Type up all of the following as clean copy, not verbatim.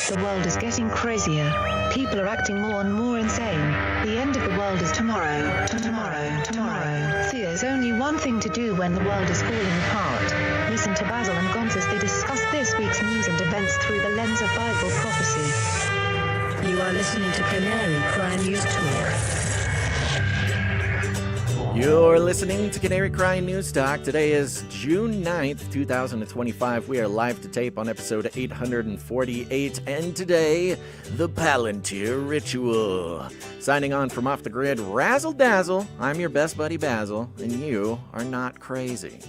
The world is getting crazier. People are acting more and more insane. The end of the world is tomorrow. Tomorrow. There's only one thing to do when the world is falling apart. Listen to Basil and Gonz as they discuss this week's news and events through the lens of Bible prophecy. You are listening to Canary Cry News Talk. You're listening to Canary Cry News Talk. Today is June 9th, 2025. We are live to tape on episode 848, and today, the Palantir Ritual. Signing on from Off the Grid, Razzle Dazzle. I'm your best buddy Basil, and you are not crazy.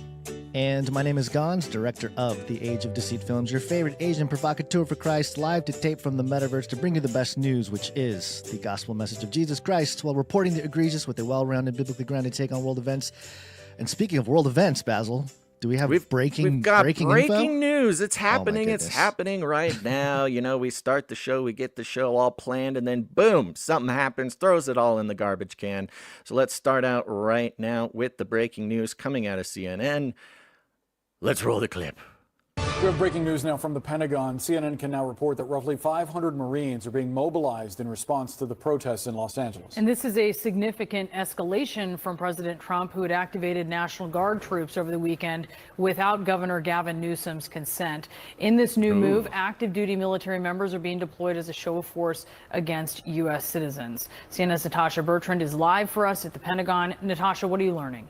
And my name is Gonz, director of the Age of Deceit Films, your favorite Asian provocateur for Christ, live to tape from the metaverse to bring you the best news, which is the gospel message of Jesus Christ, while reporting the egregious with a well-rounded, biblically grounded take on world events. And speaking of world events, Basil, do we have breaking info? News. It's happening. Oh, it's happening right now. You know, we start the show, we get the show all planned, and then boom, something happens, throws it all in the garbage can. So let's start out right now with the breaking news coming out of CNN. Let's roll the clip. We have breaking news now from the Pentagon. CNN can now report that roughly 500 Marines are being mobilized in response to the protests in Los Angeles. And this is a significant escalation from President Trump, who had activated National Guard troops over the weekend without Governor Gavin Newsom's consent. In this new move, active duty military members are being deployed as a show of force against U.S. citizens. CNN's Natasha Bertrand is live for us at the Pentagon. Natasha, what are you learning?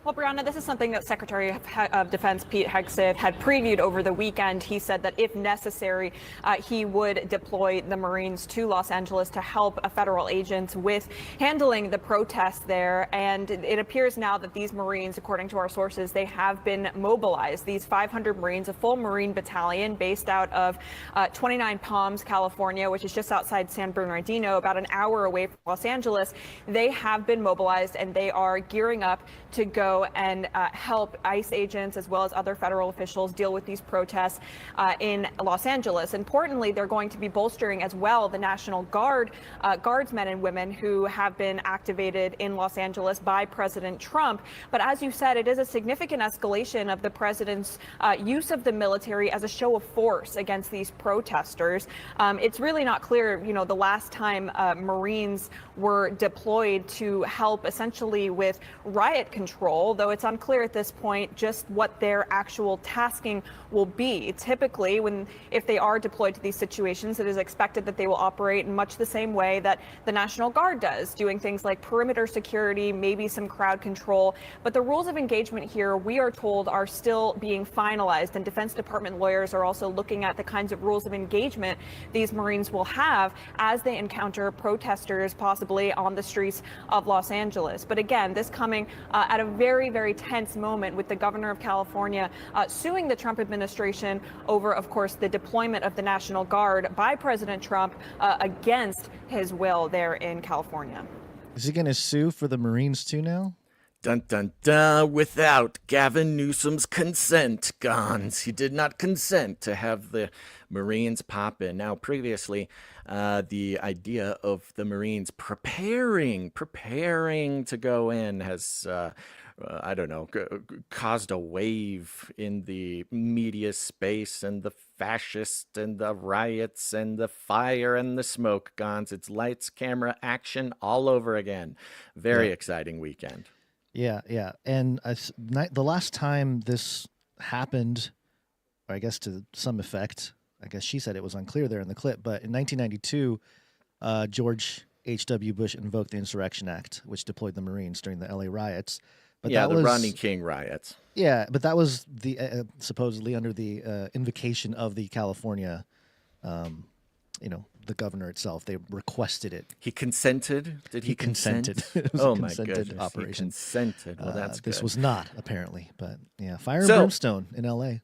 Well, Brianna, this is something that Secretary of Defense Pete Hegseth had previewed over the weekend. He said that if necessary, he would deploy the Marines to Los Angeles to help federal agents with handling the protests there. And it appears now that these Marines, according to our sources, they have been mobilized. These 500 Marines, a full Marine battalion based out of 29 Palms, California, which is just outside San Bernardino, about an hour away from Los Angeles. They have been mobilized and they are gearing up to go and help ICE agents as well as other federal officials deal with these protests in Los Angeles. Importantly, they're going to be bolstering as well the National Guard, guardsmen and women who have been activated in Los Angeles by President Trump. But as you said, it is a significant escalation of the president's use of the military as a show of force against these protesters. It's really not clear, you know, the last time Marines were deployed to help essentially with riot control, though it's unclear at this point just what their actual tasking will be. Typically, if they are deployed to these situations, it is expected that they will operate in much the same way that the National Guard does, doing things like perimeter security, maybe some crowd control. But the rules of engagement here, we are told, are still being finalized, and Defense Department lawyers are also looking at the kinds of rules of engagement these Marines will have as they encounter protesters possibly on the streets of Los Angeles. But again, this coming at a very, very tense moment with the governor of California suing the Trump administration over, of course, the deployment of the National Guard by President Trump against his will there in California. Is he going to sue for the Marines too now? Dun dun dun, without Gavin Newsom's consent, Gonz. He did not consent to have the Marines pop in. Now, previously, the idea of the Marines preparing to go in has, caused a wave in the media space and the fascists and the riots and the fire and the smoke, Gonz. It's lights, camera, action all over again. Very exciting weekend. Yeah. And the last time this happened, or I guess to some effect, I guess she said it was unclear there in the clip, but in 1992, George H.W. Bush invoked the Insurrection Act, which deployed the Marines during the L.A. riots. But the Rodney King riots. Yeah, but that was the supposedly under the invocation of the California, the governor itself. They requested it. He consented? Did he consented? It was my goodness. Operation. He consented. Well, that's good. This was not, apparently. But yeah, fire and brimstone in L.A.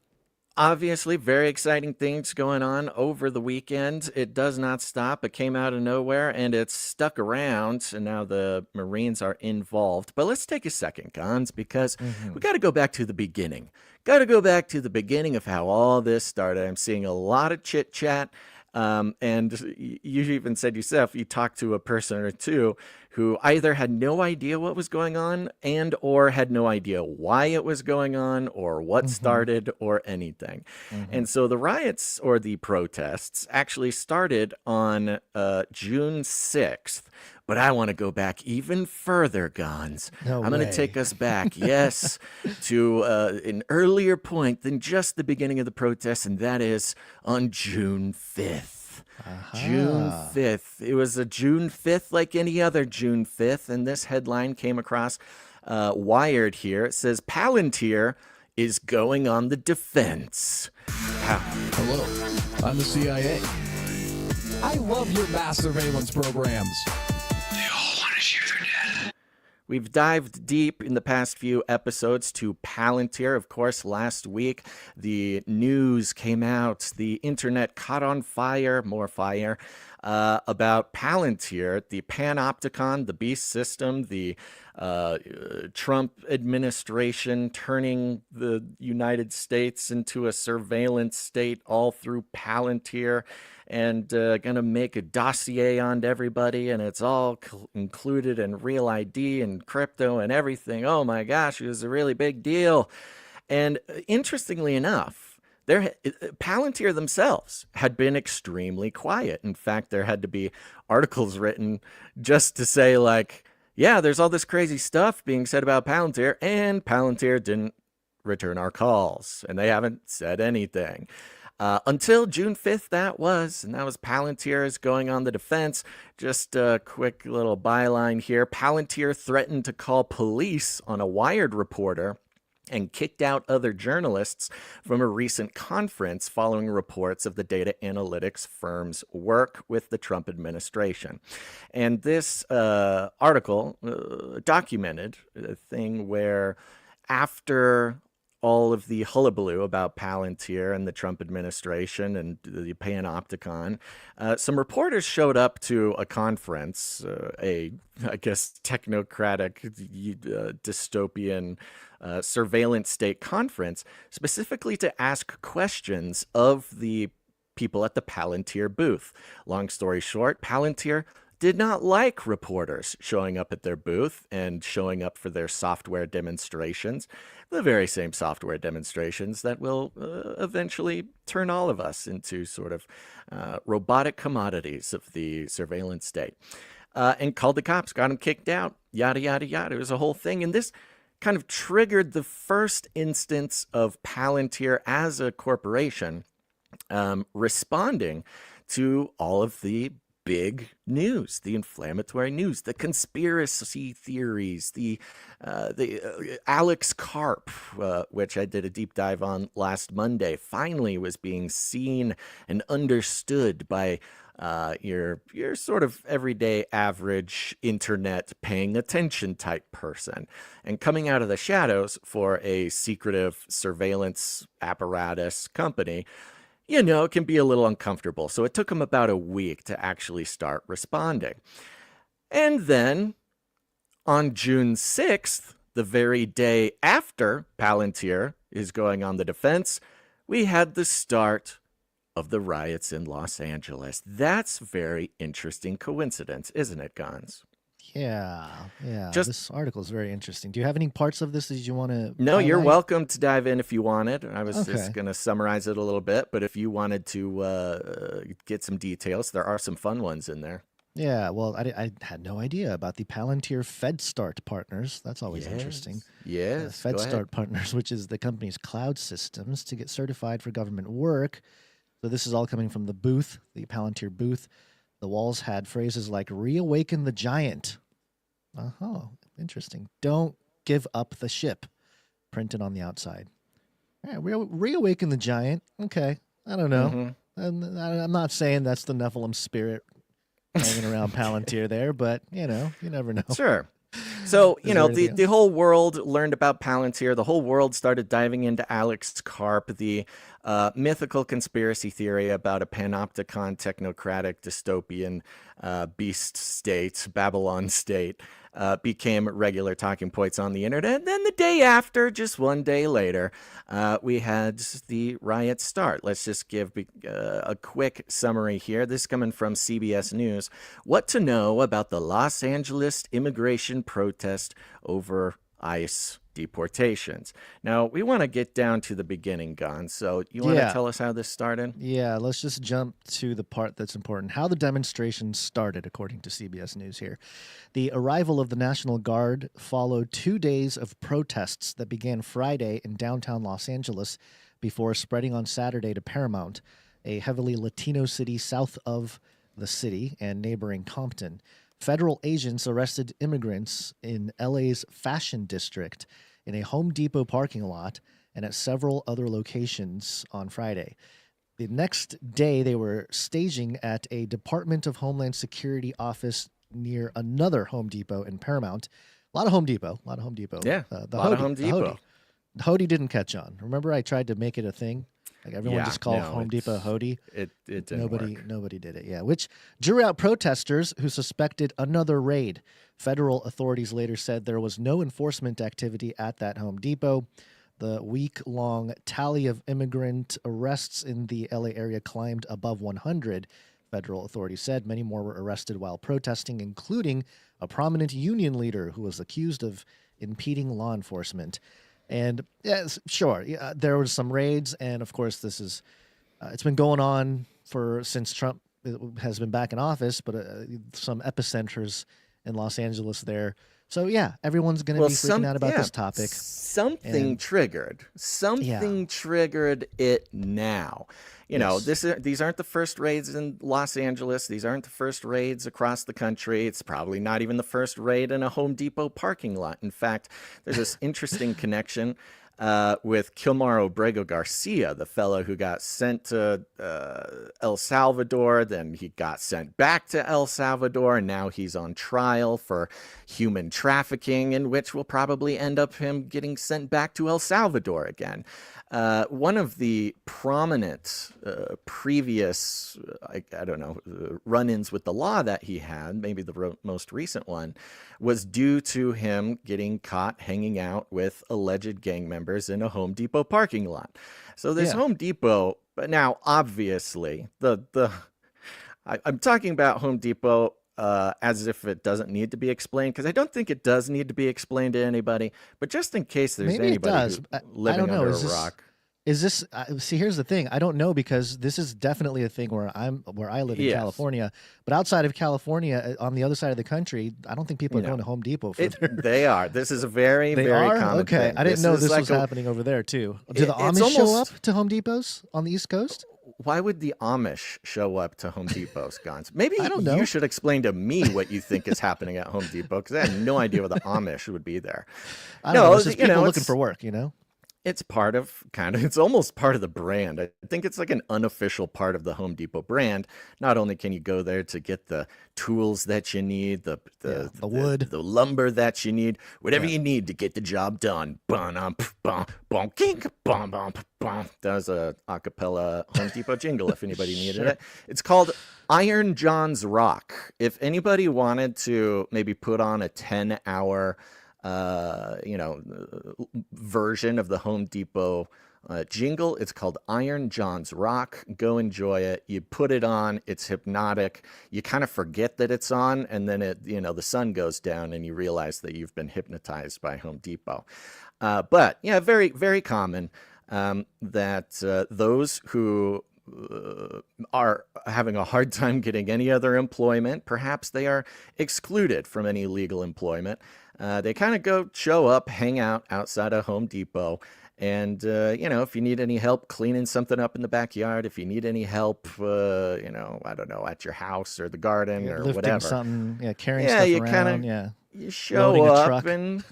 Obviously, very exciting things going on over the weekend. It does not stop. It came out of nowhere, and it's stuck around, and now the Marines are involved. But let's take a second, Gonz, because we got to go back to the beginning. Got to go back to the beginning of how all this started. I'm seeing a lot of chit-chat And you even said yourself, you talked to a person or two who either had no idea what was going on and or had no idea why it was going on or what started or anything. And so the riots or the protests actually started on June 6th. But I want to go back even further, Gons. No I'm going to way. take us back, yes, to an earlier point than just the beginning of the protests, and that is on June 5th. June 5th. It was a June 5th like any other June 5th, and this headline came across Wired here. It says, Palantir is going on the defense. Hello, I'm the CIA. I love your mass surveillance programs. We've dived deep in the past few episodes to Palantir. Of course, last week, the news came out, the internet caught on fire, more fire, about Palantir, the panopticon, the beast system, the Trump administration turning the United States into a surveillance state all through Palantir, and going to make a dossier on everybody, and it's all included in Real ID and crypto and everything. Oh my gosh, it was a really big deal. And interestingly enough, Palantir themselves had been extremely quiet. In fact, there had to be articles written just to say, like, yeah, there's all this crazy stuff being said about Palantir, and Palantir didn't return our calls, and they haven't said anything. Until June 5th, that was Palantir is going on the defense. Just a quick little byline here. Palantir threatened to call police on a Wired reporter and kicked out other journalists from a recent conference following reports of the data analytics firm's work with the Trump administration. And this article documented a thing where after all of the hullabaloo about Palantir and the Trump administration and the panopticon, some reporters showed up to a conference, I guess, technocratic, dystopian surveillance state conference, specifically to ask questions of the people at the Palantir booth. Long story short, Palantir did not like reporters showing up at their booth and showing up for their software demonstrations, the very same software demonstrations that will eventually turn all of us into sort of robotic commodities of the surveillance state. And called the cops, got them kicked out, yada, yada, yada. It was a whole thing. And this kind of triggered the first instance of Palantir as a corporation responding to all of the big news, the inflammatory news, the conspiracy theories, the Alex Karp, which I did a deep dive on last Monday, finally was being seen and understood by your sort of everyday average internet paying attention type person, and coming out of the shadows for a secretive surveillance apparatus company. You know, it can be a little uncomfortable. So it took them about a week to actually start responding. And then on June 6th, the very day after Palantir is going on the defense, we had the start of the riots in Los Angeles. That's very interesting coincidence, isn't it, Gons? Yeah. This article is very interesting. Do you have any parts of this that you want to No, highlight? you're welcome to dive in if you wanted. I was Okay. just going to summarize it a little bit, but if you wanted to get some details, there are some fun ones in there. Yeah, well, I had no idea about the Palantir FedStart partners. That's always interesting. Yes, go ahead. FedStart partners, which is the company's cloud systems to get certified for government work. So this is all coming from the booth, the Palantir booth. The walls had phrases like "reawaken the giant." Interesting. Don't give up the ship, printed on the outside. All right, reawaken the giant. Okay, I don't know. I'm not saying that's the Nephilim spirit hanging around Palantir there, but you never know. Sure. So, Is there anything the whole world learned about Palantir. The whole world started diving into Alex Karp. The mythical conspiracy theory about a panopticon technocratic dystopian beast state, Babylon state, became regular talking points on the internet. And then the day after, just one day later, we had the riots start. Let's just give a quick summary here. This is coming from CBS News. What to know about the Los Angeles immigration protest over ICE deportations. Now, we want to get down to the beginning, Gon. So you want to tell us how this started? Yeah, let's just jump to the part that's important. How the demonstration started, according to CBS News here. The arrival of the National Guard followed 2 days of protests that began Friday in downtown Los Angeles before spreading on Saturday to Paramount, a heavily Latino city south of the city and neighboring Compton. Federal agents arrested immigrants in LA's Fashion District in a Home Depot parking lot and at several other locations on Friday. The next day, they were staging at a Department of Homeland Security office near another Home Depot in Paramount. A lot of Home Depot. Yeah, a lot of Home Depot. The Hody didn't catch on. Remember I tried to make it a thing? Like everyone just called Home Depot Hody. It didn't work. Nobody did it. Yeah, which drew out protesters who suspected another raid. Federal authorities later said there was no enforcement activity at that Home Depot. The week-long tally of immigrant arrests in the LA area climbed above 100. Federal authorities said many more were arrested while protesting, including a prominent union leader who was accused of impeding law enforcement. And yes, sure, there were some raids, and of course, this is it's been going on since Trump has been back in office, but some epicenters in Los Angeles there. So yeah, everyone's going to be freaking out about this topic. Something triggered it now. You know, these aren't the first raids in Los Angeles. These aren't the first raids across the country. It's probably not even the first raid in a Home Depot parking lot. In fact, there's this interesting connection with Kilmar Obrego Garcia, the fellow who got sent to El Salvador, then he got sent back to El Salvador, and now he's on trial for human trafficking, in which will probably end up him getting sent back to El Salvador again. One of the prominent previous, run-ins with the law that he had, maybe the most recent one, was due to him getting caught hanging out with alleged gang members in a Home Depot parking lot. So this Home Depot, but now obviously I'm talking about Home Depot as if it doesn't need to be explained, because I don't think it does need to be explained to anybody. But just in case there's anybody living under a rock. Is this see? Here's the thing. I don't know, because this is definitely a thing where I live in California, but outside of California, on the other side of the country, I don't think people are going to Home Depot for They are. This is a very common thing. I didn't know this was happening over there too. Do the Amish show up to Home Depots on the East Coast? Why would the Amish show up to Home Depot's Gons? Maybe I don't know. You should explain to me what you think is happening at Home Depot, because I have no idea where the Amish would be there. I don't know. It's just people looking for work, It's it's almost part of the brand. I think it's like an unofficial part of the Home Depot brand. Not only can you go there to get the tools that you need, the wood, the lumber that you need, whatever you need to get the job done. That was a acapella Home Depot jingle if anybody needed it. It's called Iron John's Rock. If anybody wanted to maybe put on a 10-hour version of the Home Depot jingle, it's called Iron John's Rock. Go enjoy it. You put it on, it's hypnotic. You kind of forget that it's on, and then the sun goes down and you realize that you've been hypnotized by Home Depot. But yeah, very, very common that those who are having a hard time getting any other employment, perhaps they are excluded from any legal employment. They kind of show up, hang out outside of Home Depot. And, if you need any help cleaning something up in the backyard, if you need any help, at your house or the garden or lifting whatever. Something, carrying stuff around. You show up and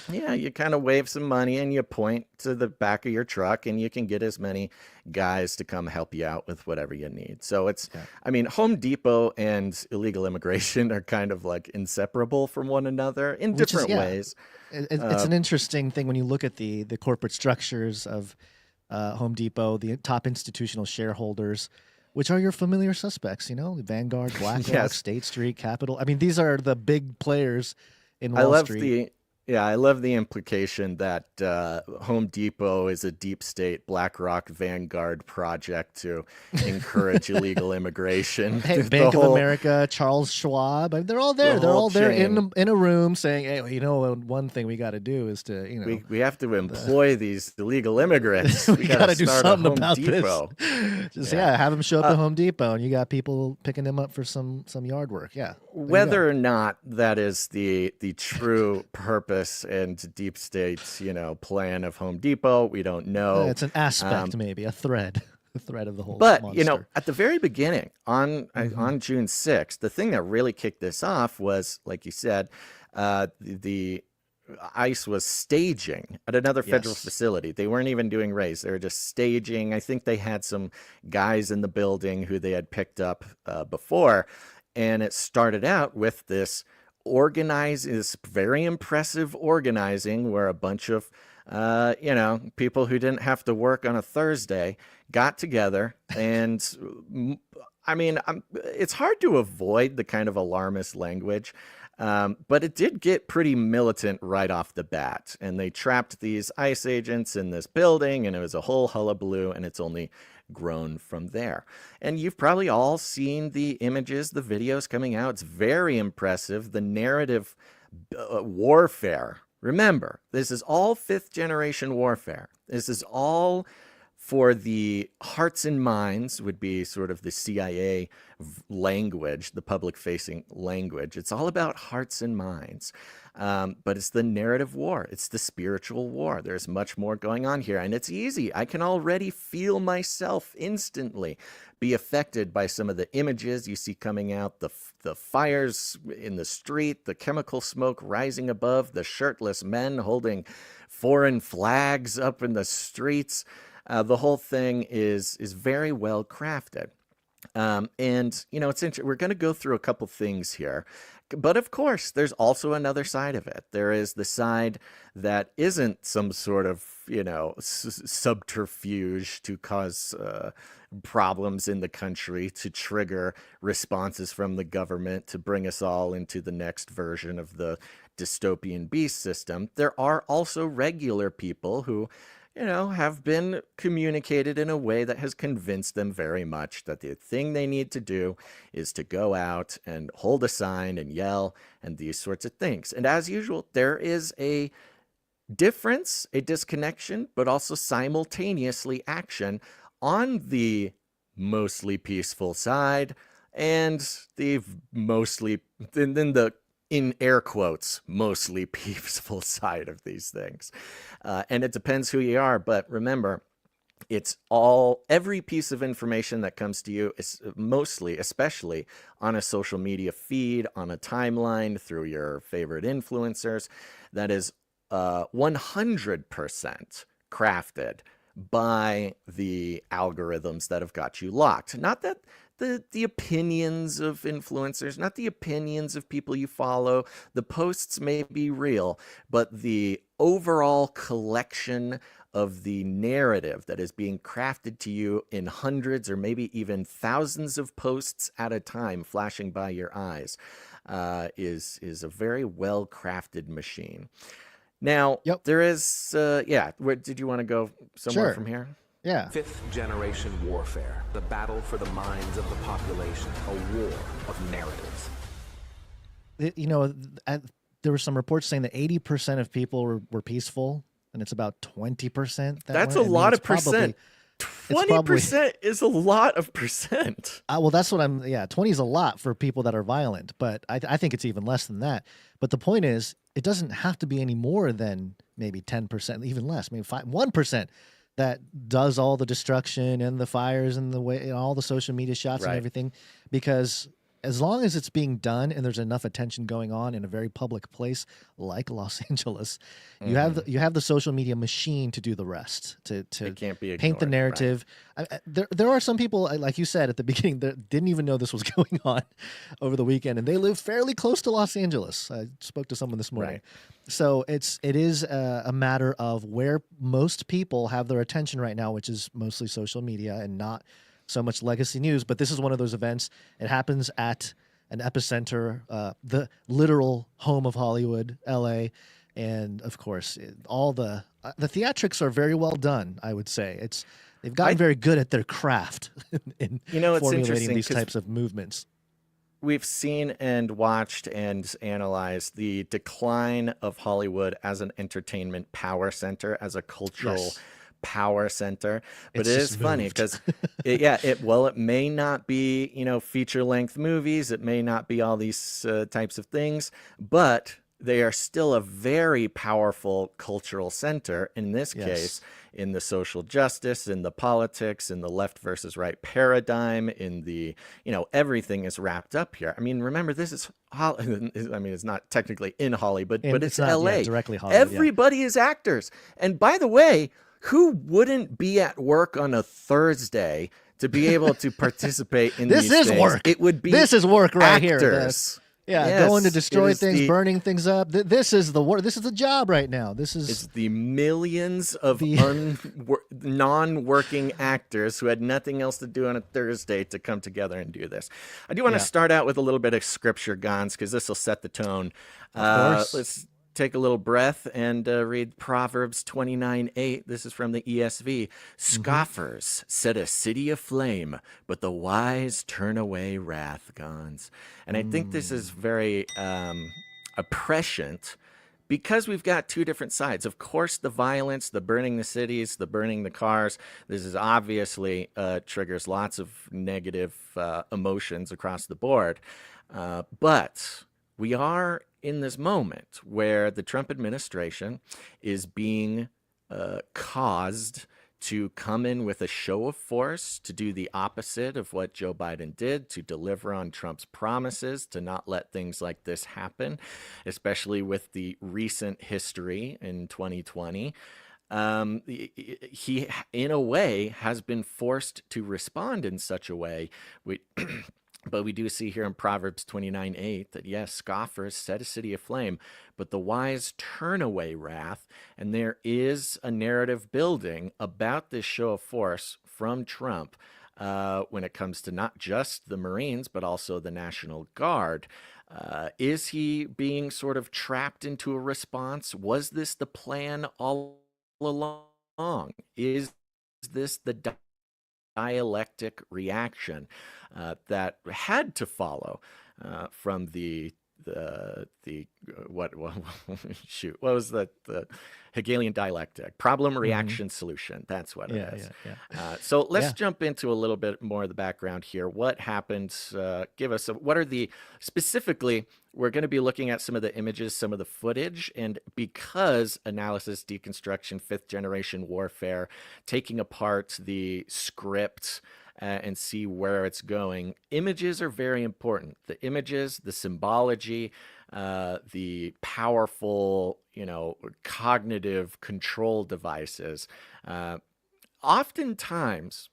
you kind of wave some money and you point to the back of your truck, and you can get as many guys to come help you out with whatever you need. So Home Depot and illegal immigration are kind of like inseparable from one another in different ways. It's an interesting thing when you look at the corporate structures of Home Depot, the top institutional shareholders, which are your familiar suspects, Vanguard, BlackRock, Yes. State Street, Capital. I mean, these are the big players in I Wall love Street. I love the implication that Home Depot is a deep state BlackRock Vanguard project to encourage illegal immigration. Hey, The Bank of whole- America, Charles Schwab, I mean, they're all there. the They're whole all there chain. in a room saying, hey, one thing we got to do is to, We have to employ these illegal immigrants. we got to do start a something Home about Depot. this. Just have them show up at Home Depot, and you got people picking them up for some yard work. Yeah. there you Whether go. or not that is the true purpose and deep state, plan of Home Depot, we don't know. It's an aspect, maybe a thread of the whole. But monster. at the very beginning, on June 6th, the thing that really kicked this off was, like you said, the ICE was staging at another federal Yes. facility. They weren't even doing raids; they were just staging. I think they had some guys in the building who they had picked up before, and it started out with this very impressive organizing where a bunch of people who didn't have to work on a Thursday got together. And it's hard to avoid the kind of alarmist language, but it did get pretty militant right off the bat. And they trapped these ICE agents in this building, and it was a whole hullabaloo, and it's only grown from there. And you've probably all seen the images, the videos coming out. It's very impressive. The narrative warfare. Remember, this is all fifth generation warfare. This is all for the hearts and minds, would be sort of the CIA language, the public facing language. It's all about hearts and minds. But it's the narrative war. It's the spiritual war. There's much more going on here. And it's easy. I can already feel myself instantly be affected by some of the images you see coming out, the fires in the street, the chemical smoke rising above, the shirtless men holding foreign flags up in the streets. The whole thing is very well crafted. And, it's interesting. We're going to go through a couple things here. But of course, there's also another side of it. There is the side that isn't some sort of, subterfuge to cause problems in the country, to trigger responses from the government, to bring us all into the next version of the dystopian beast system. There are also regular people who have been communicated in a way that has convinced them very much that the thing they need to do is to go out and hold a sign and yell and these sorts of things. And as usual, there is a difference, a disconnection, but also simultaneously action on the mostly peaceful side and the in air quotes, mostly peaceful side of these things. And it depends who you are. But remember, it's every piece of information that comes to you is mostly, especially on a social media feed, on a timeline, through your favorite influencers, that is 100% crafted by the algorithms that have got you locked. Not that the opinions of influencers, not the opinions of people you follow. The posts may be real, but the overall collection of the narrative that is being crafted to you in hundreds or maybe even thousands of posts at a time flashing by your eyes is a very well-crafted machine. Now, there is, where did you want to go somewhere from here? Yeah. Fifth generation warfare, the battle for the minds of the population, a war of narratives. There were some reports saying that 80% of people were peaceful, and it's about 20% That's a lot of percent. 20% is a lot of percent. Well, that's what 20 is a lot for people that are violent, but I think it's even less than that. But the point is, it doesn't have to be any more than maybe 10%, even less, maybe 1% that does all the destruction and the fires and the way, all the social media shots and everything, because as long as it's being done and there's enough attention going on in a very public place like Los Angeles, you have the social media machine to do the rest, to it can't be paint the ignored, narrative. There are some people, like you said at the beginning, that didn't even know this was going on over the weekend, and they live fairly close to Los Angeles. I spoke to someone this morning. Right. So it is a matter of where most people have their attention right now, which is mostly social media and not so much legacy news. But this is one of those events. It happens at an epicenter, the literal home of Hollywood, LA. And of course, all the theatrics are very well done, I would say. They've gotten very good at their craft in it's formulating these types of movements. We've seen and watched and analyzed the decline of Hollywood as an entertainment power center, as a cultural power center. But it is funny because it may not be, feature length movies. It may not be all these types of things, but they are still a very powerful cultural center. In this case, in the social justice, in the politics, in the left versus right paradigm, in the, everything is wrapped up here. I mean, remember, this is, it's not technically in Holly, but it's not, LA. Directly Hollywood. Everybody is actors. And by the way, who wouldn't be at work on a Thursday to be able to participate in these things? Work. It would be this is work right actors. Here. Going to destroy things, burning things up. This is the work. This is the job right now. It's the millions of non-working actors who had nothing else to do on a Thursday to come together and do this. I do want to start out with a little bit of scripture, Gons, because this will set the tone. Of course. Let's take a little breath and read Proverbs 29:8. This is from the ESV. Scoffers set a city aflame, but the wise turn away wrath, Gons. And I think this is very prescient because we've got two different sides. Of course, the violence, the burning the cities, the burning the cars. This is obviously triggers lots of negative emotions across the board. But we are in this moment where the Trump administration is being caused to come in with a show of force, to do the opposite of what Joe Biden did, to deliver on Trump's promises, to not let things like this happen, especially with the recent history in 2020. He, in a way, has been forced to respond in such a way. But we do see here in Proverbs 29:8 that, yes, scoffers set a city aflame, but the wise turn away wrath. And there is a narrative building about this show of force from Trump when it comes to not just the Marines, but also the National Guard. Is he being sort of trapped into a response? Was this the plan all along? Is this the dialectic reaction that had to follow from the what was the Hegelian dialectic, problem reaction solution? That's what it is. So let's jump into a little bit more of the background here. What happened? Give us what are the specifically. We're going to be looking at some of the images, some of the footage, and because analysis, deconstruction, fifth generation warfare, taking apart the script and see where it's going. Images are very important. The images, the symbology, the powerful, cognitive control devices, oftentimes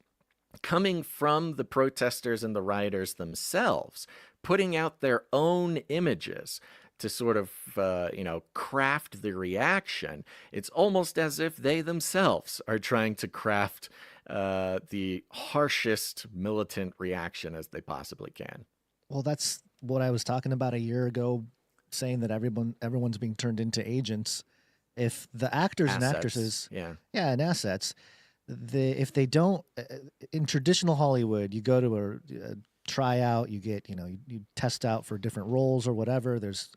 coming from the protesters and the rioters themselves, putting out their own images to sort of, craft the reaction. It's almost as if they themselves are trying to craft the harshest militant reaction as they possibly can. Well, that's what I was talking about a year ago, saying that everyone's being turned into agents. If the actors and actresses, and assets, if they don't, in traditional Hollywood, you go to a tryout, you get, you test out for different roles or whatever. It's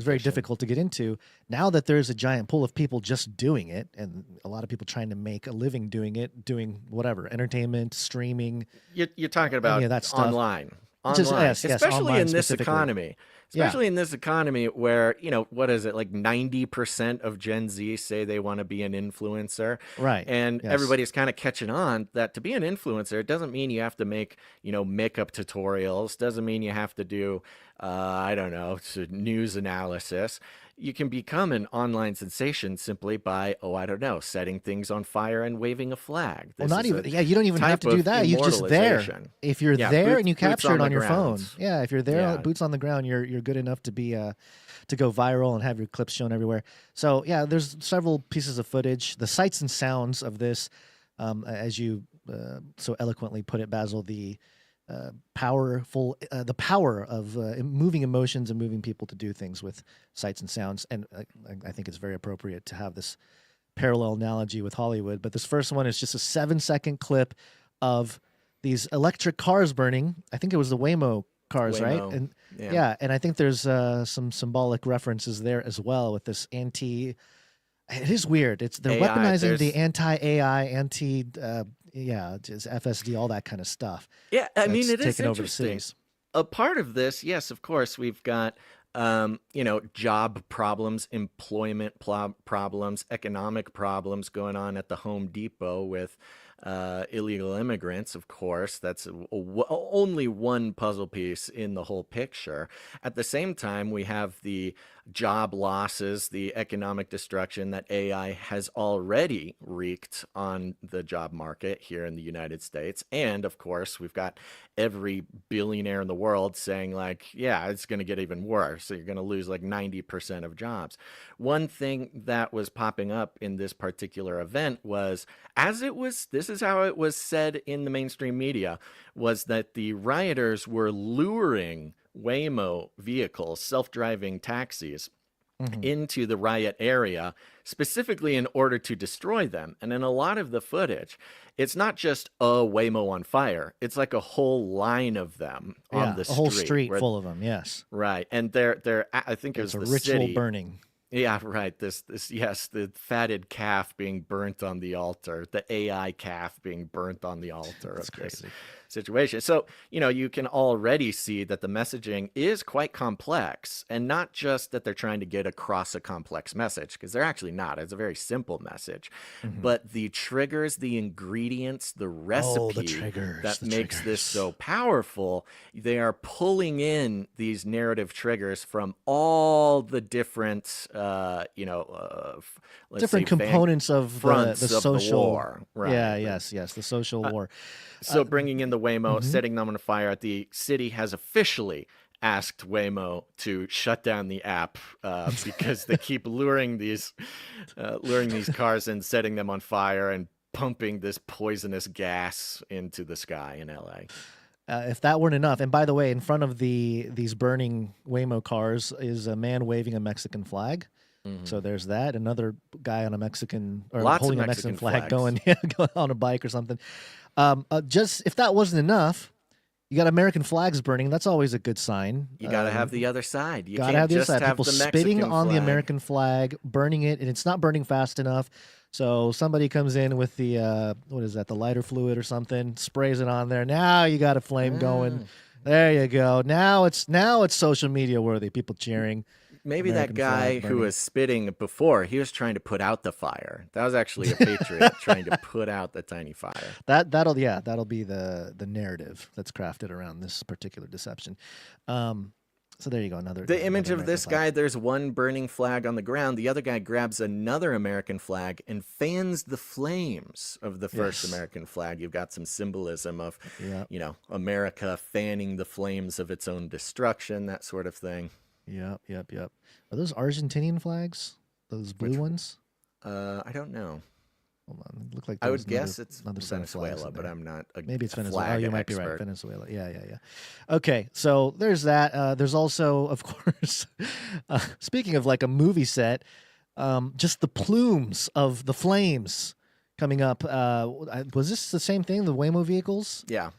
very difficult to get into. Now that there's a giant pool of people just doing it, and a lot of people trying to make a living doing it, doing whatever, entertainment, streaming. You're talking about that stuff. Online. online, yes, especially online in this specifically. economy. Especially in this economy where, what is it, like 90% of Gen Z say they want to be an influencer. Right. And Yes. everybody's kind of catching on that to be an influencer, it doesn't mean you have to make, makeup tutorials, doesn't mean you have to do, I don't know, news analysis. You can become an online sensation simply by, I don't know, setting things on fire and waving a flag. Well, not even, you don't even have to do that. You're just there. If you're there and you capture it on your phone. Yeah, if you're there, boots on the ground, you're good enough to be to go viral and have your clips shown everywhere. So yeah, there's several pieces of footage. The sights and sounds of this, as you so eloquently put it, Basil, the power of moving emotions and moving people to do things with sights and sounds. And I think it's very appropriate to have this parallel analogy with Hollywood. But this first one is just a 7-second clip of these electric cars burning. I think it was the Waymo cars, right? And and I think there's some symbolic references there as well with this anti. It is weird. They're AI, weaponizing the anti-AI, just FSD, all that kind of stuff. Yeah, I mean, it is taking over the interesting. cities. A part of this, yes, of course, we've got, job problems, employment problems, economic problems going on at the Home Depot with illegal immigrants, of course. That's only one puzzle piece in the whole picture. At the same time, we have the job losses, the economic destruction that AI has already wreaked on the job market here in the United States. And of course, we've got every billionaire in the world saying like, yeah, it's going to get even worse. So you're going to lose like 90% of jobs. One thing that was popping up in this particular event was, this is how it was said in the mainstream media, was that the rioters were luring Waymo vehicles, self-driving taxis, into the riot area, specifically in order to destroy them. And in a lot of the footage, it's not just a Waymo on fire. It's like a whole line of them on the street. A whole street full of them, yes. Right. And they're I think it's it was a the ritual city. burning. Yeah, right. Yes, the fatted calf being burnt on the altar, the AI calf being burnt on the altar of this situation. So, you can already see that the messaging is quite complex, and not just that they're trying to get across a complex message, because they're actually not. It's a very simple message. But the triggers, the ingredients, the recipe that makes this so powerful, they are pulling in these narrative triggers from all the different different components of the social war. Right. Yes, the social war. So bringing in the Waymo, setting them on fire, the city has officially asked Waymo to shut down the app because they keep luring these cars and setting them on fire and pumping this poisonous gas into the sky in LA. If that weren't enough, and by the way, in front of these burning Waymo cars is a man waving a Mexican flag. So there's that. Another guy on a Mexican, or holding a Mexican flag, going on a bike or something. Just if that wasn't enough, you got American flags burning. That's always a good sign. You got to have the other side. You gotta can't have the other just side. have People the spitting Mexican on the flag. American flag, burning it, and it's not burning fast enough. So somebody comes in with the what is that? The lighter fluid or something, sprays it on there. Now you got a flame going. There you go. Now it's social media worthy. People cheering. Maybe American that guy flag who was spitting before, he was trying to put out the fire. That was actually a patriot trying to put out the tiny fire. That'll be the narrative that's crafted around this particular deception. So there you go. The image of this guy, there's one burning flag on the ground. The other guy grabs another American flag and fans the flames of the first American flag. You've got some symbolism of, America fanning the flames of its own destruction, that sort of thing. Yep. Are those Argentinian flags? Those blue ones? I don't know. Hold on. It looked like I would guess it's another set of flags Venezuela, but I'm not maybe it's a Venezuela. flag You might be right. expert. Venezuela. Yeah. Okay, so there's that. There's also, of course, speaking of like a movie set, just the plumes of the flames coming up. Was this the same thing, the Waymo vehicles? Yeah.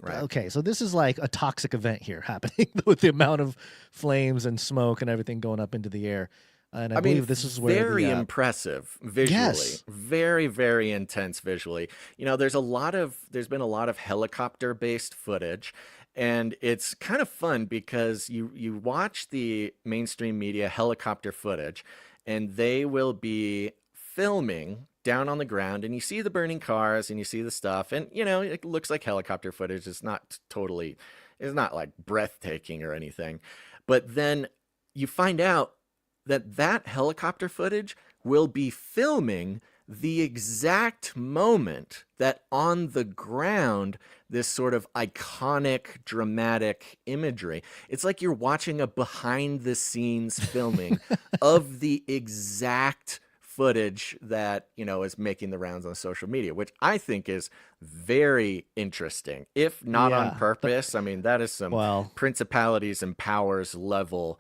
Right. Okay, so this is like a toxic event here happening with the amount of flames and smoke and everything going up into the air. And I believe this is where very impressive visually, Yes. very, very intense visually. There's been a lot of helicopter-based footage, And it's kind of fun because you watch the mainstream media helicopter footage, and they will be filming down on the ground, and you see the burning cars and you see the stuff, and it looks like helicopter footage. It's not like breathtaking or anything. But then you find out that helicopter footage will be filming the exact moment that on the ground, this sort of iconic, dramatic imagery. It's like you're watching a behind the scenes filming of the exact footage that, is making the rounds on social media, which I think is very interesting, if not on purpose. I mean, that is some principalities and powers level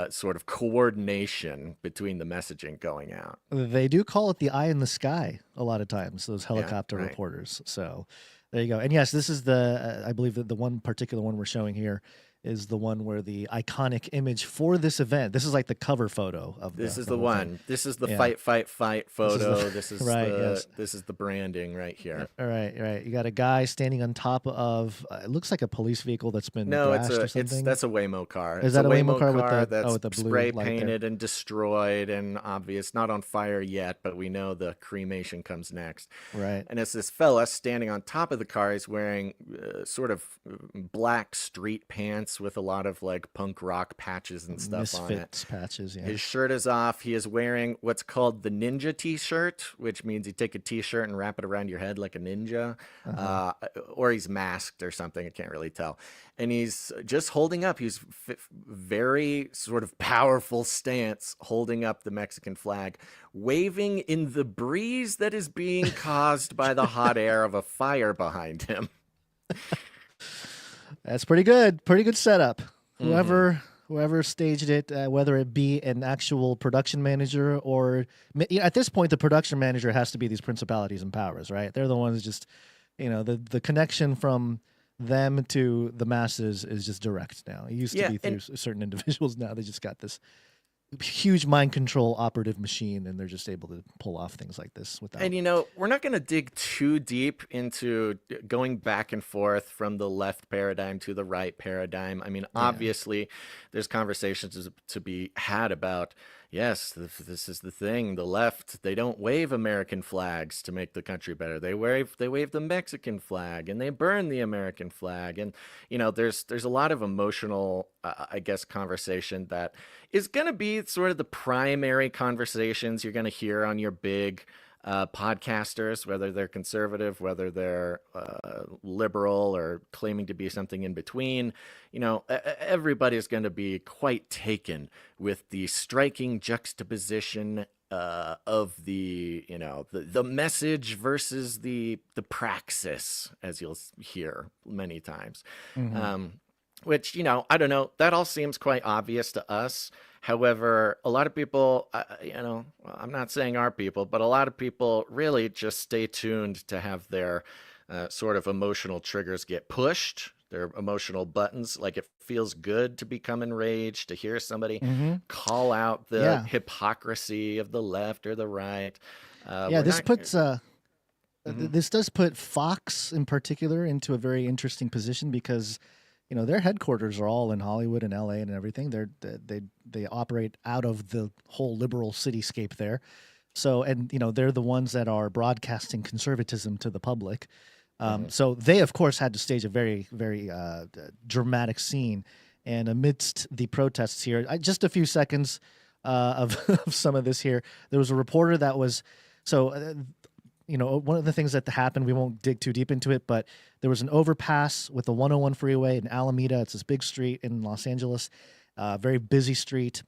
sort of coordination between the messaging going out. They do call it the eye in the sky a lot of times, those helicopter reporters. So there you go. And yes, this is I believe that the one particular one we're showing here is the one where the iconic image for this event. This is like the cover photo of this is the one. Thing. This is the fight photo. This is this is the branding right here. Right. You got a guy standing on top of it looks like a police vehicle that's been that's a Waymo car. Is that a Waymo car with that's the blue spray painted and destroyed and obvious, not on fire yet, but we know the cremation comes next. Right. And it's this fella standing on top of the car. He's wearing sort of black street pants with a lot of like punk rock patches and stuff on it. Patches, yeah. His shirt is off. He is wearing what's called the ninja t-shirt, which means you take a t-shirt and wrap it around your head like a ninja, or he's masked or something. I can't really tell. And he's just holding up. He's very sort of powerful stance, holding up the Mexican flag, waving in the breeze that is being caused by the hot air of a fire behind him. That's pretty good. Pretty good setup. Whoever staged it, whether it be an actual production manager or at this point, the production manager has to be these principalities and powers, right? They're the ones just, the connection from them to the masses is just direct now. It used to be through certain individuals. Now they just got this huge mind control operative machine, and they're just able to pull off things like this without. And we're not going to dig too deep into going back and forth from the left paradigm to the right paradigm. I mean, obviously, there's conversations to be had about. Yes, this is the thing. The left, they don't wave American flags to make the country better. They wave the Mexican flag, and they burn the American flag. And there's a lot of emotional, I guess, conversation that is going to be sort of the primary conversations you're going to hear on your big podcasters, whether they're conservative, whether they're liberal, or claiming to be something in between. Everybody's going to be quite taken with the striking juxtaposition of the message versus the praxis, as you'll hear many times. Which, I don't know, that all seems quite obvious to us. However, a lot of people, I'm not saying our people, but a lot of people really just stay tuned to have their sort of emotional triggers get pushed, their emotional buttons. Like, it feels good to become enraged, to hear somebody call out the hypocrisy of the left or the right. This does put Fox in particular into a very interesting position because their headquarters are all in Hollywood and LA and everything. They operate out of the whole liberal cityscape there. So, and they're the ones that are broadcasting conservatism to the public. So they, of course, had to stage a very, very dramatic scene. And amidst the protests here, just a few seconds of some of this here, there was a reporter that was one of the things that happened, we won't dig too deep into it, but there was an overpass with the 101 freeway in Alameda. It's this big street in Los Angeles, very busy street.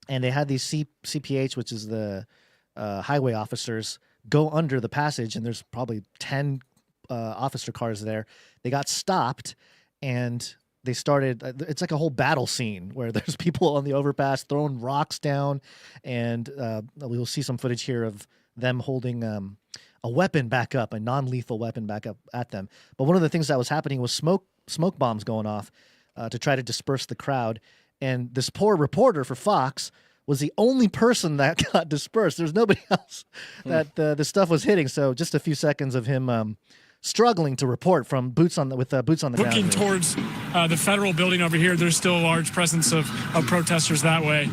And they had these CPH, which is the highway officers, go under the passage, and there's probably 10 officer cars there. They got stopped, and they started, it's like a whole battle scene where there's people on the overpass throwing rocks down, and we'll see some footage here of them holding a weapon back up, a non-lethal weapon back up at them. But one of the things that was happening was smoke bombs going off to try to disperse the crowd. And this poor reporter for Fox was the only person that got dispersed. There's nobody else that the stuff was hitting. So just a few seconds of him struggling to report from boots on the ground. Looking towards the federal building over here, there's still a large presence of protesters that way.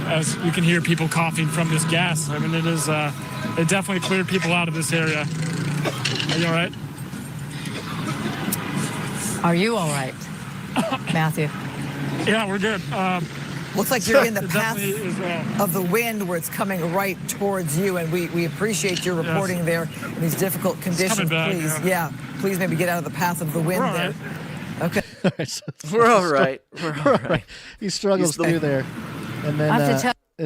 As you can hear people coughing from this gas. I mean, it definitely cleared people out of this area. Are you all right? Are you all right, Matthew? Yeah, we're good. Looks like you're in the path of the wind where it's coming right towards you, and we appreciate your reporting there in these difficult conditions. Back, please, please maybe get out of the path of the wind there. Okay. We're all right. We're all right. He struggles through there. And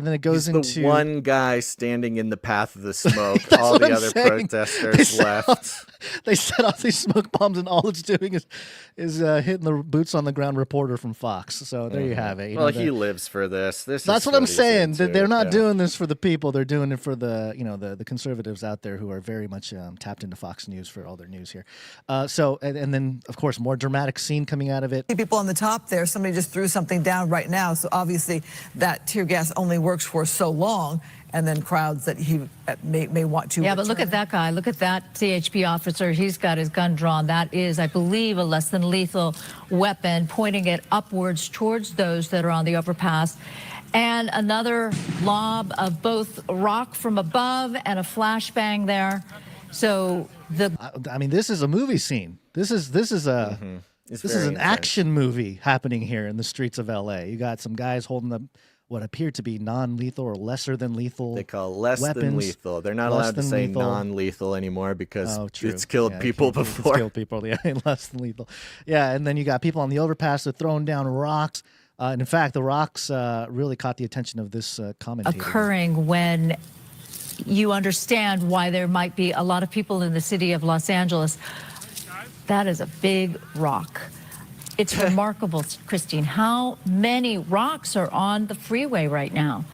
then it goes into the one guy standing in the path of the smoke. All the other protesters left. They set off these smoke bombs, and all it's doing is hitting the boots on the ground reporter from Fox. So there you have it. He lives for this. That's what I'm saying. They're not doing this for the people. They're doing it for the conservatives out there who are very much tapped into Fox News for all their news here. And then of course more dramatic scene coming out of it. People on the top there. Somebody just threw something down right now. So obviously that tear gas only works for so long. And then crowds that he may want to. Yeah, but look at that guy. Look at that CHP officer. He's got his gun drawn. That is, I believe, a less than lethal weapon, pointing it upwards towards those that are on the overpass. And another lob of both rock from above and a flashbang there. So I mean, this is a movie scene. This is an action movie happening here in the streets of LA. You got some guys holding up what appear to be non-lethal or lesser than lethal. They call less weapons. than lethal. They're not allowed to say non-lethal anymore because it's killed people before. It's killed people, less than lethal. Yeah, and then you got people on the overpass. They're throwing down rocks. And in fact, the rocks really caught the attention of this commentator. Occurring when you understand why there might be a lot of people in the city of Los Angeles. That is a big rock. It's remarkable, Christine, how many rocks are on the freeway right now.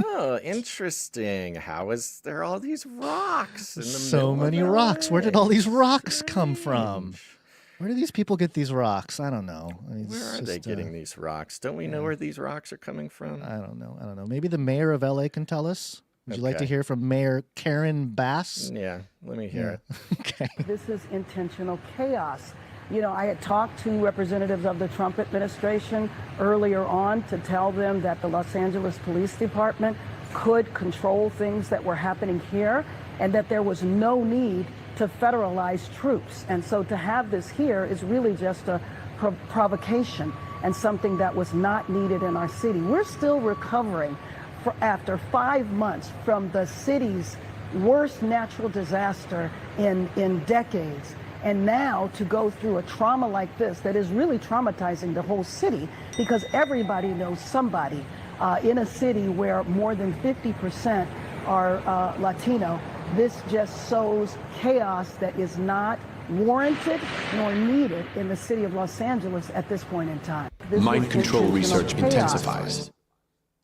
Oh, interesting. How is there all these rocks in the so many rocks. Where did all these rocks come from? Where do these people get these rocks? I don't know. Where are they getting these rocks? Don't we know where these rocks are coming from? I don't know. Maybe the mayor of LA can tell us. Would you like to hear from Mayor Karen Bass? Yeah, let me hear it. Okay. This is intentional chaos. You know, I had talked to representatives of the Trump administration earlier on to tell them that the Los Angeles Police Department could control things that were happening here and that there was no need to federalize troops. And so to have this here is really just a provocation and something that was not needed in our city. We're still recovering after 5 months from the city's worst natural disaster in decades. And now to go through a trauma like this that is really traumatizing the whole city because everybody knows somebody in a city where more than 50% are Latino. This just sows chaos that is not warranted nor needed in the city of Los Angeles at this point in time. Mind control research intensifies.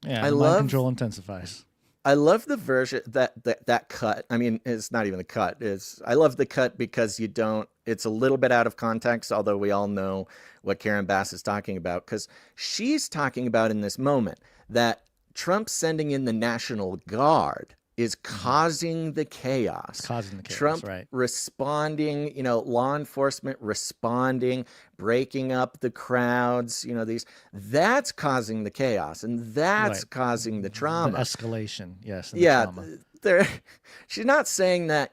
Yeah, mind control intensifies. I love the version that cut. I mean, it's not even the cut. I love the cut because it's a little bit out of context, although we all know what Karen Bass is talking about, because she's talking about in this moment that Trump sending in the National Guard is causing the chaos. Trump responding, law enforcement responding, breaking up the crowds, that's causing the chaos and that's causing the trauma. The escalation, yes. Yeah. She's not saying that,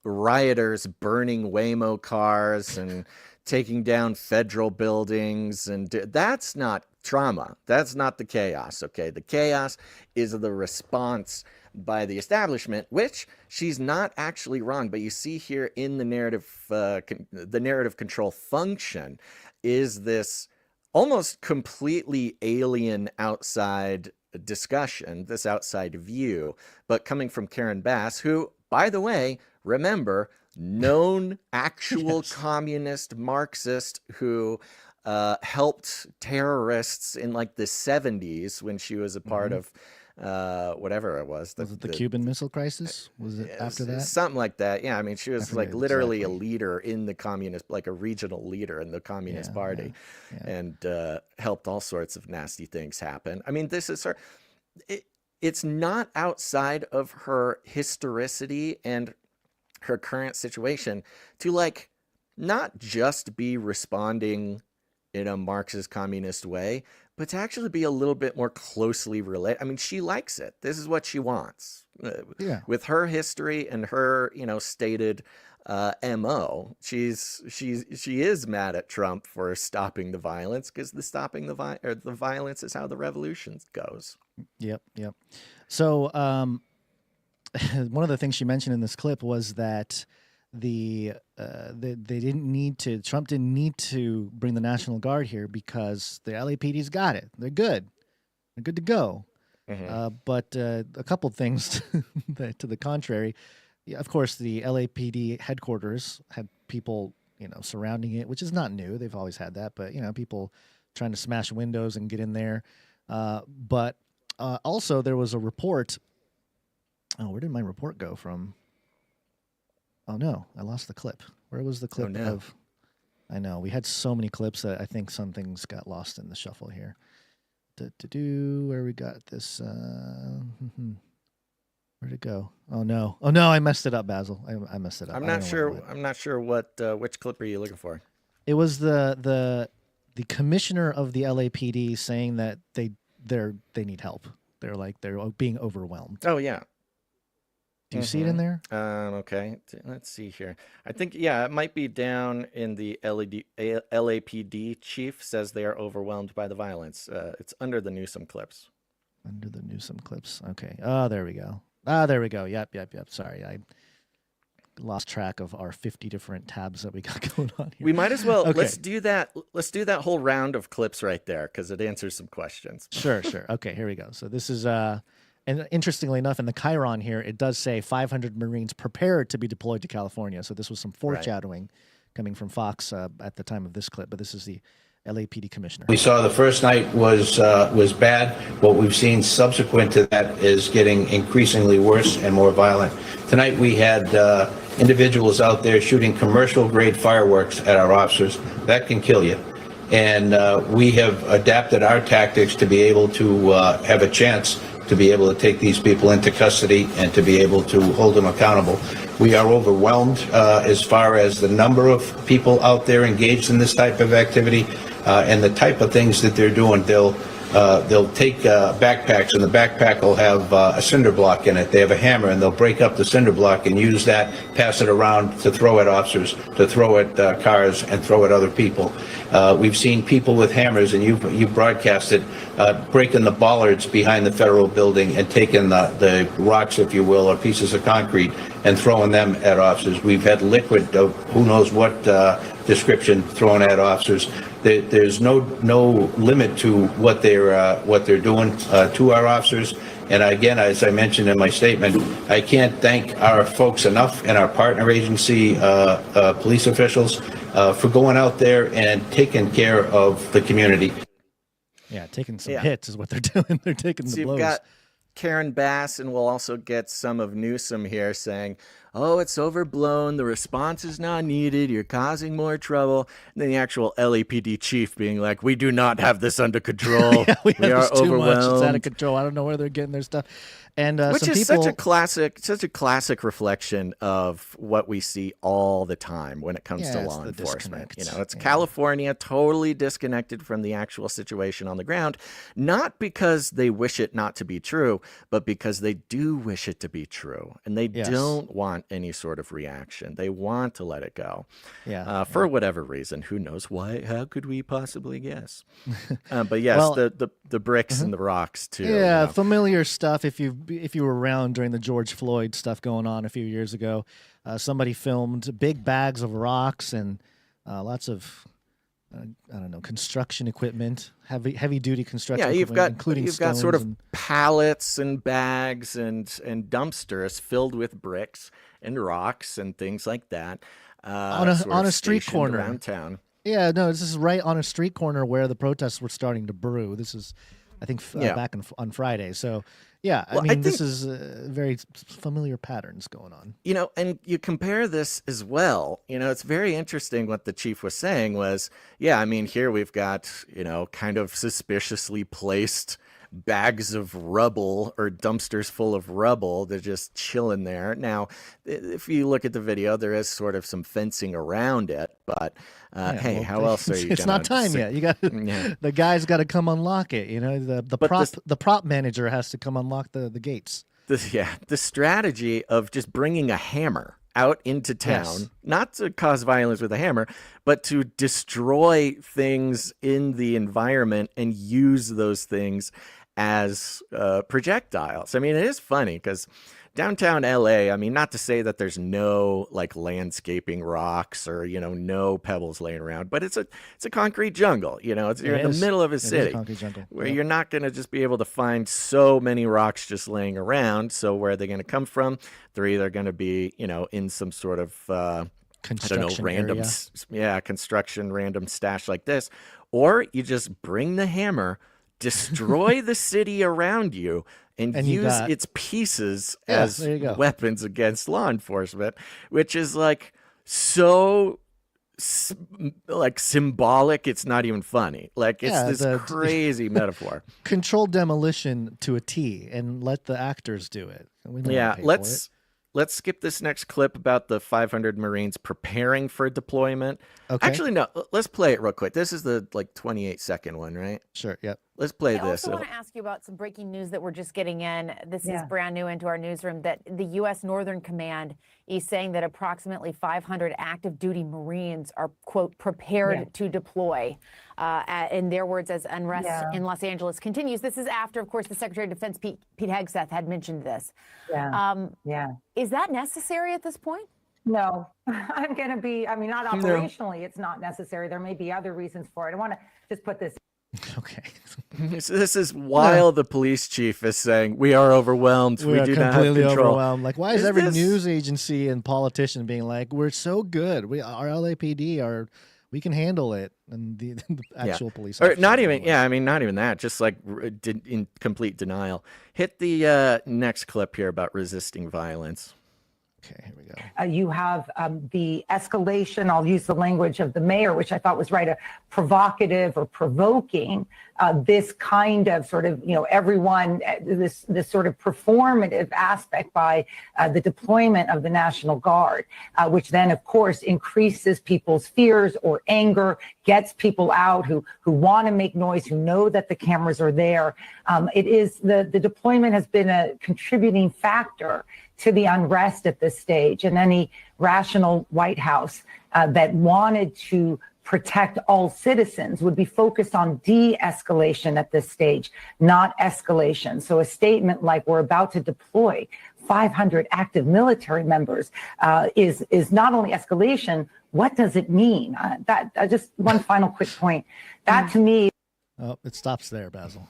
rioters burning Waymo cars and taking down federal buildings, and that's not trauma. That's not the chaos, okay? The chaos is the response by the establishment, which she's not actually wrong, but you see here in the narrative control function is this almost completely alien outside discussion, this outside view, but coming from Karen Bass, who, by the way, remember, known actual communist Marxist who helped terrorists in like the 70s when she was a part of whatever it was. Was it the Cuban Missile Crisis? Was it after that? Something like that. Yeah, I mean, she was like literally a leader in the communist, like a regional leader in the Communist Party, and helped all sorts of nasty things happen. I mean, this is her. It's not outside of her historicity and her current situation to like not just be responding in a Marxist communist way, but to actually be a little bit more closely related. I mean, she likes it. This is what she wants. With her history and her, stated MO, she is mad at Trump for stopping the violence, because the violence is how the revolution goes. Yep. So one of the things she mentioned in this clip was that Trump didn't need to bring the National Guard here because the LAPD's got it. They're good. They're good to go. But a couple things to the contrary. Yeah, of course, the LAPD headquarters had people, surrounding it, which is not new. They've always had that, but people trying to smash windows and get in there. But also there was a report. Oh, where did my report go from? Oh no, I lost the clip. Where was the clip of? I know we had so many clips that I think some things got lost in the shuffle here. Where we got this? Where'd it go? Oh no, I messed it up, Basil. I messed it up. I'm not sure. I'm not sure which clip are you looking for? It was the commissioner of the LAPD saying that they need help. They're being overwhelmed. Oh yeah. Do you see it in there? Okay, let's see here. I think, it might be down in the LAPD chief says they are overwhelmed by the violence. It's under the Newsom clips. Under the Newsom clips. Okay. Oh, there we go. There we go. Yep. Sorry, I lost track of our 50 different tabs that we got going on here. We might as well, let's do that whole round of clips right there, because it answers some questions. Sure. Okay, here we go. So this is... And interestingly enough, in the Chiron here, it does say 500 Marines prepared to be deployed to California. So this was some foreshadowing coming from Fox at the time of this clip. But this is the LAPD commissioner. We saw the first night was bad. What we've seen subsequent to that is getting increasingly worse and more violent. Tonight we had individuals out there shooting commercial-grade fireworks at our officers. That can kill you. And we have adapted our tactics to be able to have a chance to be able to take these people into custody and to be able to hold them accountable. We are overwhelmed as far as the number of people out there engaged in this type of activity and the type of things that they're doing. They'll take backpacks, and the backpack will have a cinder block in it. They have a hammer, and they'll break up the cinder block and use that, pass it around to throw at officers, to throw at cars, and throw at other people. We've seen people with hammers, and you broadcast it, breaking the bollards behind the federal building and taking the rocks, if you will, or pieces of concrete, and throwing them at officers. We've had liquid of who knows what description thrown at officers. There's no limit to what they're doing to our officers. And again, as I mentioned in my statement, I can't thank our folks enough and our partner agency police officials for going out there and taking care of the community. Yeah, taking some hits is what they're doing. They're taking the blows. You've got Karen Bass, and we'll also get some of Newsom here saying, oh, it's overblown, the response is not needed, you're causing more trouble. And then the actual LAPD chief being like, we do not have this under control. we are this too overwhelmed. much. It's out of control. I don't know where they're getting their stuff. And which some is people... such a classic reflection of what we see all the time when it comes to law enforcement. It's California totally disconnected from the actual situation on the ground, not because they wish it not to be true, but because they do wish it to be true, and they don't want any sort of reaction. They want to let it go. For whatever reason. Who knows why? How could we possibly guess? But yes, well, the bricks and the rocks too. Yeah, familiar stuff. If you were around during the George Floyd stuff going on a few years ago, somebody filmed big bags of rocks and lots of construction equipment, heavy duty construction. Yeah, including you've got sort of pallets and bags and dumpsters filled with bricks and rocks and things like that on a street corner around town. Yeah, no, this is right on a street corner where the protests were starting to brew. This is, I think, back on Friday. So, yeah, I think this is very familiar patterns going on. And you compare this as well. It's very interesting what the chief was saying was, here we've got, kind of suspiciously placed bags of rubble or dumpsters full of rubble. They're just chilling there. Now, if you look at the video, there is sort of some fencing around it, but hey, how else are you? It's not time yet. You got the guy's got to come unlock it. You know, the prop manager has to come unlock the gates. The strategy of just bringing a hammer out into town, not to cause violence with a hammer, but to destroy things in the environment and use those things as projectiles. I mean, it is funny because downtown LA, I mean, not to say that there's no like landscaping rocks or, you know, no pebbles laying around, but it's a concrete jungle. You know, you're in the middle of a city where you're not going to just be able to find so many rocks just laying around. So where are they going to come from? They're either going to be, you know, in some sort of, I don't know, random, construction, random stash like this, or you just bring the hammer, destroy the city around you, and use its pieces as weapons against law enforcement, which is like so like symbolic. It's not even funny. Like it's this crazy metaphor. Controlled demolition to a T, and let the actors do it. Let's skip this next clip about the 500 Marines preparing for deployment. Okay. Actually, no, let's play it real quick. This is the like 28-second one, right? Sure, yep. Let's play this. I also want to ask you about some breaking news that we're just getting in. This is brand new into our newsroom, that the U.S. Northern Command is saying that approximately 500 active duty Marines are, quote, prepared to deploy. In their words, as unrest in Los Angeles continues. This is after, of course, the Secretary of Defense, Pete Hegseth, had mentioned this. Is that necessary at this point? No, I'm going to be, I mean, not operationally, it's not necessary. There may be other reasons for it. I want to just put this. Okay. So this is while the police chief is saying, we are overwhelmed. We do not have control. Overwhelmed. Like, why is every news agency and politician being like, we're so good. Our LAPD we can handle it. And the actual police. Or not even, I mean, not even that. Just like in complete denial. Hit the next clip here about resisting violence. Okay, here we go. You have the escalation, I'll use the language of the mayor, which I thought was right, a provocative or provoking, this kind of sort of, you know, everyone, this sort of performative aspect by the deployment of the National Guard, which then, of course, increases people's fears or anger, gets people out who want to make noise, who know that the cameras are there. It is the deployment has been a contributing factor to the unrest at this stage, and any rational White House that wanted to protect all citizens would be focused on de-escalation at this stage, not escalation. So a statement like we're about to deploy 500 active military members is not only escalation. What does it mean? That just one final quick point. That to me. Oh, it stops there, Basil.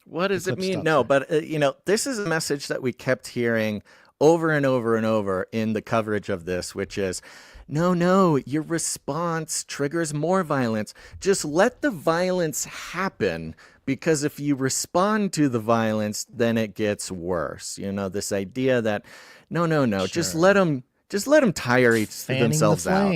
What does it mean? No, but you know, this is a message that we kept hearing over and over and over in the coverage of this, which is, no, your response triggers more violence. Just let the violence happen, because if you respond to the violence, then it gets worse. You know, this idea that, no, sure. just let them tire themselves out.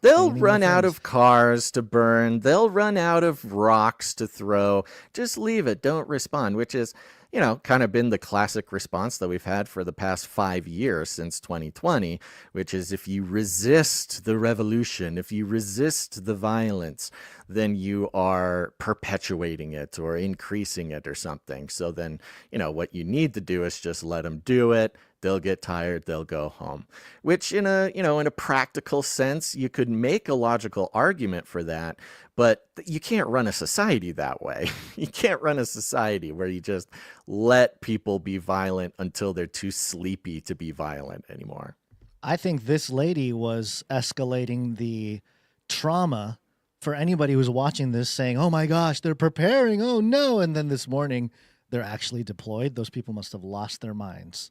They'll run out of cars to burn. They'll run out of rocks to throw. Just leave it. Don't respond, which is, you know, kind of been the classic response that we've had for the past 5 years since 2020, which is if you resist the revolution, if you resist the violence, then you are perpetuating it or increasing it or something. So then, you know, what you need to do is just let them do it. They'll get tired, they'll go home, which in a practical sense, you could make a logical argument for that, but you can't run a society that way. You can't run a society where you just let people be violent until they're too sleepy to be violent anymore. I think this lady was escalating the trauma for anybody who's watching this, saying, oh my gosh, they're preparing, oh no. And then this morning, they're actually deployed. Those people must have lost their minds.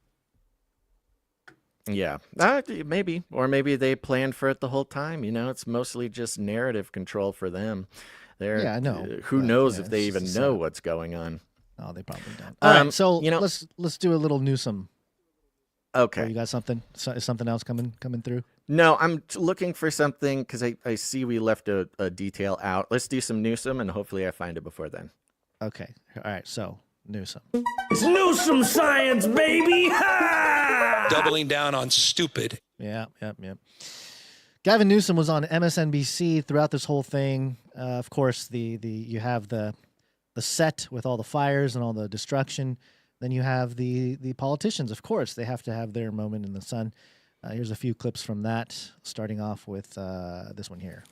Yeah, maybe. Or maybe they planned for it the whole time. You know, it's mostly just narrative control for them. I know. Who knows if they even know what's going on? Oh, they probably don't. All right, so let's do a little Newsom. Okay. You got something? Is something else coming through? No, I'm looking for something because I see we left a detail out. Let's do some Newsom, and hopefully I find it before then. Okay. All right. So Newsom. It's Newsom science, baby! Ha! Doubling down on stupid. Yeah. Gavin Newsom was on MSNBC throughout this whole thing. Of course, you have the set with all the fires and all the destruction. Then you have the politicians. Of course, they have to have their moment in the sun. Here's a few clips from that, starting off with this one here.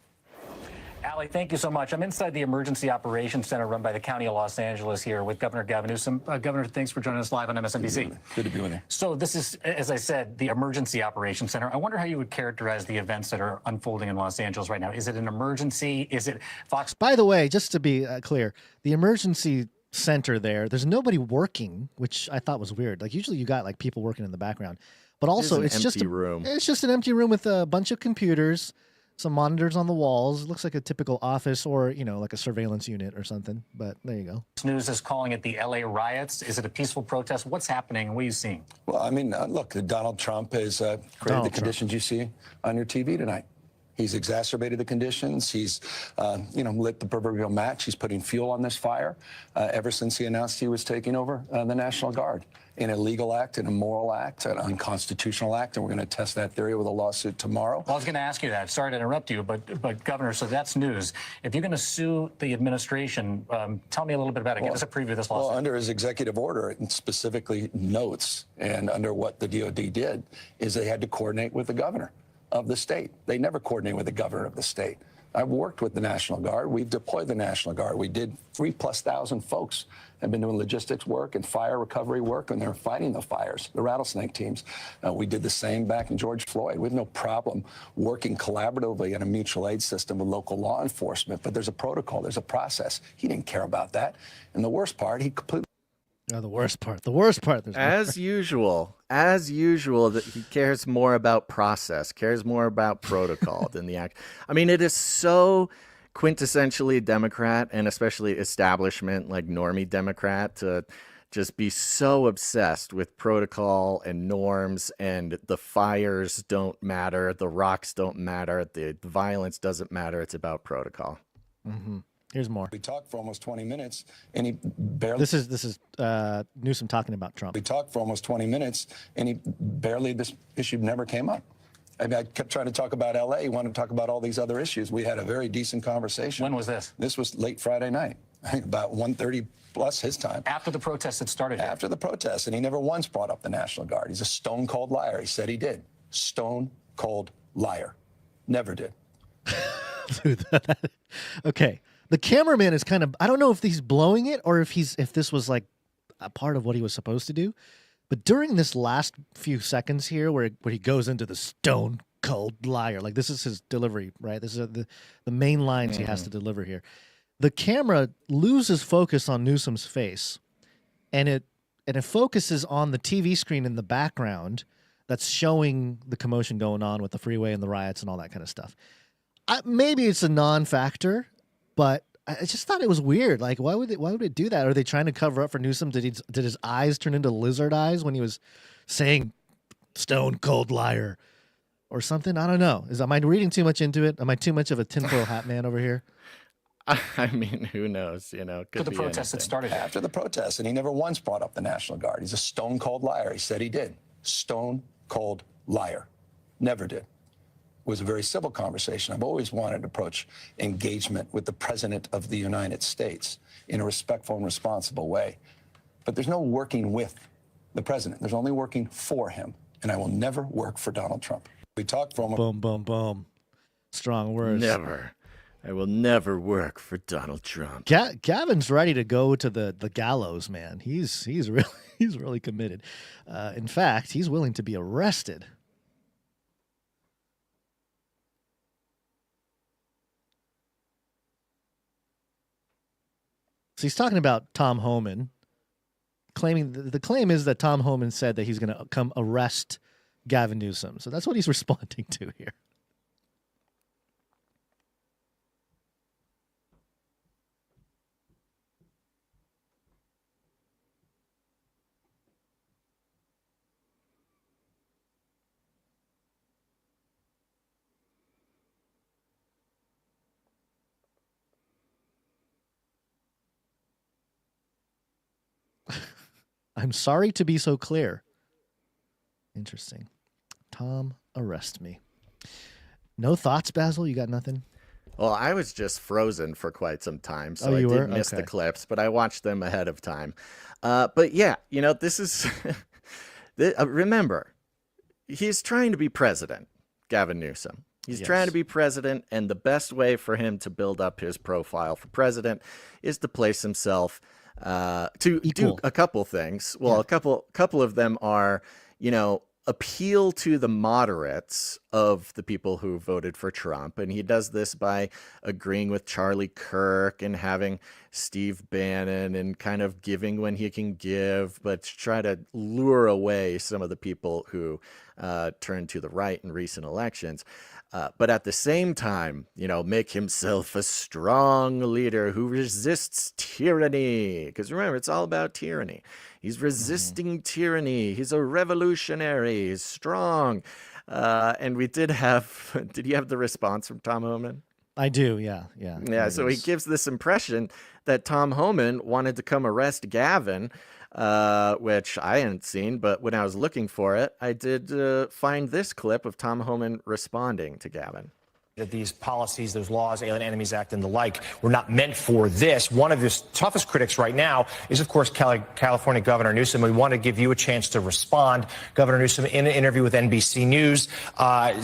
Allie, thank you so much. I'm inside the Emergency Operations Center run by the County of Los Angeles here with Governor Gavin Newsom. Governor, thanks for joining us live on MSNBC. Good to be with you. So this is, as I said, the Emergency Operations Center. I wonder how you would characterize the events that are unfolding in Los Angeles right now. Is it an emergency? Is it Fox? By the way, just to be clear, the emergency center there's nobody working, which I thought was weird. Like usually you got like people working in the background, but also it's just room. It's just an empty room with a bunch of computers, some monitors on the walls. It looks like a typical office or, like a surveillance unit or something, but there you go. News is calling it the LA riots. Is it a peaceful protest? What's happening and what are you seeing? Well, I mean, look, Donald Trump has created the conditions you see on your TV tonight. He's exacerbated the conditions. He's, lit the proverbial match. He's putting fuel on this fire ever since he announced he was taking over the National Guard. An illegal act, an immoral act, an unconstitutional act, and we're going to test that theory with a lawsuit tomorrow. Well, I was going to ask you that. Sorry to interrupt you, but Governor, so that's news. If you're going to sue the administration, tell me a little bit about it. Give us a preview of this lawsuit. Well, under his executive order, it specifically notes, and under what the DOD did, is they had to coordinate with the governor of the state. They never coordinate with the governor of the state. I've worked with the National Guard. We've deployed the National Guard. We did 3,000+ folks have been doing logistics work and fire recovery work, and they're fighting the fires, the rattlesnake teams. We did the same back in George Floyd. We have no problem working collaboratively in a mutual aid system with local law enforcement, but there's a protocol, there's a process. He didn't care about that. And the worst part, he completely... The worst part. As usual, that he cares more about process, cares more about protocol than the act. I mean, it is so quintessentially Democrat, and especially establishment, like normie Democrat, to just be so obsessed with protocol and norms, and the fires don't matter, the rocks don't matter, the violence doesn't matter. It's about protocol. Mm-hmm. Here's more. We talked for almost 20 minutes, and he barely... This is Newsom talking about Trump. We talked for almost 20 minutes, and this issue never came up. I mean, I kept trying to talk about L.A. He wanted to talk about all these other issues. We had a very decent conversation. When was this? This was late Friday night, I think about 1:30 plus his time. After the protests had started? After the protests, and he never once brought up the National Guard. He's a stone-cold liar. He said he did. Stone-cold liar. Never did. Dude, okay. The cameraman is kind of, I don't know if he's blowing it or if this was like a part of what he was supposed to do. But during this last few seconds here where he goes into the stone cold liar, like this is his delivery, right? This is the main lines he has to deliver here. The camera loses focus on Newsom's face, and it focuses on the TV screen in the background that's showing the commotion going on with the freeway and the riots and all that kind of stuff. Maybe it's a non-factor, but I just thought it was weird. Like, why would it do that? Are they trying to cover up for Newsom? Did his eyes turn into lizard eyes when he was saying "stone cold liar" or something? I don't know. Am I reading too much into it? Am I too much of a tinfoil hat man over here? I mean, who knows? Could the protests had started after the protests, and he never once brought up the National Guard. He's a stone cold liar. He said he did. Stone cold liar. Never did. It was a very civil conversation. I've always wanted to approach engagement with the President of the United States in a respectful and responsible way. But there's no working with the President. There's only working for him. And I will never work for Donald Trump. We talked for almost... Boom, boom, boom. Strong words. Never. I will never work for Donald Trump. Gavin's ready to go to the gallows, man. He's really committed. In fact, he's willing to be arrested. So he's talking about Tom Homan, claiming the claim is that Tom Homan said that he's going to come arrest Gavin Newsom. So that's what he's responding to here. I'm sorry to be so clear. Interesting. Tom, arrest me. No thoughts, Basil? You got nothing? Well, I was just frozen for quite some time, so Oh, I you did were? miss the Okay. clips, but I watched them ahead of time. But yeah, this is remember, he's trying to be president, Gavin Newsom. He's trying to be president, and the best way for him to build up his profile for president is to place himself to do a couple things. Well, a couple of them are, appeal to the moderates of the people who voted for Trump. And he does this by agreeing with Charlie Kirk and having Steve Bannon and kind of giving when he can give, but try to lure away some of the people who turned to the right in recent elections. But at the same time, make himself a strong leader who resists tyranny. Because remember, it's all about tyranny. He's resisting tyranny. He's a revolutionary. He's strong. And we did you have the response from Tom Homan? I do, yeah. Yeah, so he gives this impression that Tom Homan wanted to come arrest Gavin, which I hadn't seen, but when I was looking for it, I did find this clip of Tom Homan responding to Gavin. That these policies, those laws, Alien Enemies Act and the like, were not meant for this. One of his toughest critics right now is, of course, California Governor Newsom. We want to give you a chance to respond. Governor Newsom, in an interview with NBC News,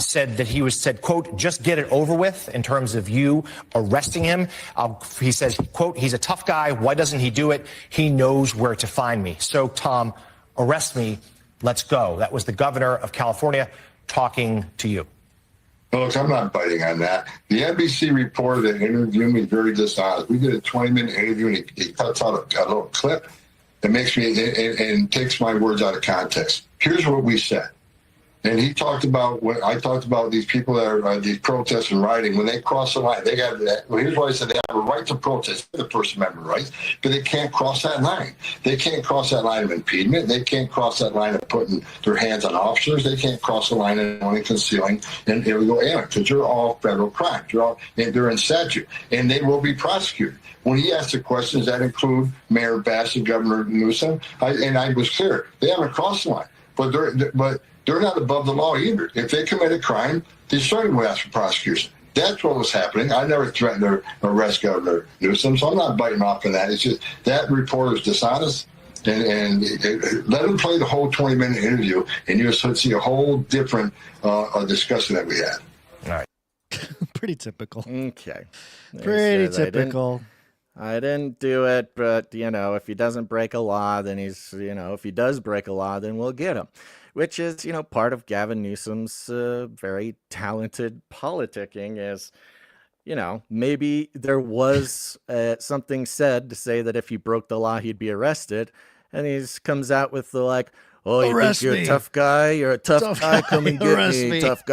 said, quote, just get it over with in terms of you arresting him. He says, quote, he's a tough guy. Why doesn't he do it? He knows where to find me. So, Tom, arrest me. Let's go. That was the governor of California talking to you. Well, look, I'm not biting on that. The NBC reporter that interviewed me is very dishonest. We did a 20-minute interview, and he cuts out a little clip that makes me and takes my words out of context. Here's what we said. And he talked about when I talked about these people that are these protests and rioting. When they cross the line, they got that. Well, here's why I said they have a right to protest, the First Amendment rights, but they can't cross that line. They can't cross that line of impediment. They can't cross that line of putting their hands on officers. They can't cross the line of only concealing and illegal alien, because they're all federal crimes. They're in statute, and they will be prosecuted. When he asked the questions that include Mayor Bass and Governor Newsom, I was clear, they haven't crossed the line, but they're not above the law either. If they commit a crime, they certainly will ask for prosecution. That's what was happening. I never threatened to arrest Governor Newsom, so I'm not biting off on that. It's just that reporter's dishonest, and let him play the whole 20-minute interview, and you'll see a whole different discussion that we had. All right. Pretty typical. Okay. Pretty typical. I didn't do it, but, if he doesn't break a law, then if he does break a law, then we'll get him. Which is, part of Gavin Newsom's very talented politicking is, maybe there was something said to say that if he broke the law, he'd be arrested. And he comes out with the oh, you arrest think you're me. A tough guy? You're a tough guy. Come and get Arrest me. me. Tough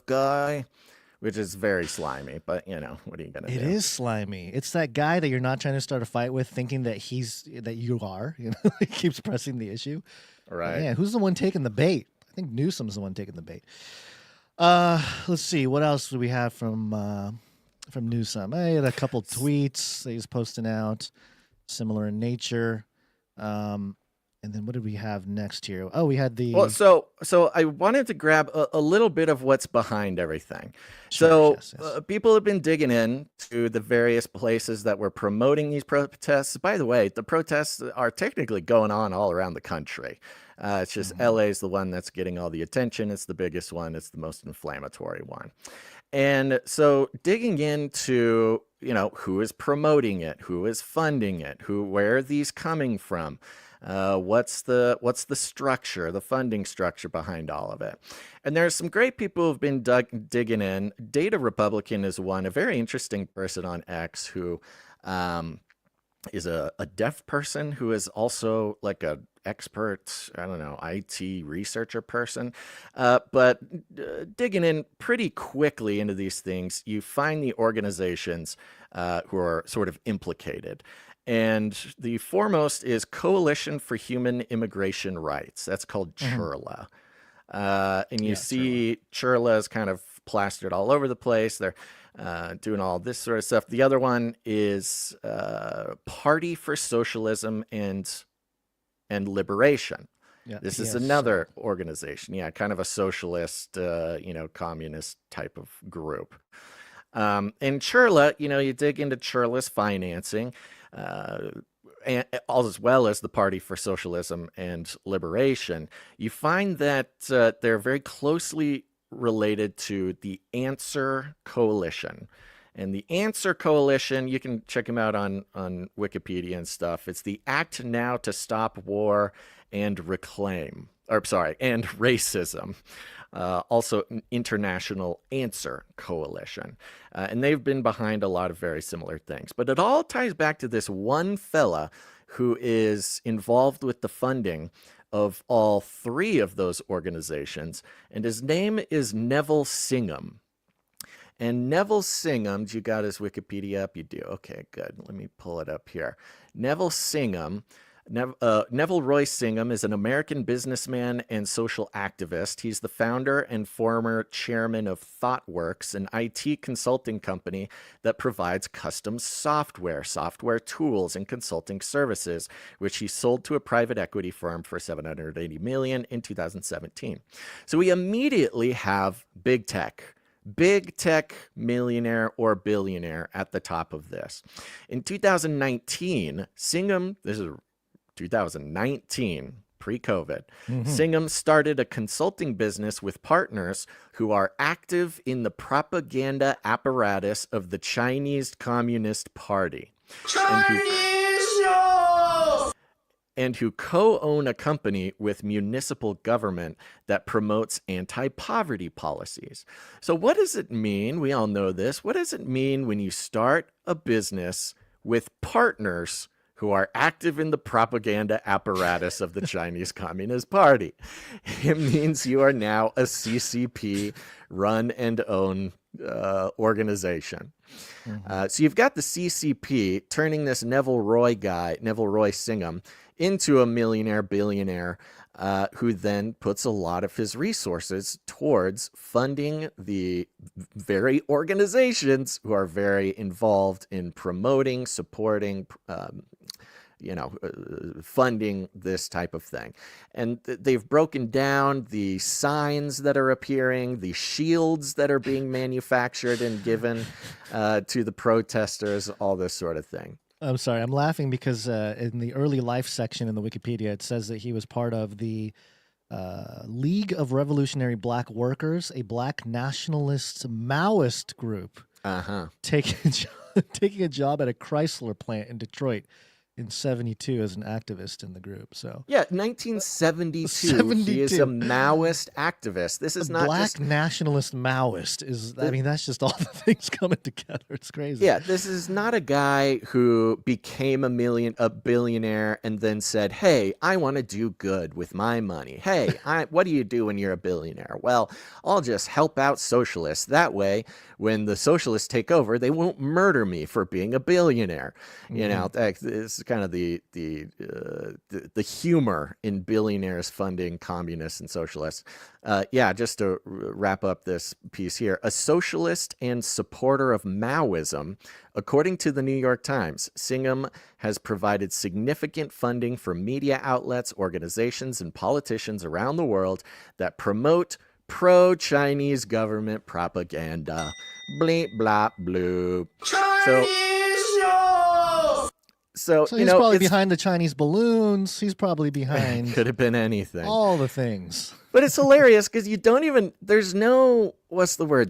guy. Which is very slimy, but what are you going to do? It is slimy. It's that guy that you're not trying to start a fight with, thinking that you are. He keeps pressing the issue. Right. Yeah, who's the one taking the bait? I think Newsom's the one taking the bait. Let's see. What else do we have from Newsom? I had a couple tweets that he's posting out, similar in nature. And then what did we have next here? Oh, we had the... Well, so I wanted to grab a little bit of what's behind everything. Yes. People have been digging in to the various places that were promoting these protests. By the way, the protests are technically going on all around the country. It's just LA is the one that's getting all the attention. It's the biggest one. It's the most inflammatory one. And so digging into, who is promoting it, who is funding it, where are these coming from? What's the structure, the funding structure behind all of it? And there's some great people who've been digging in. Data Republican is one, a very interesting person on X who is a deaf person who is also like a expert, IT researcher person. But digging in pretty quickly into these things, you find the organizations who are sort of implicated. And the foremost is Coalition for Human Immigration Rights. That's called CHIRLA. And you see CHIRLA is kind of plastered all over the place. They're doing all this sort of stuff. The other one is Party for Socialism and and Liberation. Yeah, This is yes. another organization. Yeah, kind of a socialist, communist type of group. And Churla, you dig into Churla's financing, and as well as the Party for Socialism and Liberation, you find that they're very closely related to the Answer Coalition. And the Answer Coalition, you can check them out on Wikipedia and stuff. It's the Act Now to Stop War and Racism. Also an International Answer Coalition. And they've been behind a lot of very similar things. But it all ties back to this one fella who is involved with the funding of all three of those organizations. And his name is Neville Singham. And Neville Singham, you got his Wikipedia up? You do. Okay, good. Let me pull it up here. Neville Singham. Neville Roy Singham is an American businessman and social activist. He's the founder and former chairman of ThoughtWorks, an IT consulting company that provides custom software tools, and consulting services, which he sold to a private equity firm for $780 million in 2017. So we immediately have big tech millionaire or billionaire at the top of this. In 2019, Singham, this is 2019, pre-COVID, Singham started a consulting business with partners who are active in the propaganda apparatus of the Chinese Communist Party. And who co-own a company with municipal government that promotes anti-poverty policies. So what does it mean? We all know this. What does it mean when you start a business with partners who are active in the propaganda apparatus of the Chinese Communist Party? It means you are now a CCP run and own organization. So you've got the CCP turning this Neville Roy Singham, into a millionaire billionaire who then puts a lot of his resources towards funding the very organizations who are very involved in promoting, supporting, funding this type of thing. And they've broken down the signs that are appearing, the shields that are being manufactured and given to the protesters, all this sort of thing. I'm sorry, I'm laughing because in the early life section in the Wikipedia, it says that he was part of the League of Revolutionary Black Workers, a black nationalist Maoist group, taking a job at a Chrysler plant in Detroit in 1972 as an activist in the group. So yeah, 1972. He is a Maoist activist. This is not black just nationalist Maoist. That's just all the things coming together. It's crazy. Yeah, this is not a guy who became a billionaire and then said, "Hey, I want to do good with my money. Hey, what do you do when you're a billionaire? Well, I'll just help out socialists. That way, when the socialists take over, they won't murder me for being a billionaire." You know, it's kind of the humor in billionaires funding communists and socialists. Just to wrap up this piece here, a socialist and supporter of Maoism, according to the New York Times, Singham has provided significant funding for media outlets, organizations, and politicians around the world that promote pro-Chinese government propaganda. Bleep, blop, bloop. So he's probably behind the Chinese balloons. He's probably behind. Could have been anything. All the things. But it's hilarious because there's no,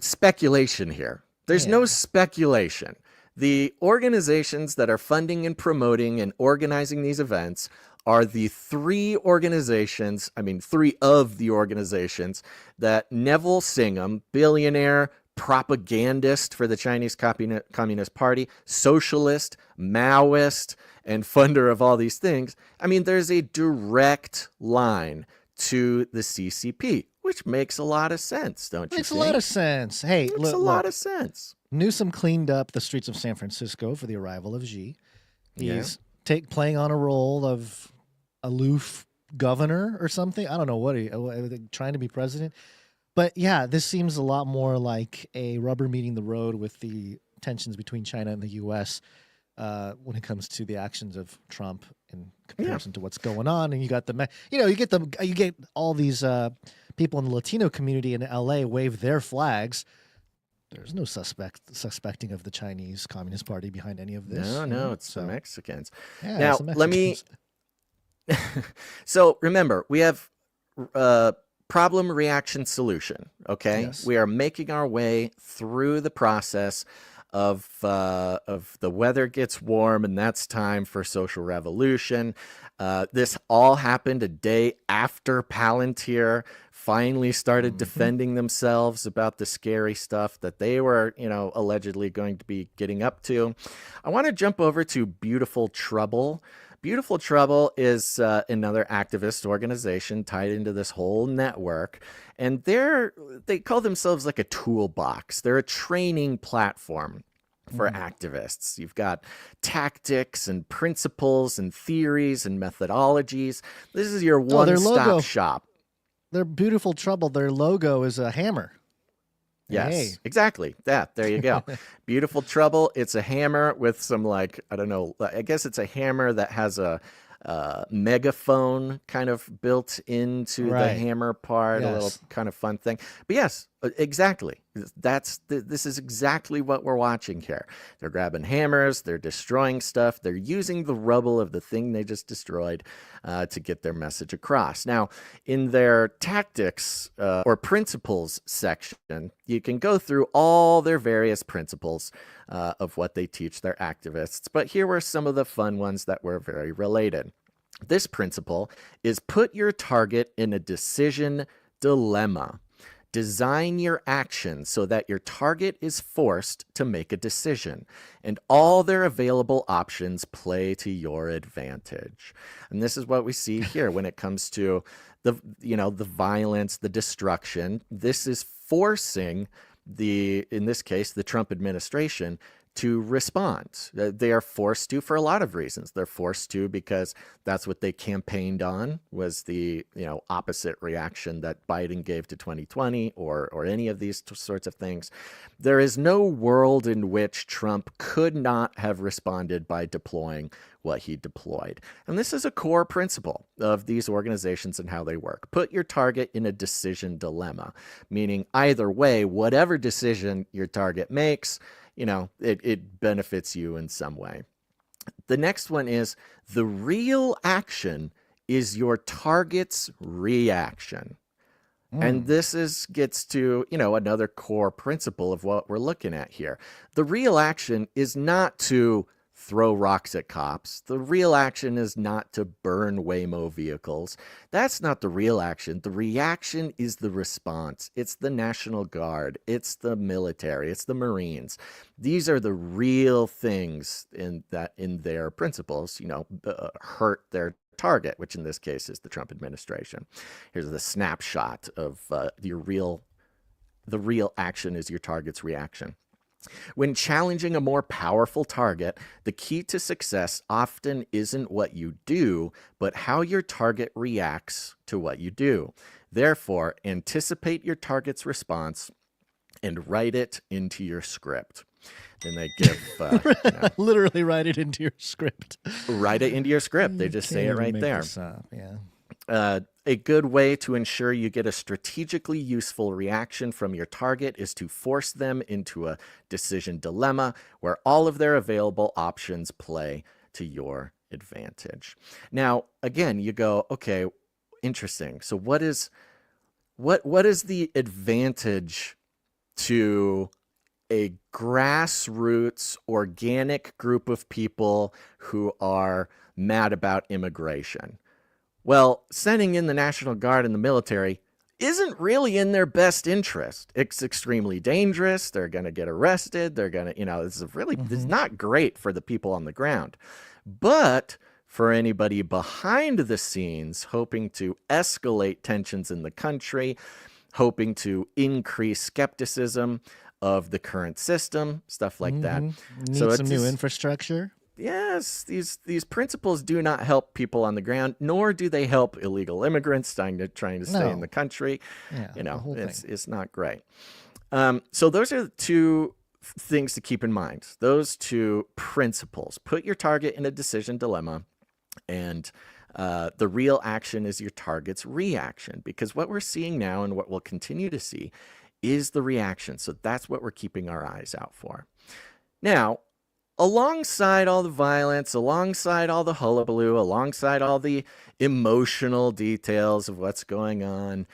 speculation here. There's no speculation. The organizations that are funding and promoting and organizing these events are the three of the organizations that Neville Singham, billionaire, propagandist for the Chinese Communist Party, socialist, Maoist, and funder of all these things. I mean, there's a direct line to the CCP, which makes a lot of sense, don't you think? Makes a lot of sense. Hey, makes a lot of sense. Newsom cleaned up the streets of San Francisco for the arrival of Xi. He's playing on a role of aloof governor or something. I don't know what trying to be president. But yeah, this seems a lot more like a rubber meeting the road with the tensions between China and the U.S. When it comes to the actions of Trump in comparison to what's going on. And you got you get all these people in the Latino community in LA wave their flags. There's no suspecting of the Chinese Communist Party behind any of this. No, it's the Mexicans. Yeah, now, it's the Mexicans. So remember, we have problem, reaction, solution. Okay, Yes. we are making our way through the process of the weather gets warm, and that's time for social revolution. This all happened a day after Palantir finally started defending themselves about the scary stuff that they were, allegedly going to be getting up to. I want to jump over to Beautiful Trouble. Beautiful Trouble is another activist organization tied into this whole network, and they call themselves like a toolbox. They're a training platform for activists. You've got tactics and principles and theories and methodologies. This is your one-stop shop. Their Beautiful Trouble, their logo is a hammer. Yes, Hey. exactly. There you go. Beautiful Trouble. It's a hammer with some, I guess it's a hammer that has a megaphone kind of built into the Right. hammer part, a little Yes. kind of fun thing. But yes, exactly. This is exactly what we're watching here. They're grabbing hammers, they're destroying stuff, they're using the rubble of the thing they just destroyed to get their message across. Now, in their tactics or principles section, you can go through all their various principles of what they teach their activists, but here were some of the fun ones that were very related. This principle is put your target in a decision dilemma. Design your action so that your target is forced to make a decision, and all their available options play to your advantage. And this is what we see here when it comes to the violence, the destruction. This is forcing in this case, the Trump administration to respond. They are forced to for a lot of reasons. They're forced to because that's what they campaigned on, was the opposite reaction that Biden gave to 2020 or any of these sorts of things. There is no world in which Trump could not have responded by deploying what he deployed. And this is a core principle of these organizations and how they work. Put your target in a decision dilemma, meaning either way, whatever decision your target makes, it benefits you in some way. The next one is the real action is your target's reaction. And this gets to, another core principle of what we're looking at here. The real action is not to throw rocks at cops. The real action is not to burn Waymo vehicles. That's not the real action. The reaction is the response. It's the National Guard. It's the military. It's the Marines. These are the real things in their principles, hurt their target, which in this case is the Trump administration. Here's the snapshot of the real action is your target's reaction. When challenging a more powerful target, the key to success often isn't what you do, but how your target reacts to what you do. Therefore, anticipate your target's response and write it into your script. Then they give literally write it into your script. Write it into your script. They just say it right there. Yeah. A good way to ensure you get a strategically useful reaction from your target is to force them into a decision dilemma where all of their available options play to your advantage. Now, again, you go, okay, interesting. So what is the advantage to a grassroots organic group of people who are mad about immigration? Well, sending in the National Guard and the military isn't really in their best interest. It's extremely dangerous. They're going to get arrested. They're going to, this is not great for the people on the ground. But for anybody behind the scenes hoping to escalate tensions in the country, hoping to increase skepticism of the current system, stuff like that. Need So some new infrastructure. Yes, these principles do not help people on the ground, nor do they help illegal immigrants trying to stay in the country. Yeah, it's not great. So those are the two things to keep in mind. Those two principles. Put your target in a decision dilemma And the real action is your target's reaction, because what we're seeing now and what we'll continue to see is the reaction. So that's what we're keeping our eyes out for. Now, alongside all the violence, alongside all the hullabaloo, alongside all the emotional details of what's going on,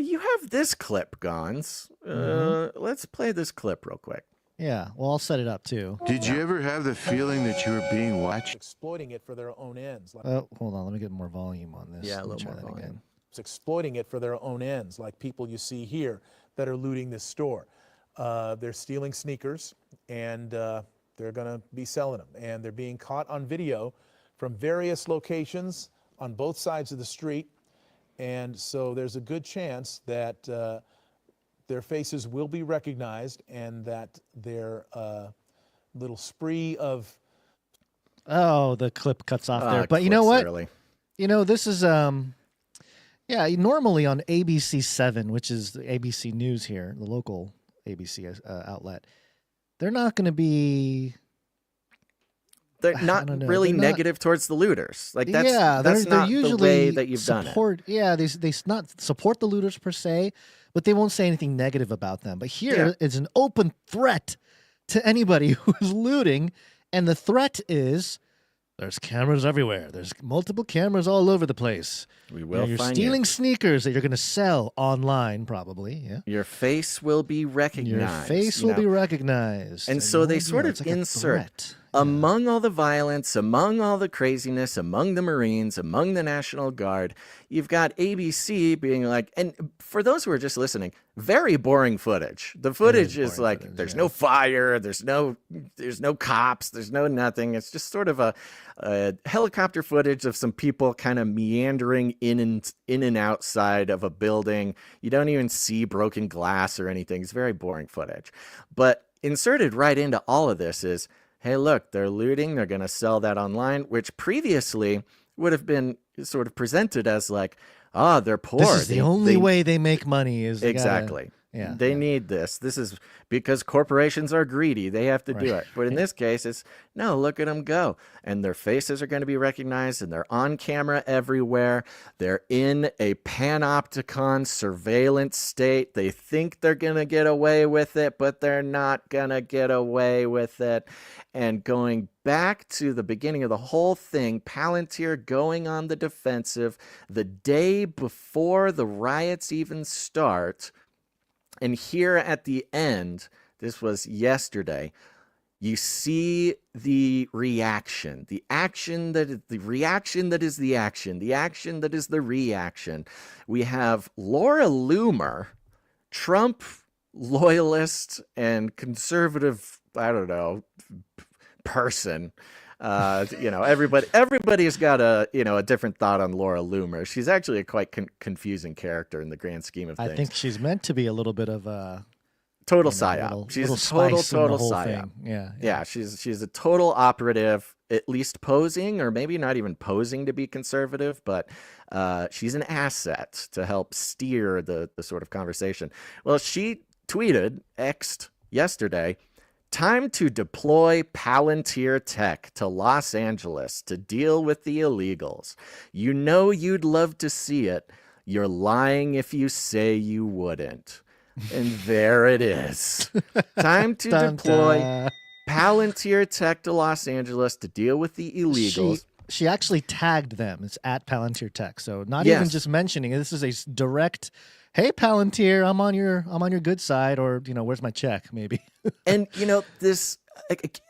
you have this clip, Gons. Let's play this clip real quick. Yeah, well, I'll set it up too. Did you ever have the feeling that you were being watched? Exploiting it for their own ends. Hold on, let me get more volume on this. Yeah, a Let me little try more that volume. again. It's exploiting it for their own ends, like people you see here that are looting this store. They're stealing sneakers, and they're going to be selling them. And they're being caught on video from various locations on both sides of the street. And so there's a good chance that their faces will be recognized, and that their little spree of... Oh, the clip cuts off there. But you clips know what? early. You know, this is, yeah, normally on ABC 7, which is the ABC News here, the local ABC outlet, they're not going to be... They're not really negative towards the looters. Like that's, yeah, that's they're not usually the way that you've done it. Yeah, they not support the looters per se, but they won't say anything negative about them. But here it's an open threat to anybody who's looting, and the threat is there's cameras everywhere. There's multiple cameras all over the place. We will you're find stealing you. Sneakers that you're going to sell online, probably. Yeah, your face will be recognized. Your face will be recognized, and so they sort of insert. Among all the violence, among all the craziness, among the Marines, among the National Guard, you've got ABC being like, and for those who are just listening, very boring footage. The footage is like, there's no fire, there's no cops, there's no nothing. It's just sort of a helicopter footage of some people kind of meandering in and outside of a building. You don't even see broken glass or anything. It's very boring footage. But inserted right into all of this is, hey, look, they're looting. They're going to sell that online, which previously would have been sort of presented as like, they're poor. This is the only way they make money is exactly. They need this. This is because corporations are greedy. They have to do it. But in this case, it's, no, look at them go. And their faces are going to be recognized, and they're on camera everywhere. They're in a panopticon surveillance state. They think they're going to get away with it, but they're not going to get away with it. And going back to the beginning of the whole thing, Palantir going on the defensive the day before the riots even start. And here at the end, this was yesterday, you see the reaction, the action that is the reaction that is the action, the action that is the reaction. We have Laura Loomer, Trump loyalist and conservative, I don't know, person. Everybody's got a different thought on Laura Loomer. She's actually a quite confusing character in the grand scheme of things. I think she's meant to be a little bit of a total psyop. She's a total psyop. Yeah. She's a total operative, at least posing, or maybe not even posing to be conservative, but she's an asset to help steer the sort of conversation. Well, she tweeted, X'd yesterday, time to deploy Palantir tech to Los Angeles to deal with the illegals. You know you'd love to see it. You're lying if you say you wouldn't. And there it is. Time to deploy Palantir tech to Los Angeles to deal with the illegals. She actually tagged them. It's at Palantir Tech. So not even just mentioning it. This is a direct, hey, Palantir, I'm on your good side, or, where's my check, maybe. And, this,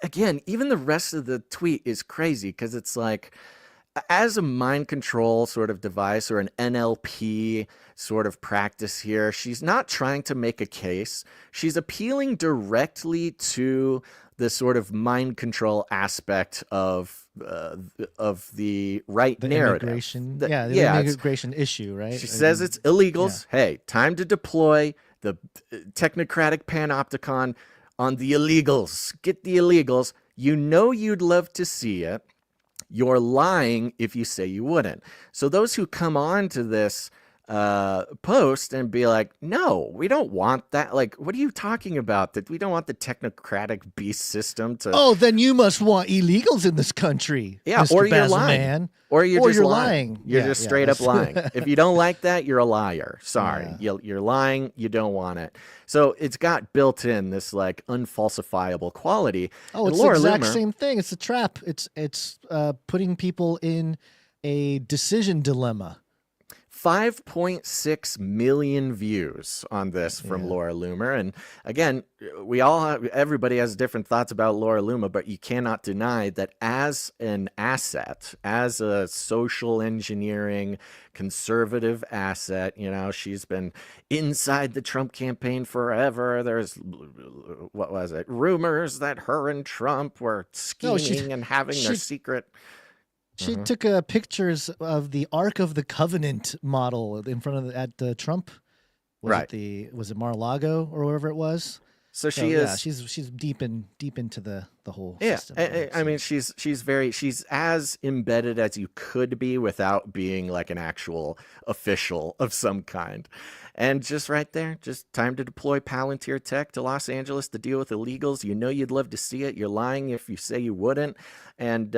again, even the rest of the tweet is crazy, because it's like, as a mind control sort of device or an NLP sort of practice here, she's not trying to make a case. She's appealing directly to the sort of mind control aspect of the right narrative. Immigration, the immigration issue, right? She says it's illegals. Yeah. Hey, time to deploy the technocratic panopticon on the illegals. Get the illegals. You know you'd love to see it. You're lying if you say you wouldn't. So those who come on to this post and be like, no, we don't want that. Like, what are you talking about? That we don't want the technocratic beast system to. Oh, then you must want illegals in this country. Yeah, Mr. or you're Basil lying. Man. Or you're just lying. lying. You're Yeah, just yeah, straight up that's- lying. If you don't like that, you're a liar. Sorry. You're lying. You don't want it. So it's got built in this like unfalsifiable quality. Oh, And it's the Laura exact Loomer- same thing. It's a trap. It's putting people in a decision dilemma. 5.6 million views on this from Laura Loomer. And again, everybody has different thoughts about Laura Loomer, but you cannot deny that as an asset, as a social engineering conservative asset, she's been inside the Trump campaign forever. There's, what was it? Rumors that her and Trump were scheming and having their secret. She took pictures of the Ark of the Covenant model in front of at Trump. Was it Mar-a-Lago or wherever it was? So she is. She's deep into the whole Yeah, system. I mean, she's as embedded as you could be without being like an actual official of some kind. And just right there, just time to deploy Palantir tech to Los Angeles to deal with illegals. You'd love to see it. You're lying if you say you wouldn't. And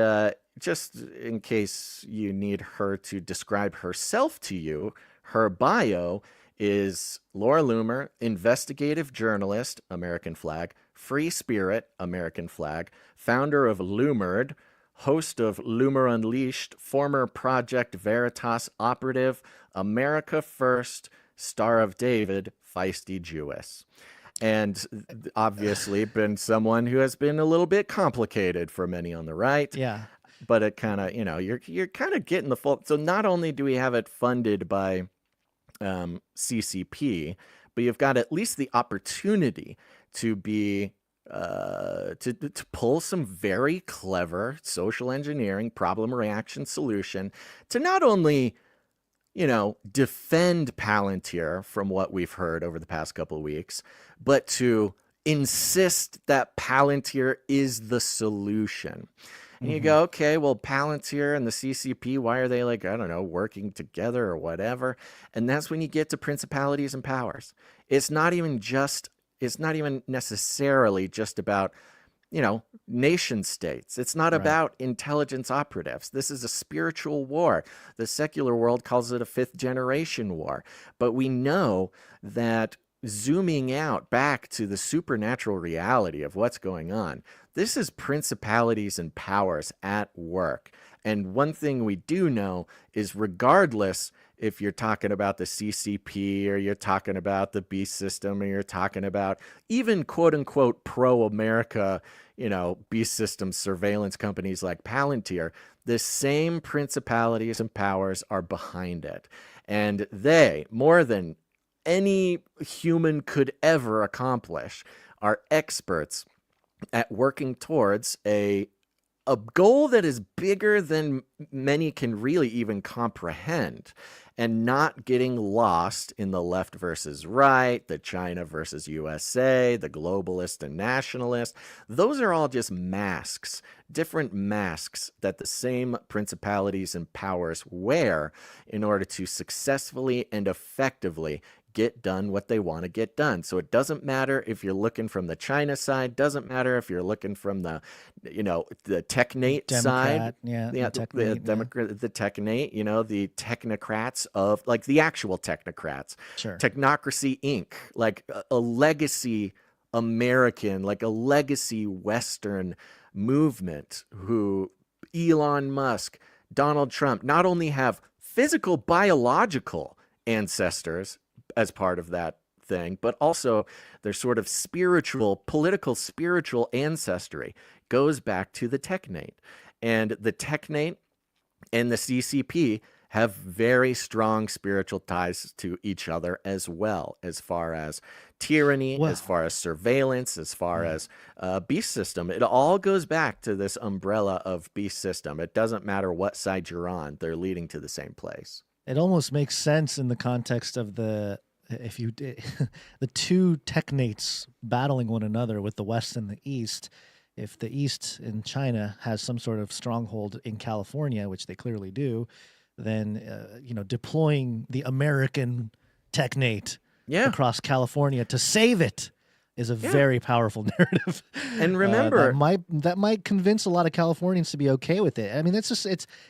just in case you need her to describe herself to you, her bio is Laura Loomer, investigative journalist, American flag, free spirit, American flag, founder of Loomered, host of Loomer Unleashed, former Project Veritas operative, America First, Star of David, feisty Jewess. And obviously been someone who has been a little bit complicated for many on the right. Yeah. But it kind of, you're kind of getting the full. So not only do we have it funded by CCP, but you've got at least the opportunity to be to pull some very clever social engineering problem reaction solution to not only defend Palantir from what we've heard over the past couple of weeks, but to insist that Palantir is the solution. And you go, okay, well, Palantir and the CCP, why are they working together or whatever? And that's when you get to principalities and powers. It's not even necessarily just about, nation states. It's not about intelligence operatives. This is a spiritual war. The secular world calls it a fifth generation war. But we know that zooming out back to the supernatural reality of what's going on, this is principalities and powers at work. And one thing we do know is regardless if you're talking about the CCP or you're talking about the beast system or you're talking about even quote unquote pro-America, beast system surveillance companies like Palantir, the same principalities and powers are behind it. And they, more than any human could ever accomplish, are experts at working towards a goal that is bigger than many can really even comprehend, and not getting lost in the left versus right, the China versus USA, the globalist and nationalist. Those are all just masks, different masks that the same principalities and powers wear in order to successfully and effectively get done what they want to get done. So it doesn't matter if you're looking from the China side, doesn't matter if you're looking from the, the technate side. The technate, the technocrats of like the actual technocrats. Sure. Technocracy Inc., like a legacy American, like a legacy Western movement who Elon Musk, Donald Trump not only have physical, biological ancestors as part of that thing, but also their sort of political spiritual ancestry goes back to the technate. And the technate and the CCP have very strong spiritual ties to each other as well, as far as tyranny, as far as surveillance, as far as beast system. It all goes back to this umbrella of beast system. It doesn't matter what side you're on, they're leading to the same place. It almost makes sense in the context of the two technates battling one another with the West and the East. If the East in China has some sort of stronghold in California, which they clearly do, than deploying the American technate across California to save it is a very powerful narrative. And remember, that might convince a lot of Californians to be okay with it. I mean, it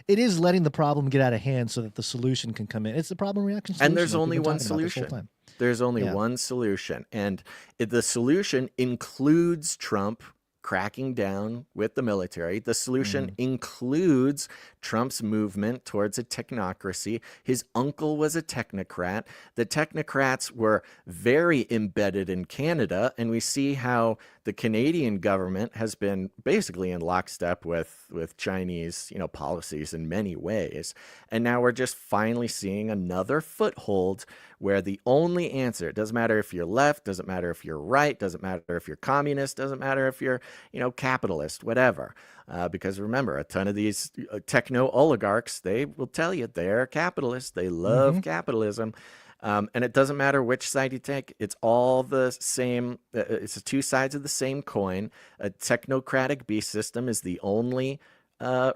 is letting the problem get out of hand so that the solution can come in. It's the problem reaction solution. And there's only one solution. There's only one solution. And the solution includes Trump cracking down with the military. The solution includes Trump's movement towards a technocracy. His uncle was a technocrat. The technocrats were very embedded in Canada, and we see how the Canadian government has been basically in lockstep with Chinese, policies in many ways. And now we're just finally seeing another foothold where the only answer, it doesn't matter if you're left, doesn't matter if you're right, doesn't matter if you're communist, doesn't matter if you're, capitalist, whatever. Because remember, a ton of these techno oligarchs, they will tell you they're capitalists. They love capitalism. And it doesn't matter which side you take. It's all the same. It's the two sides of the same coin. A technocratic beast system is the only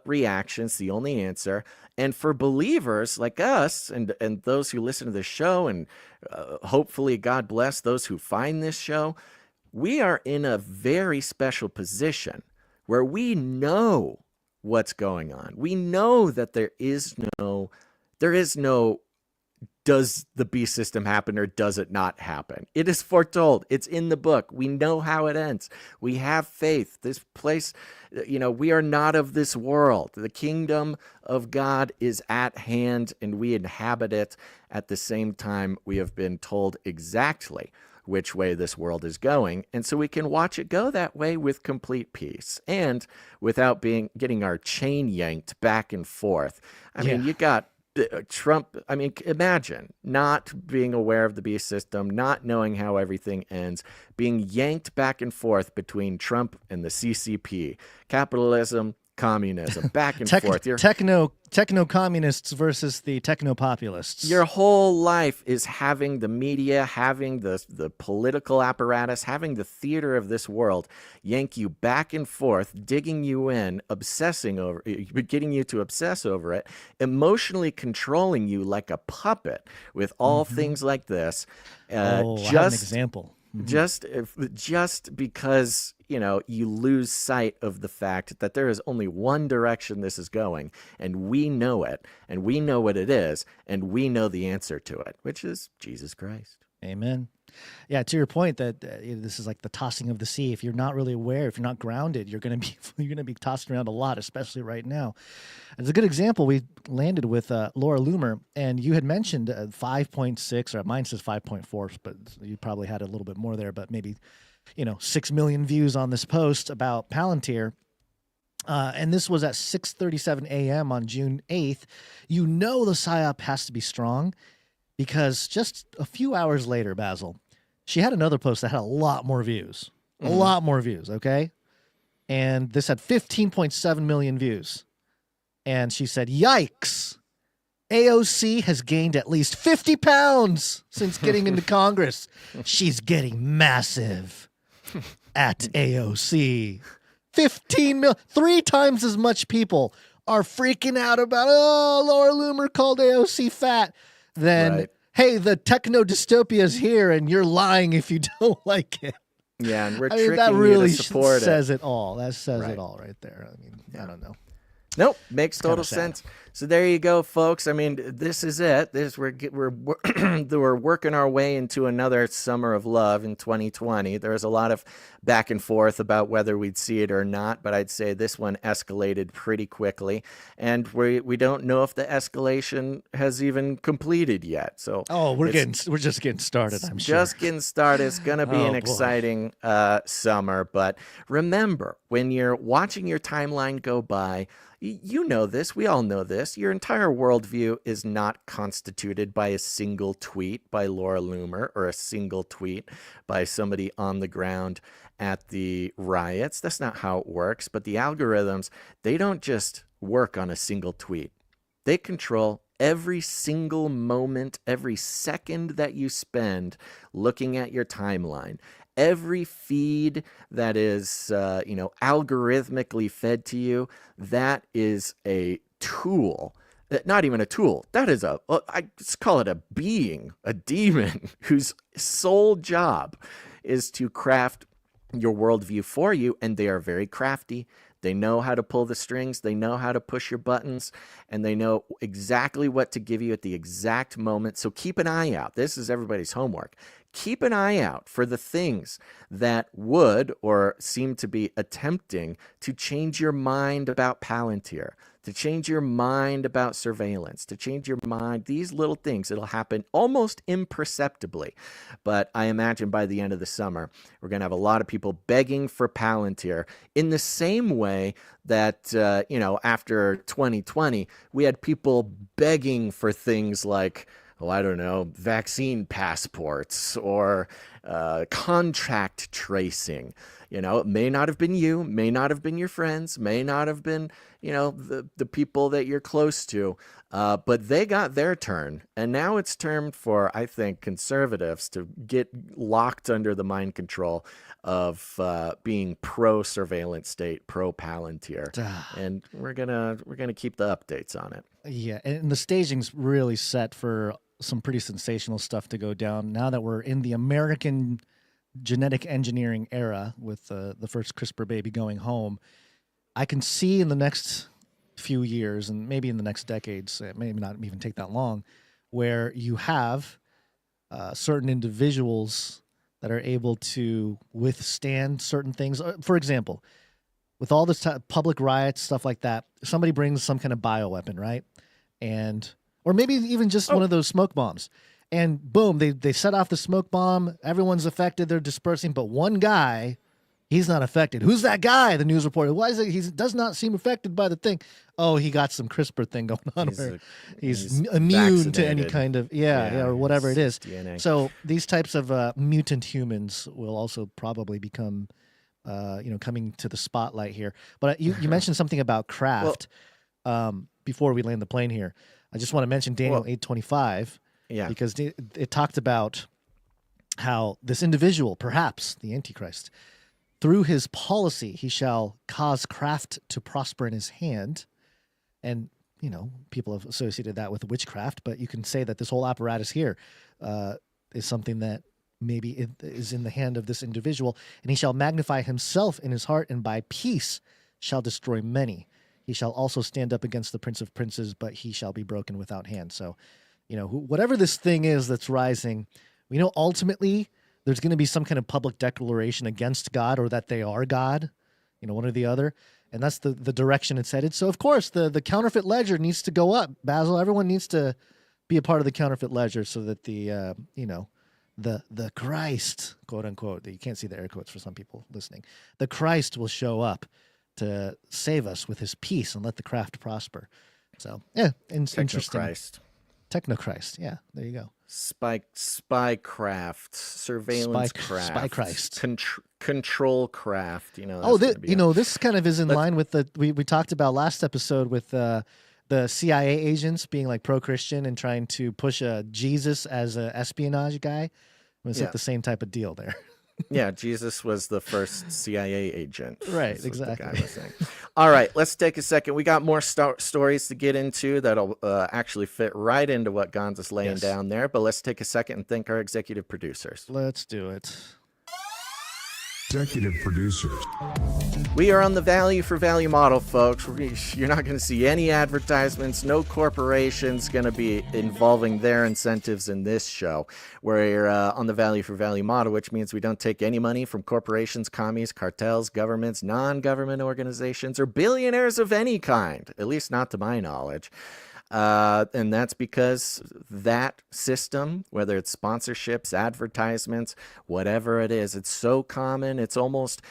reaction. It's the only answer. And for believers like us and those who listen to this show, and hopefully God bless those who find this show, we are in a very special position where we know what's going on. We know that there is no does the beast system happen or does it not happen? It is foretold. It's in the book. We know how it ends. We have faith. This place, we are not of this world. The kingdom of God is at hand and we inhabit it. At the same time, we have been told exactly which way this world is going. And so we can watch it go that way with complete peace and without getting our chain yanked back and forth. I mean, you got Trump. I mean, imagine not being aware of the beast system, not knowing how everything ends, being yanked back and forth between Trump and the CCP, capitalism, communism, back and forth. Techno communists versus the techno populists. Your whole life is having the media, having the political apparatus, having the theater of this world yank you back and forth, digging you in, getting you to obsess over it, emotionally controlling you like a puppet with all things like this. I have an example. Just because, you lose sight of the fact that there is only one direction this is going, and we know it, and we know what it is, and we know the answer to it, which is Jesus Christ. Amen. Yeah, to your point that this is like the tossing of the sea. If you're not really aware, if you're not grounded, you're going to be tossed around a lot, especially right now. As a good example, we landed with Laura Loomer, and you had mentioned 5.6, or mine says 5.4, but you probably had a little bit more there, but maybe 6 million views on this post about Palantir. And this was at 6:37 a.m. on June 8th. The PSYOP has to be strong because just a few hours later, Basil, she had another post that had a lot more views. A lot more views, okay? And this had 15.7 million views. And she said, yikes, AOC has gained at least 50 pounds since getting into Congress. She's getting massive at AOC. 15 million, 3 times as much people are freaking out about, Laura Loomer called AOC fat, then, hey, the techno dystopia is here and you're lying if you don't like it. Yeah, and we're I mean, tricking that really you to support says it all. That says it all right there. I mean, I don't know. Nope, makes total sense. So there you go, folks. I mean, this is it. We're working our way into another summer of love in 2020. There was a lot of back and forth about whether we'd see it or not, but I'd say this one escalated pretty quickly, and we don't know if the escalation has even completed yet. So we're just getting started. I'm sure. Just getting started. It's going to be an exciting summer. But remember, when you're watching your timeline go by, you know this. We all know this. Your entire worldview is not constituted by a single tweet by Laura Loomer or a single tweet by somebody on the ground at the riots. That's not how it works. But the algorithms, they don't just work on a single tweet. They control every single moment, every second that you spend looking at your timeline. Every feed that is, algorithmically fed to you, that is a tool not even a tool. That is I just call it a being, a demon whose sole job is to craft your worldview for you. And they are very crafty. They know how to pull the strings. They know how to push your buttons, and they know exactly what to give you at the exact moment. So keep an eye out. This is everybody's homework. Keep an eye out for the things that would or seem to be attempting to change your mind about Palantir, to change your mind about surveillance, to change your mind. These little things, it'll happen almost imperceptibly. But I imagine by the end of the summer, we're going to have a lot of people begging for Palantir in the same way that, after 2020, we had people begging for things like, I don't know, vaccine passports or contract tracing. It may not have been you, may not have been your friends, may not have been, the people that you're close to, but they got their turn. And now it's time for, I think, conservatives to get locked under the mind control of being pro-surveillance state, pro-Palantir. And we're gonna keep the updates on it. Yeah, and the staging's really set for some pretty sensational stuff to go down now that we're in the American genetic engineering era with the first CRISPR baby going home. I can see in the next few years, and maybe in the next decades, it may not even take that long, where you have certain individuals that are able to withstand certain things. For example, with all this public riots, stuff like that, somebody brings some kind of bioweapon, right? Or maybe even just one of those smoke bombs. And boom, they set off the smoke bomb. Everyone's affected. They're dispersing. But one guy, he's not affected. Who's that guy? The news reporter. Why is it? He does not seem affected by the thing. Oh, he got some CRISPR thing going on. He's immune to any kind of, or whatever it is. DNA. So these types of mutant humans will also probably become, coming to the spotlight here. But you mentioned something about craft before we land the plane here. I just want to mention Daniel 8:25, because it talked about how this individual, perhaps the Antichrist, through his policy, he shall cause craft to prosper in his hand. And, people have associated that with witchcraft, but you can say that this whole apparatus here is something that maybe it is in the hand of this individual. And he shall magnify himself in his heart, and by peace shall destroy many. He shall also stand up against the Prince of Princes, but he shall be broken without hand. So, whatever this thing is that's rising, we know ultimately there's going to be some kind of public declaration against God, or that they are God, one or the other. And that's the direction it's headed. So, of course, the counterfeit ledger needs to go up. Basil, everyone needs to be a part of the counterfeit ledger so that the Christ, quote unquote, you can't see the air quotes for some people listening, the Christ will show up to save us with his peace and let the craft prosper. So, interesting. Technochrist. Yeah, there you go. Spy craft, surveillance craft, spy Christ, control craft. This kind of is in line with the we talked about last episode with the CIA agents being like pro-Christian and trying to push Jesus as an espionage guy. It's like the same type of deal there. Yeah, Jesus was the first CIA agent. Right, exactly. The guy was saying. All right, let's take a second. We got more stories to get into that'll actually fit right into what Gonz is laying down there. But let's take a second and thank our executive producers. Let's do it. Executive producers. We are on the value for value model, folks. You're not going to see any advertisements, no corporations going to be involving their incentives in this show. We're on the value for value model, which means we don't take any money from corporations, commies, cartels, governments, non-government organizations, or billionaires of any kind, at least not to my knowledge. And that's because that system, whether it's sponsorships, advertisements, whatever it is, it's so common, it's almost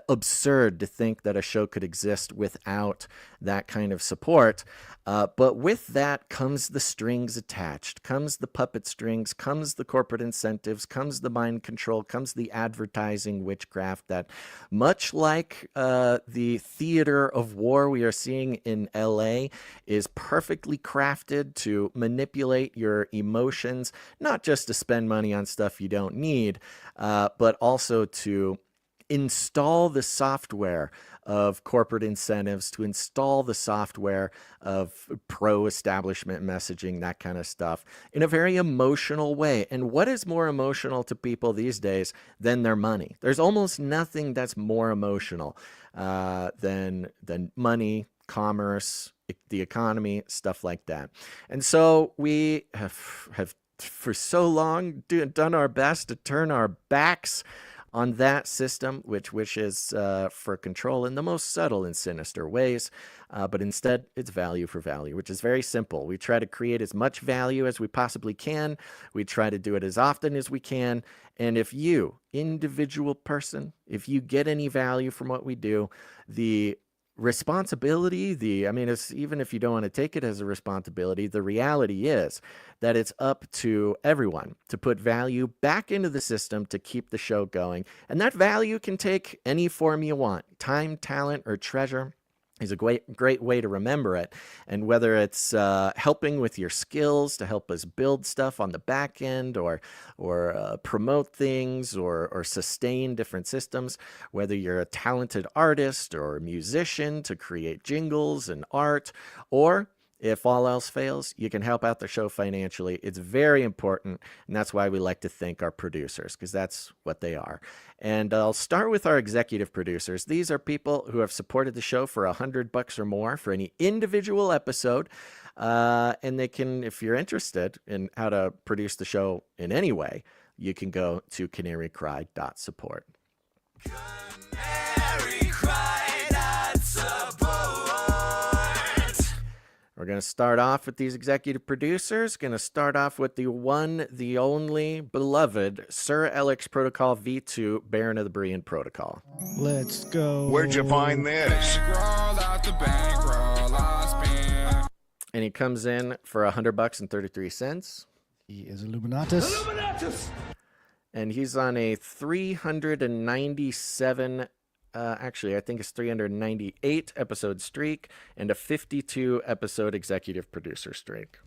absurd to think that a show could exist without that kind of support. But with that comes the strings attached, comes the puppet strings, comes the corporate incentives, comes the mind control, comes the advertising witchcraft that, much like the theater of war we are seeing in LA, is perfectly crafted to manipulate your emotions, not just to spend money on stuff you don't need, but also to install the software of corporate incentives, to install the software of pro-establishment messaging, that kind of stuff, in a very emotional way. And what is more emotional to people these days than their money? There's almost nothing that's more emotional than money, commerce, the economy, stuff like that. And so we have for so long done our best to turn our backs on that system, which wishes for control in the most subtle and sinister ways. But instead, it's value for value, which is very simple. We try to create as much value as we possibly can. We try to do it as often as we can. And if you, individual person, if you get any value from what we do, the responsibility, it's, even if you don't want to take it as a responsibility, the reality is that it's up to everyone to put value back into the system to keep the show going. And that value can take any form you want. Time, talent, or treasure is a great way to remember it. And whether it's helping with your skills to help us build stuff on the back end, or promote things, or sustain different systems, whether you're a talented artist or a musician to create jingles and art, or if all else fails, you can help out the show financially. It's very important, and that's why we like to thank our producers, because that's what they are. And I'll start with our executive producers. These are people who have supported the show for $100 or more for any individual episode. And they can, if you're interested in how to produce the show in any way, you can go to canarycry.support. We're going to start off with these executive producers. Going to start off with the one, the only, beloved Sir Alex Protocol V2, Baron of the Berean Protocol. Let's go. Where'd you find this? And he comes in for $100.33. He is Illuminatus. And he's on a 397 actually, I think it's 398 episode streak and a 52 episode executive producer streak.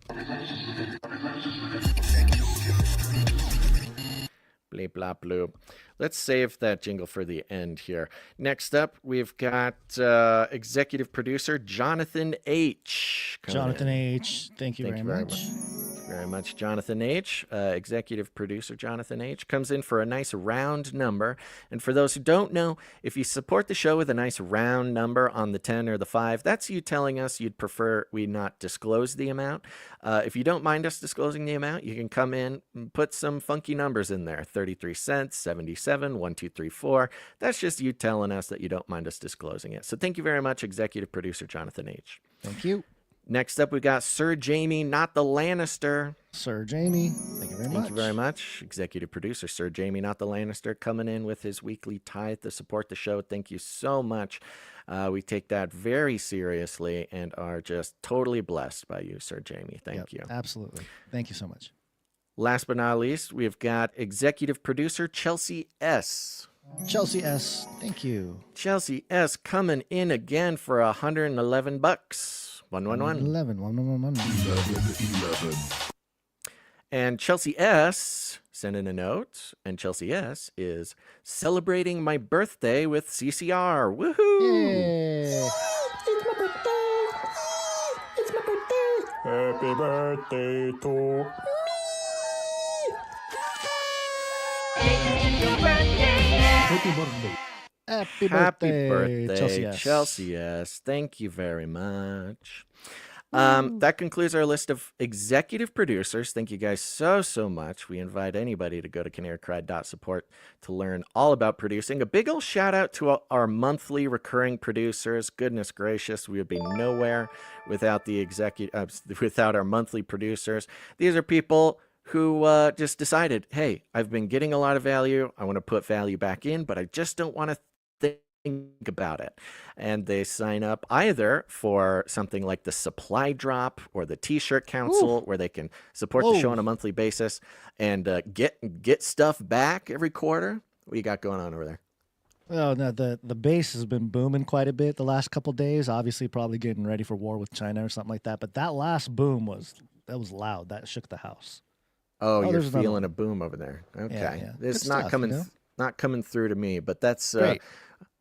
Bleep, blop, bloop. Let's save that jingle for the end here. Next up, we've got executive producer Jonathan H. Jonathan H. Thank you very much. Very much, Jonathan H. Executive producer Jonathan H. comes in for a nice round number. And for those who don't know, if you support the show with a nice round number on the 10 or the 5, that's you telling us you'd prefer we not disclose the amount. If you don't mind us disclosing the amount, you can come in and put some funky numbers in there. 33 cents, 77, 1, 2, 3, 4. That's just you telling us that you don't mind us disclosing it. So thank you very much, executive producer Jonathan H. Thank you. Next up, we got Sir Jamie, not the Lannister. Sir Jamie, thank you very much. Thank you very much. Executive producer Sir Jamie, not the Lannister, coming in with his weekly tithe to support the show. Thank you so much. We take that very seriously and are just totally blessed by you, Sir Jamie. Thank you. Absolutely. Thank you so much. Last but not least, we've got executive producer Chelsea S. Chelsea S. Thank you. Chelsea S. coming in again for $111. 111. And Chelsea S. sent in a note, and Chelsea S. is celebrating my birthday with CCR. Woohoo! Yay. It's my birthday. It's my birthday. Happy birthday to me. Happy birthday. Happy birthday, Chelsea S. Thank you very much. That concludes our list of executive producers. Thank you guys so much. We invite anybody to go to canarycry.support to learn all about producing. A big old shout out to our monthly recurring producers. Goodness gracious, we would be nowhere without the without our monthly producers. These are people who just decided, hey, I've been getting a lot of value. I want to put value back in, but I just don't want to think about it. And they sign up either for something like the Supply Drop or the T-Shirt Council, where they can support the show on a monthly basis and get stuff back every quarter. What do you got going on over there? Well, no, the base has been booming quite a bit the last couple of days. Obviously, probably getting ready for war with China or something like that. But that last boom was loud. That shook the house. Oh, you're feeling a boom over there. Okay. Yeah. It's Good not stuff, coming. you know? not coming through to me, but that's, Great.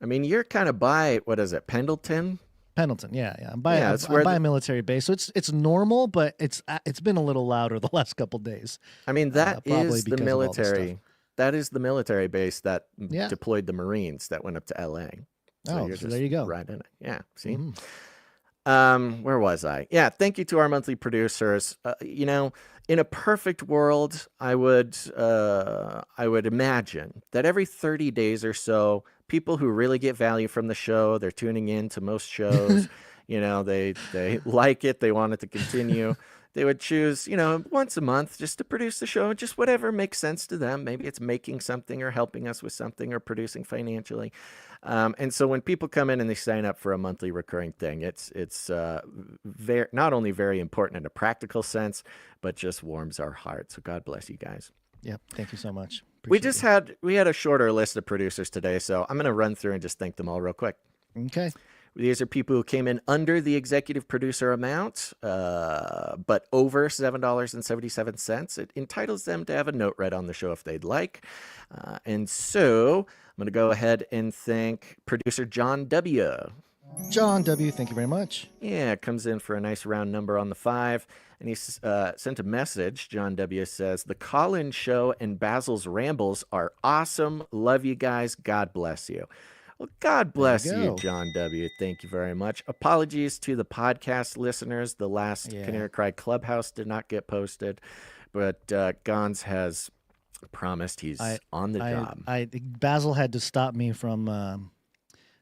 I mean, you're kind of by, what is it, Pendleton? Pendleton, yeah. I'm by a military base, so it's normal, but it's been a little louder the last couple days. I mean, that is the because of all this stuff. military. That is the military base that deployed the Marines that went up to L.A. So So there you go. Right in it. Yeah. See. Where was I? Yeah. Thank you to our monthly producers. You know, in a perfect world, I would imagine that every 30 days or so, people who really get value from the show, they're tuning in to most shows. You know, they like it, they want it to continue. They would choose, you know, once a month just to produce the show, just whatever makes sense to them. Maybe it's making something or helping us with something or producing financially. And so when people come in and they sign up for a monthly recurring thing, it's not only very important in a practical sense, but just warms our heart. So God bless you guys. Yeah, thank you so much. We had a shorter list of producers today, so I'm going to run through and just thank them all real quick. Okay. These are people who came in under the executive producer amount, but over $7.77. It entitles them to have a note read on the show if they'd like. And so I'm going to go ahead and thank producer John W. John W., thank you very much. Yeah, comes in for a nice round number on the 5. And he sent a message. John W. says, "The call-in show and Basil's rambles are awesome. Love you guys. God bless you." Well, God bless you, John W. Thank you very much. Apologies to the podcast listeners. The last Canary Cry Clubhouse did not get posted, but Gons has promised he's on the job. Basil had to stop me from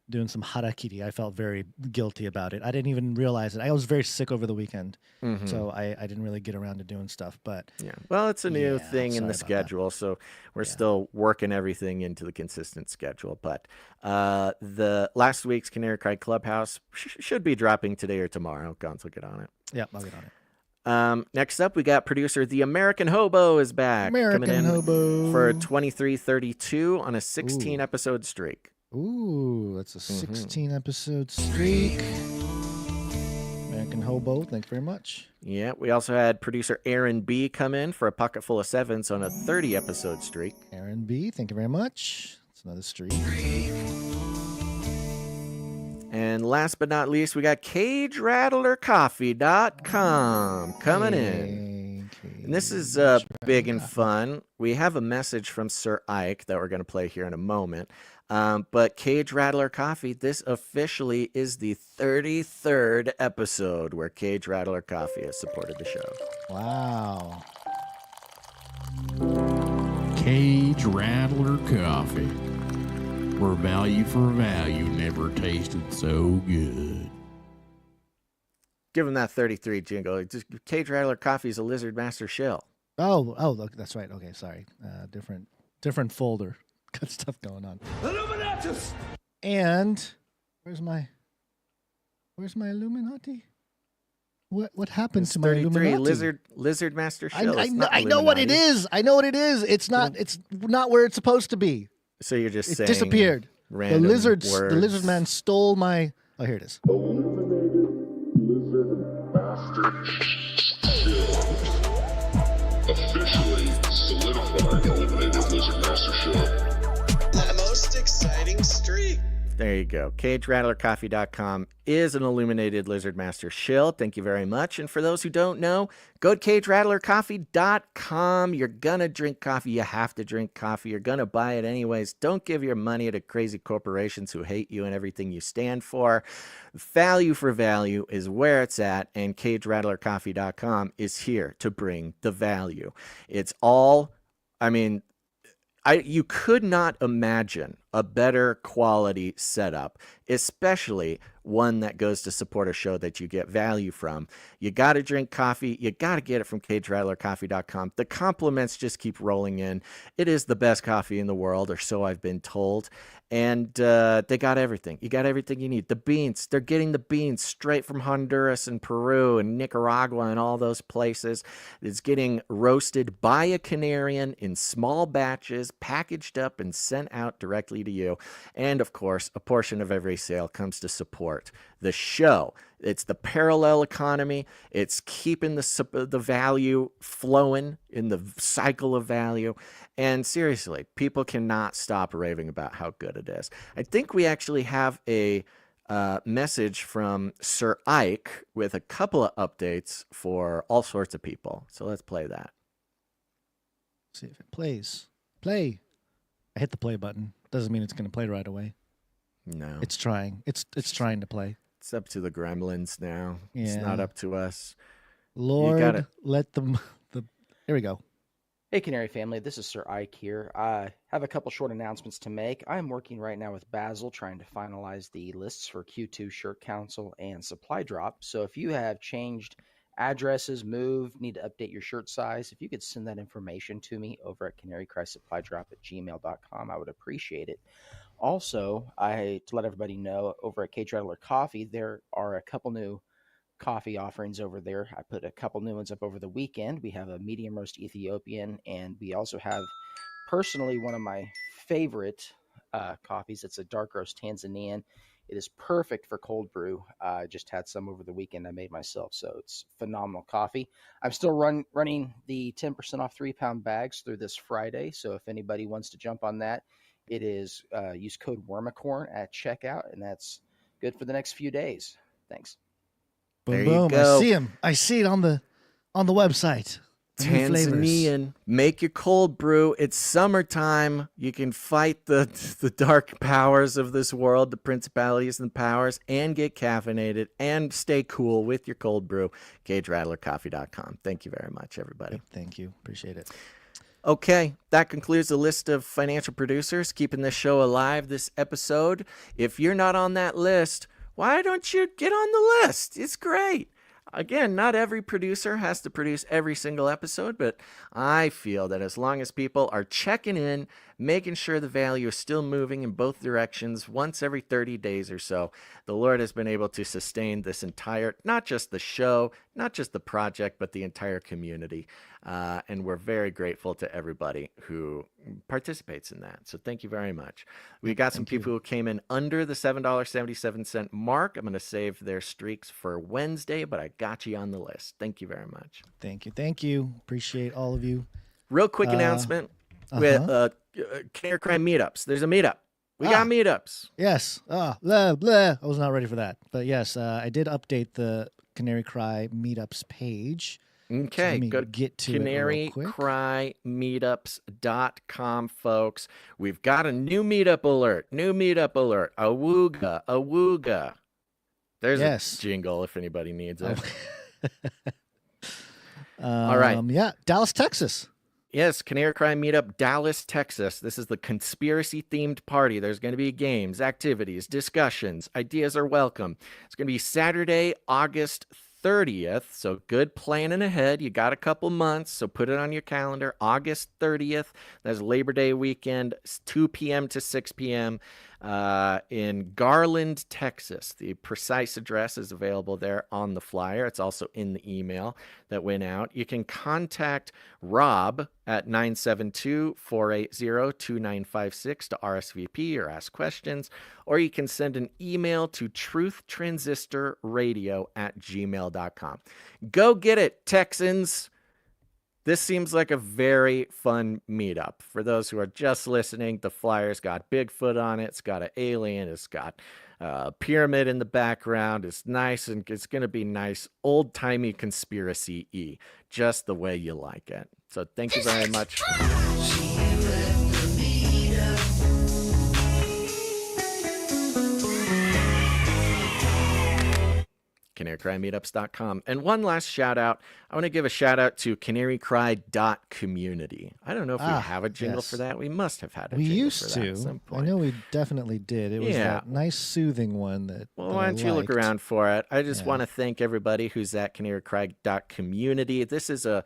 doing some harakiri. I felt very guilty about it. I didn't even realize it. I was very sick over the weekend, so I didn't really get around to doing stuff. But well, it's a new thing in the schedule, so we're still working everything into the consistent schedule. But the last week's Canary Cry Clubhouse should be dropping today or tomorrow. Gons will get on it. Yeah, I'll get on it. Next up, we got producer The American Hobo is back. American Hobo. For 2332 on a 16-episode streak. Ooh, that's a 16-episode streak. American Hobo, thank you very much. Yeah, we also had producer Aaron B. come in for a pocket full of 7s on a 30-episode streak. Aaron B., thank you very much. It's another streak. And last but not least, we got CageRattlerCoffee.com coming in. And this is big and fun. We have a message from Sir Ike that we're going to play here in a moment. But Cage Rattler Coffee, this officially is the 33rd episode where Cage Rattler Coffee has supported the show. Wow. Cage Rattler Coffee, where value for value never tasted so good. Give him that 33 jingle. Just Cage Rattler Coffee is a Lizard Master shill. Oh, look, that's right. Okay, sorry. Different folder. Got stuff going on. Illuminatus! And where's my Illuminati? What happened to my Illuminati? Lizard Master shill. I know what it is. I know what it is. It's not where it's supposed to be. So you're just saying disappeared. The lizard man stole my. Oh, here it is. Officially solidified Illuminated Lizard Master Show. The most exciting streak. There you go. CageRattlerCoffee.com is an Illuminated Lizard Master shill. Thank you very much. And for those who don't know, go to CageRattlerCoffee.com. You're going to drink coffee. You have to drink coffee. You're going to buy it anyways. Don't give your money to crazy corporations who hate you and everything you stand for. Value for value is where it's at, and CageRattlerCoffee.com is here to bring the value. It's all, you could not imagine a better quality setup, especially one that goes to support a show that you get value from. You got to drink coffee. You got to get it from CageRattlerCoffee.com. The compliments just keep rolling in. It is the best coffee in the world, or so I've been told. And they got everything. You got everything you need. The beans, they're getting the beans straight from Honduras and Peru and Nicaragua and all those places. It's getting roasted by a Canarian in small batches, packaged up and sent out directly directly to you. And of course, a portion of every sale comes to support the show. It's the parallel economy. It's keeping the value flowing in the cycle of value. And seriously, people cannot stop raving about how good it is. I think we actually have a message from Sir Ike with a couple of updates for all sorts of people. So let's play that. See if it plays. Play. I hit the play button. Doesn't mean it's going to play right away. No. It's trying. It's trying to play. It's up to the gremlins now. Yeah. It's not up to us. Lord, let them. Here we go. Hey, Canary family. This is Sir Ike here. I have a couple short announcements to make. I'm working right now with Basil trying to finalize the lists for Q2 Shirt Council and Supply Drop. So if you have changed addresses, moved, need to update your shirt size, if you could send that information to me over at canarycrysupplyDrop@gmail.com, I would appreciate it. Also, to let everybody know, over at Cage Rattler Coffee, there are a couple new coffee offerings over there. I put a couple new ones up over the weekend. We have a medium roast Ethiopian, and we also have personally one of my favorite coffees. It's a dark roast Tanzanian. It is perfect for cold brew. I just had some over the weekend I made myself, so it's phenomenal coffee. I'm still running the 10% off 3-pound bags through this Friday, so if anybody wants to jump on that, it is use code Wormicorn at checkout, and that's good for the next few days. Thanks. Boom, boom. I see him. I see it on the website. Tanzanian, make your cold brew. It's summertime. You can fight the dark powers of this world, the principalities and powers, and get caffeinated and stay cool with your cold brew. CageRattlerCoffee.com. Thank you very much, everybody. Yep, thank you. Appreciate it. Okay, that concludes the list of financial producers keeping this show alive this episode. If you're not on that list, why don't you get on the list? It's great. Again, not every producer has to produce every single episode, but I feel that as long as people are checking in, making sure the value is still moving in both directions once every 30 days or so, the Lord has been able to sustain this entire, not just the show, not just the project, but the entire community. And we're very grateful to everybody who participates in that. So thank you very much. We got some people who came in under the $7.77 mark. I'm going to save their streaks for Wednesday, but I got you on the list. Thank you very much. Thank you. Thank you. Appreciate all of you. Real quick announcement with Canary Cry meetups. There's a meetup. We got meetups. Yes. Blah, blah. I was not ready for that. But yes, I did update the Canary Cry meetups page. Okay, so go to canarycrymeetups.com, folks. We've got a new meetup alert. Awooga. There's a jingle if anybody needs it. All right. Yeah, Dallas, Texas. Yes, Canary Cry Meetup, Dallas, Texas. This is the conspiracy-themed party. There's going to be games, activities, discussions. Ideas are welcome. It's going to be Saturday, August 30th, so good planning ahead. You got a couple months, so put it on your calendar. August 30th, that's Labor Day weekend, 2 p.m. to 6 p.m. In Garland, Texas. The precise address is available there on the flyer. It's also in the email that went out. You can contact Rob at 972-480-2956 to RSVP or ask questions, or you can send an email to truthtransistorradio@gmail.com. Go get it, Texans. This seems like a very fun meetup. For those who are just listening, the flyer's got Bigfoot on it. It's got an alien. It's got a pyramid in the background. It's nice, and it's going to be nice, old-timey conspiracy-y, just the way you like it. So thank you very much. CanaryCryMeetups.com. And one last shout out. I want to give a shout out to CanaryCry.community. I don't know if we have a jingle for that. We must have had a jingle for that at some point. I know we definitely did. It was that nice soothing one that why don't you look around for it? I just want to thank everybody who's at CanaryCry.community. This is a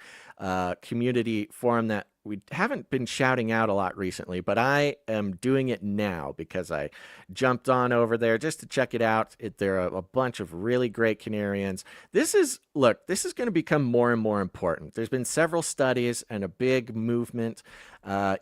community forum that we haven't been shouting out a lot recently, but I am doing it now because I jumped on over there just to check it out. There are a bunch of really great Canarians. This is going to become more and more important. There's been several studies and a big movement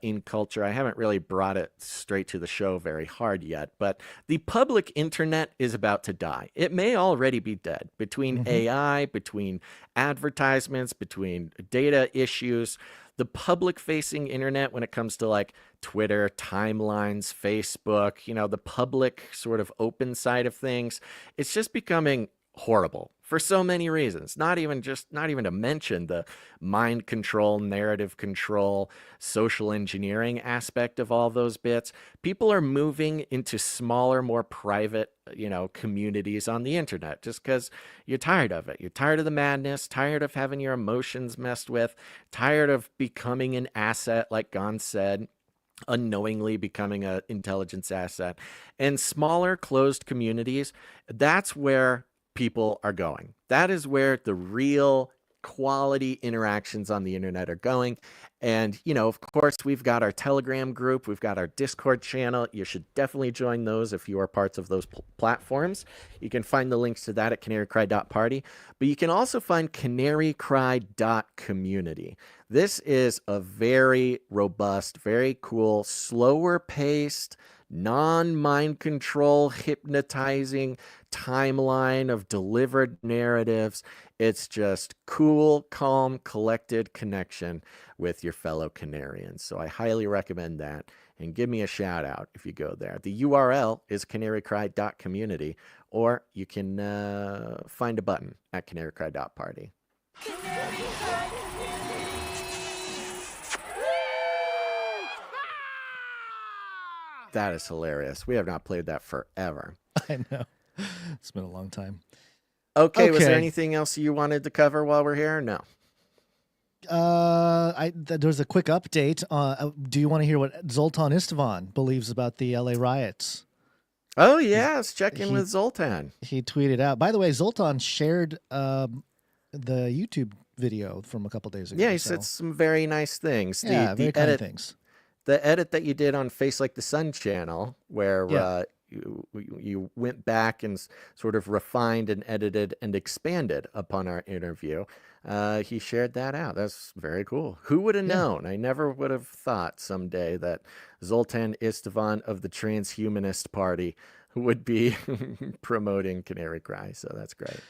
in culture. I haven't really brought it straight to the show very hard yet, but the public internet is about to die. It may already be dead between AI, between advertisements, between data issues. The public-facing internet, when it comes to like Twitter, timelines, Facebook, the public sort of open side of things, it's just becoming horrible for so many reasons. Not even to mention the mind control, narrative control, social engineering aspect of all those bits. People are moving into smaller, more private, communities on the internet just because you're tired of it. You're tired of the madness, tired of having your emotions messed with, tired of becoming an asset, like Gon said, unknowingly becoming an intelligence asset. And smaller, closed communities, that's where people are going. That is where the real quality interactions on the internet are going. And, of course, we've got our Telegram group. We've got our Discord channel. You should definitely join those if you are parts of those platforms. You can find the links to that at canarycry.party. But you can also find canarycry.community. This is a very robust, very cool, slower paced, non-mind control, hypnotizing timeline of delivered narratives. It's just cool, calm, collected connection with your fellow Canarians. So I highly recommend that. And give me a shout out if you go there. The URL is canarycry.community, or you can find a button at canarycry.party. That is hilarious. We have not played that forever. I know. It's been a long time. Okay, was there anything else you wanted to cover while we're here? No. There's a quick update. Do you want to hear what Zoltan Istvan believes about the LA riots? Oh, yeah. Let's check in with Zoltan. He tweeted out. By the way, Zoltan shared the YouTube video from a couple days ago. Yeah, he said some very nice things. Yeah, very kind things. The edit that you did on Face Like the Sun channel, where you went back and sort of refined and edited and expanded upon our interview, he shared that out. That's very cool. Who would have known? I never would have thought someday that Zoltan Istvan of the Transhumanist Party would be promoting Canary Cry. So that's great.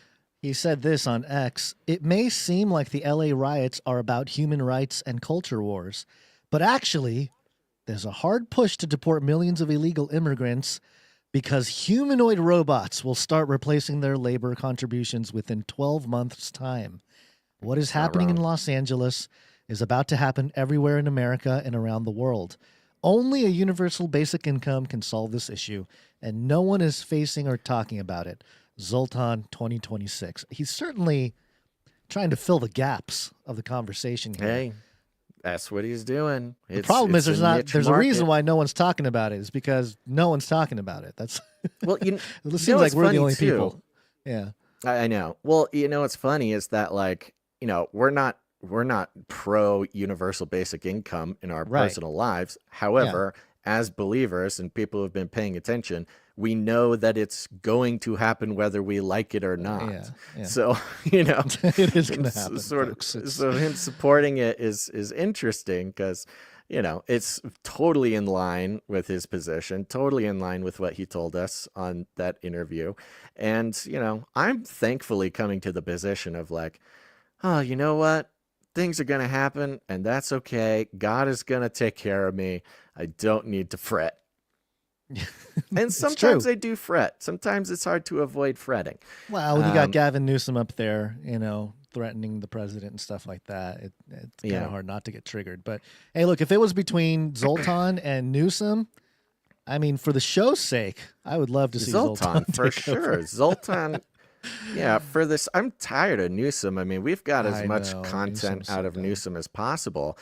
He said this on X. It may seem like the LA riots are about human rights and culture wars, but actually, there's a hard push to deport millions of illegal immigrants because humanoid robots will start replacing their labor contributions within 12 months' time. What is happening in Los Angeles is about to happen everywhere in America and around the world. Only a universal basic income can solve this issue, and no one is facing or talking about it. Zoltan 2026. He's certainly trying to fill the gaps of the conversation here. Hey. That's what he's doing. The problem is there's a reason why no one's talking about it. Is because no one's talking about it. That's well, it seems like we're the only people. Yeah, I know. Well, what's funny is that we're not pro universal basic income in our personal lives. However, as believers and people who have been paying attention, we know that it's going to happen whether we like it or not. So, it is going to happen. So him supporting it is interesting because, it's totally in line with his position, totally in line with what he told us on that interview. And, I'm thankfully coming to the position of like, oh, you know what? Things are going to happen and that's okay. God is going to take care of me. I don't need to fret. And sometimes I do fret. Sometimes it's hard to avoid fretting. Well, you got Gavin Newsom up there, threatening the president and stuff like that. It's kind of hard not to get triggered. But hey, look, if it was between Zoltan and Newsom, I mean, for the show's sake, I would love to see Zoltan for sure. Zoltan. Yeah, for this, I'm tired of Newsom. I mean, we've got as much content out of Newsom as possible.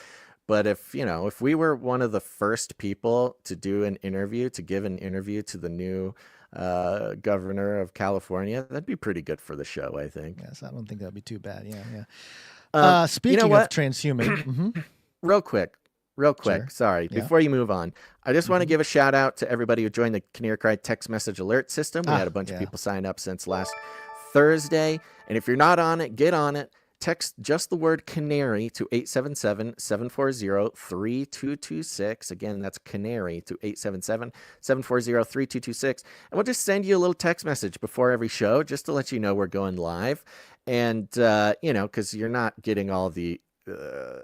But if we were one of the first people to do an interview, to give an interview to the new governor of California, that'd be pretty good for the show, I think. Yes, I don't think that'd be too bad. Yeah. Speaking of transhuman, real quick, real quick. Sure. Sorry. Yeah. Before you move on, I just want to give a shout out to everybody who joined the Canary Cry text message alert system. We had a bunch of people sign up since last Thursday. And if you're not on it, get on it. Text just the word canary to 877-740-3226. Again, that's canary to 877-740-3226. And we'll just send you a little text message before every show just to let you know we're going live. And, you know, because you're not getting all the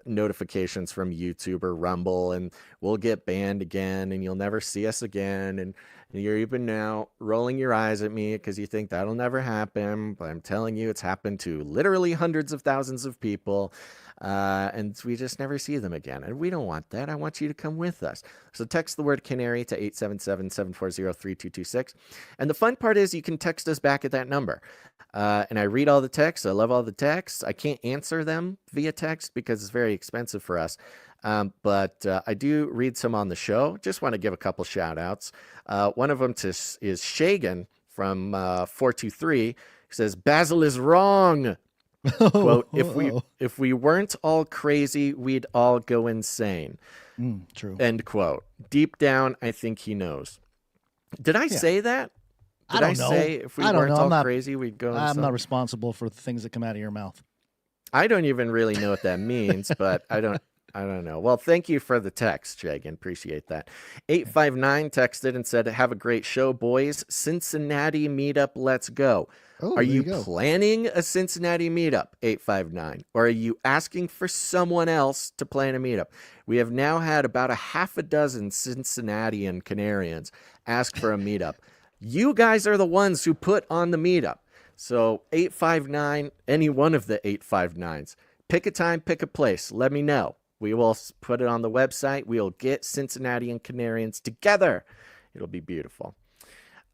notifications from YouTube or Rumble, and we'll get banned again and you'll never see us again. And you're even now rolling your eyes at me because you think that'll never happen. But I'm telling you, it's happened to literally hundreds of thousands of people. And we just never see them again. And we don't want that. I want you to come with us. So text the word canary to 877-740-3226. And the fun part is you can text us back at that number. And I read all the texts. I love all the texts. I can't answer them via text because it's very expensive for us. But I do read some on the show. Just want to give a couple shout outs. One of them is Shagan from 423. He says, Basil is wrong. Quote, if we weren't all crazy, we'd all go insane. True. End quote. Deep down, I think he knows. Did I say that? Did I know. say if we I don't weren't know. all crazy, we'd go insane? I'm not responsible for the things that come out of your mouth. I don't even really know what that means, but I don't know. Well, thank you for the text, Jagan. Appreciate that. 859 texted and said, have a great show, boys. Cincinnati meetup, let's go. Are you planning a Cincinnati meetup, 859? Or are you asking for someone else to plan a meetup? We have now had about a half a dozen Cincinnati and Canarians ask for a meetup. You guys are the ones who put on the meetup. So 859, any one of the 859s, pick a time, pick a place. Let me know. We will put it on the website. We'll get Cincinnati and Canarians together. It'll be beautiful.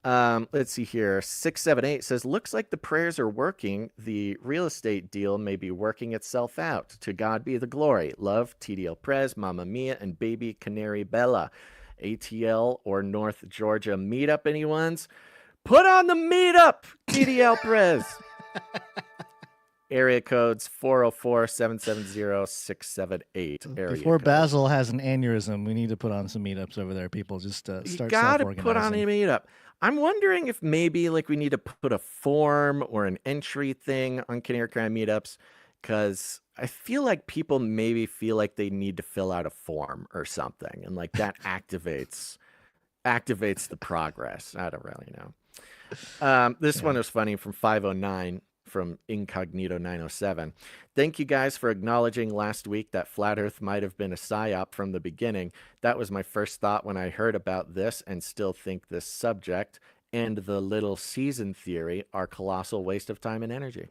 Let's see here. 678 says, looks like the prayers are working. The real estate deal may be working itself out. To God be the glory. Love, TDL Prez, Mama Mia, and baby Canary Bella. ATL or North Georgia meetup, anyone's? Put on the meetup, TDL Prez. Area codes 404-770-678. Before Basil has an aneurysm, we need to put on some meetups over there. People just start You gotta self-organizing. put on a meetup. I'm wondering if maybe like we need to put a form or an entry thing on Canary Cry meetups, because I feel like people maybe feel like they need to fill out a form or something, and like that activates the progress. I don't really know. This one was funny from 509 from Incognito 907. Thank you guys for acknowledging last week that Flat Earth might have been a PSYOP from the beginning. That was my first thought when I heard about this, and still think this subject and the little season theory are colossal waste of time and energy.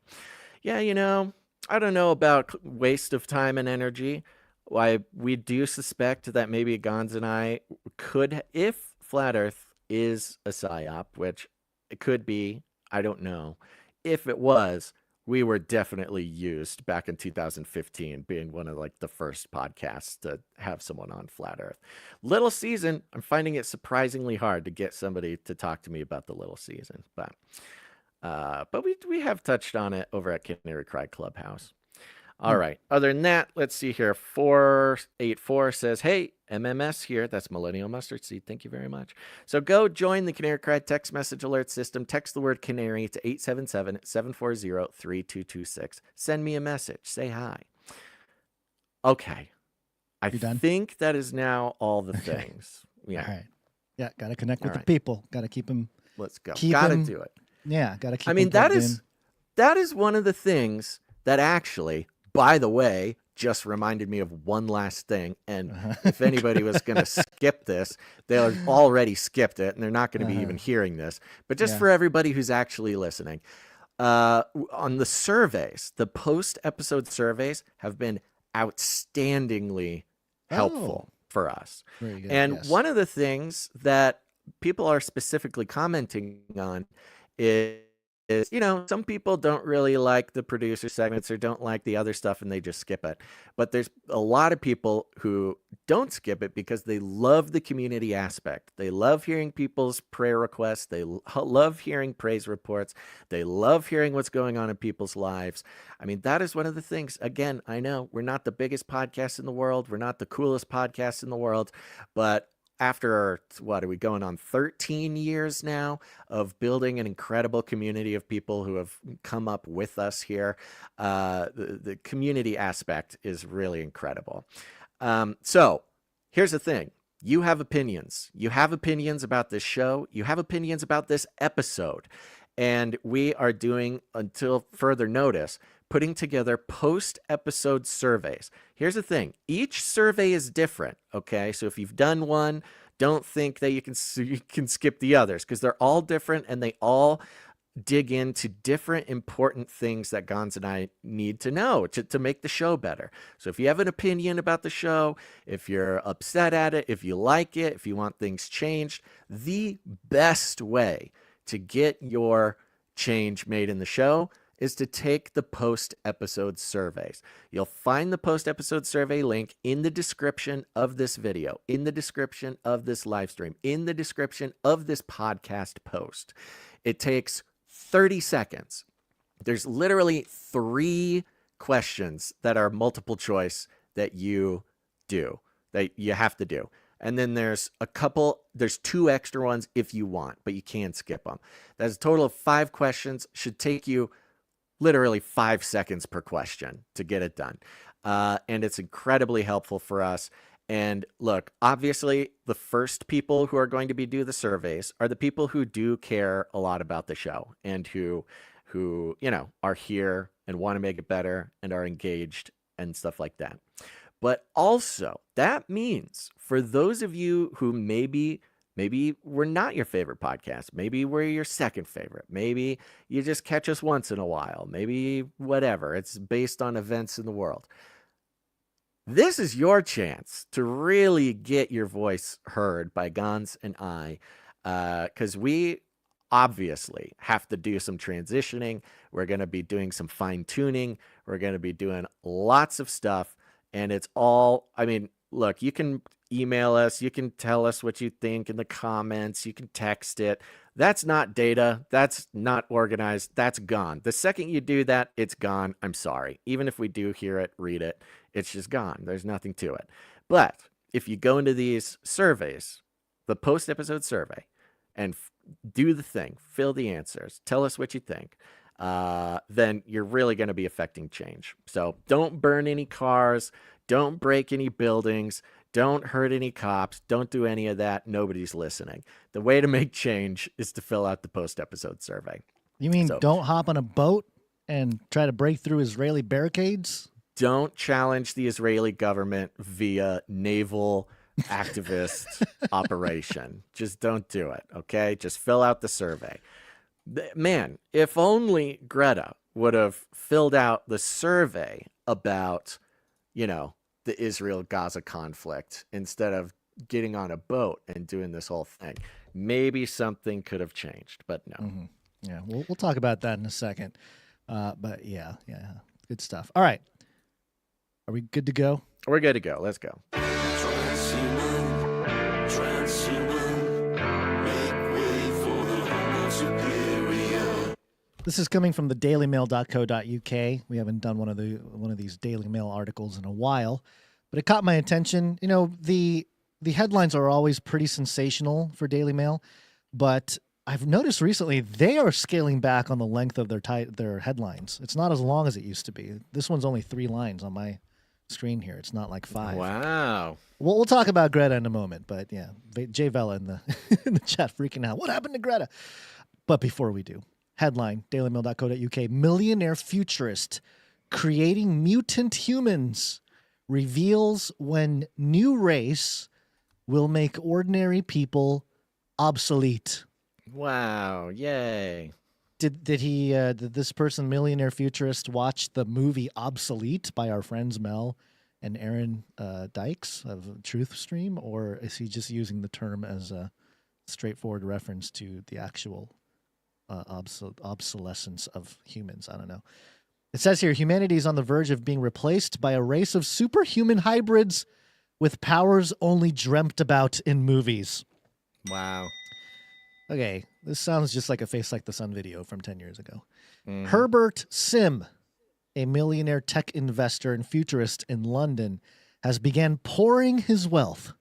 Yeah, you know, I don't know about waste of time and energy. Why, we do suspect that maybe Gons and I could, if Flat Earth is a PSYOP, which it could be, I don't know. If it was, we were definitely used back in 2015, being one of like the first podcasts to have someone on Flat Earth. Little Season, I'm finding it surprisingly hard to get somebody to talk to me about the Little Season, but we have touched on it over at Canary Cry Clubhouse. All right. Other than that, let's see here. 484 says, hey, MMS here. That's Millennial Mustard Seed. Thank you very much. So go join the Canary Cry text message alert system. Text the word canary to 877-740-3226. Send me a message. Say hi. Okay. I think that is now all the things. Yeah. All right. Yeah. Got to connect with All the right. people. Got to keep them. Let's go. Got to do it. Yeah. Got to keep I mean, them that plugged is one of the things that actually, by the way, just reminded me of one last thing. And if anybody was going to skip this, they'll have already skipped it, and they're not going to be even hearing this. But just for everybody who's actually listening, on the surveys, the post-episode surveys have been outstandingly helpful for us. Very good, And yes. one of the things that people are specifically commenting on is is, some people don't really like the producer segments or don't like the other stuff and they just skip it. But there's a lot of people who don't skip it because they love the community aspect. They love hearing people's prayer requests. They love hearing praise reports. They love hearing what's going on in people's lives. I mean, that is one of the things. Again, I know we're not the biggest podcast in the world. We're not the coolest podcast in the world, but after, what are we going on, 13 years now of building an incredible community of people who have come up with us here, the community aspect is really incredible. So here's the thing. You have opinions. You have opinions about this show. You have opinions about this episode. And we are doing, until further notice, putting together post-episode surveys. Here's the thing. Each survey is different, okay? So if you've done one, don't think that you can skip the others, because they're all different and they all dig into different important things that Gons and I need to know to make the show better. So if you have an opinion about the show, if you're upset at it, if you like it, if you want things changed, the best way to get your change made in the show is to take the post-episode surveys. You'll find the post-episode survey link in the description of this video, in the description of this live stream, in the description of this podcast post. It takes 30 seconds. There's literally 3 questions that are multiple choice that you have to do. And then there's 2 extra ones if you want, but you can skip them. That's a total of 5 questions. Should take you literally 5 seconds per question to get it done. And it's incredibly helpful for us. And look, obviously, the first people who are going to be do the surveys are the people who do care a lot about the show and who are here and want to make it better and are engaged and stuff like that. But also, that means for those of you who maybe we're not your favorite podcast, maybe we're your second favorite, maybe you just catch us once in a while, maybe whatever, it's based on events in the world. This is your chance to really get your voice heard by Gons and I, because we obviously have to do some transitioning. We're going to be doing some fine tuning. We're going to be doing lots of stuff. And it's all, I mean, look, you can email us. You can tell us what you think in the comments. You can text it. That's not data. That's not organized. That's gone. The second you do that, it's gone. I'm sorry. Even if we do hear it, read it, it's just gone. There's nothing to it. But if you go into these surveys, the post-episode survey, and do the thing, fill the answers, tell us what you think, then you're really going to be affecting change. So don't burn any cars. Don't break any buildings. Don't hurt any cops. Don't do any of that. Nobody's listening. The way to make change is to fill out the post-episode survey. You mean don't hop on a boat and try to break through Israeli barricades? Don't challenge the Israeli government via naval activist operation. Just don't do it, okay? Just fill out the survey. Man, if only Greta would have filled out the survey about, the Israel-Gaza conflict instead of getting on a boat and doing this whole thing, maybe something could have changed, but no. Mm-hmm. Yeah, we'll talk about that in a second. But yeah, good stuff. All right. Are we good to go? We're good to go. Let's go. This is coming from the dailymail.co.uk. We haven't done one of these Daily Mail articles in a while, but it caught my attention. The headlines are always pretty sensational for Daily Mail, but I've noticed recently they are scaling back on the length of their headlines. It's not as long as it used to be. This one's only 3 lines on my screen here. It's not like 5. Wow. We'll talk about Greta in a moment, but yeah, Jay Vela in the chat freaking out. What happened to Greta? But before we do, headline, dailymail.co.uk, millionaire futurist creating mutant humans reveals when new race will make ordinary people obsolete. Wow, yay. Did this person, millionaire futurist, watch the movie Obsolete by our friends Mel and Aaron Dykes of Truth Stream, or is he just using the term as a straightforward reference to the actual obsolescence of humans. I don't know. It says here, humanity is on the verge of being replaced by a race of superhuman hybrids with powers only dreamt about in movies. Wow. Okay, this sounds just like a Face Like the Sun video from 10 years ago. Herbert Sim, a millionaire tech investor and futurist in London, has began pouring his wealth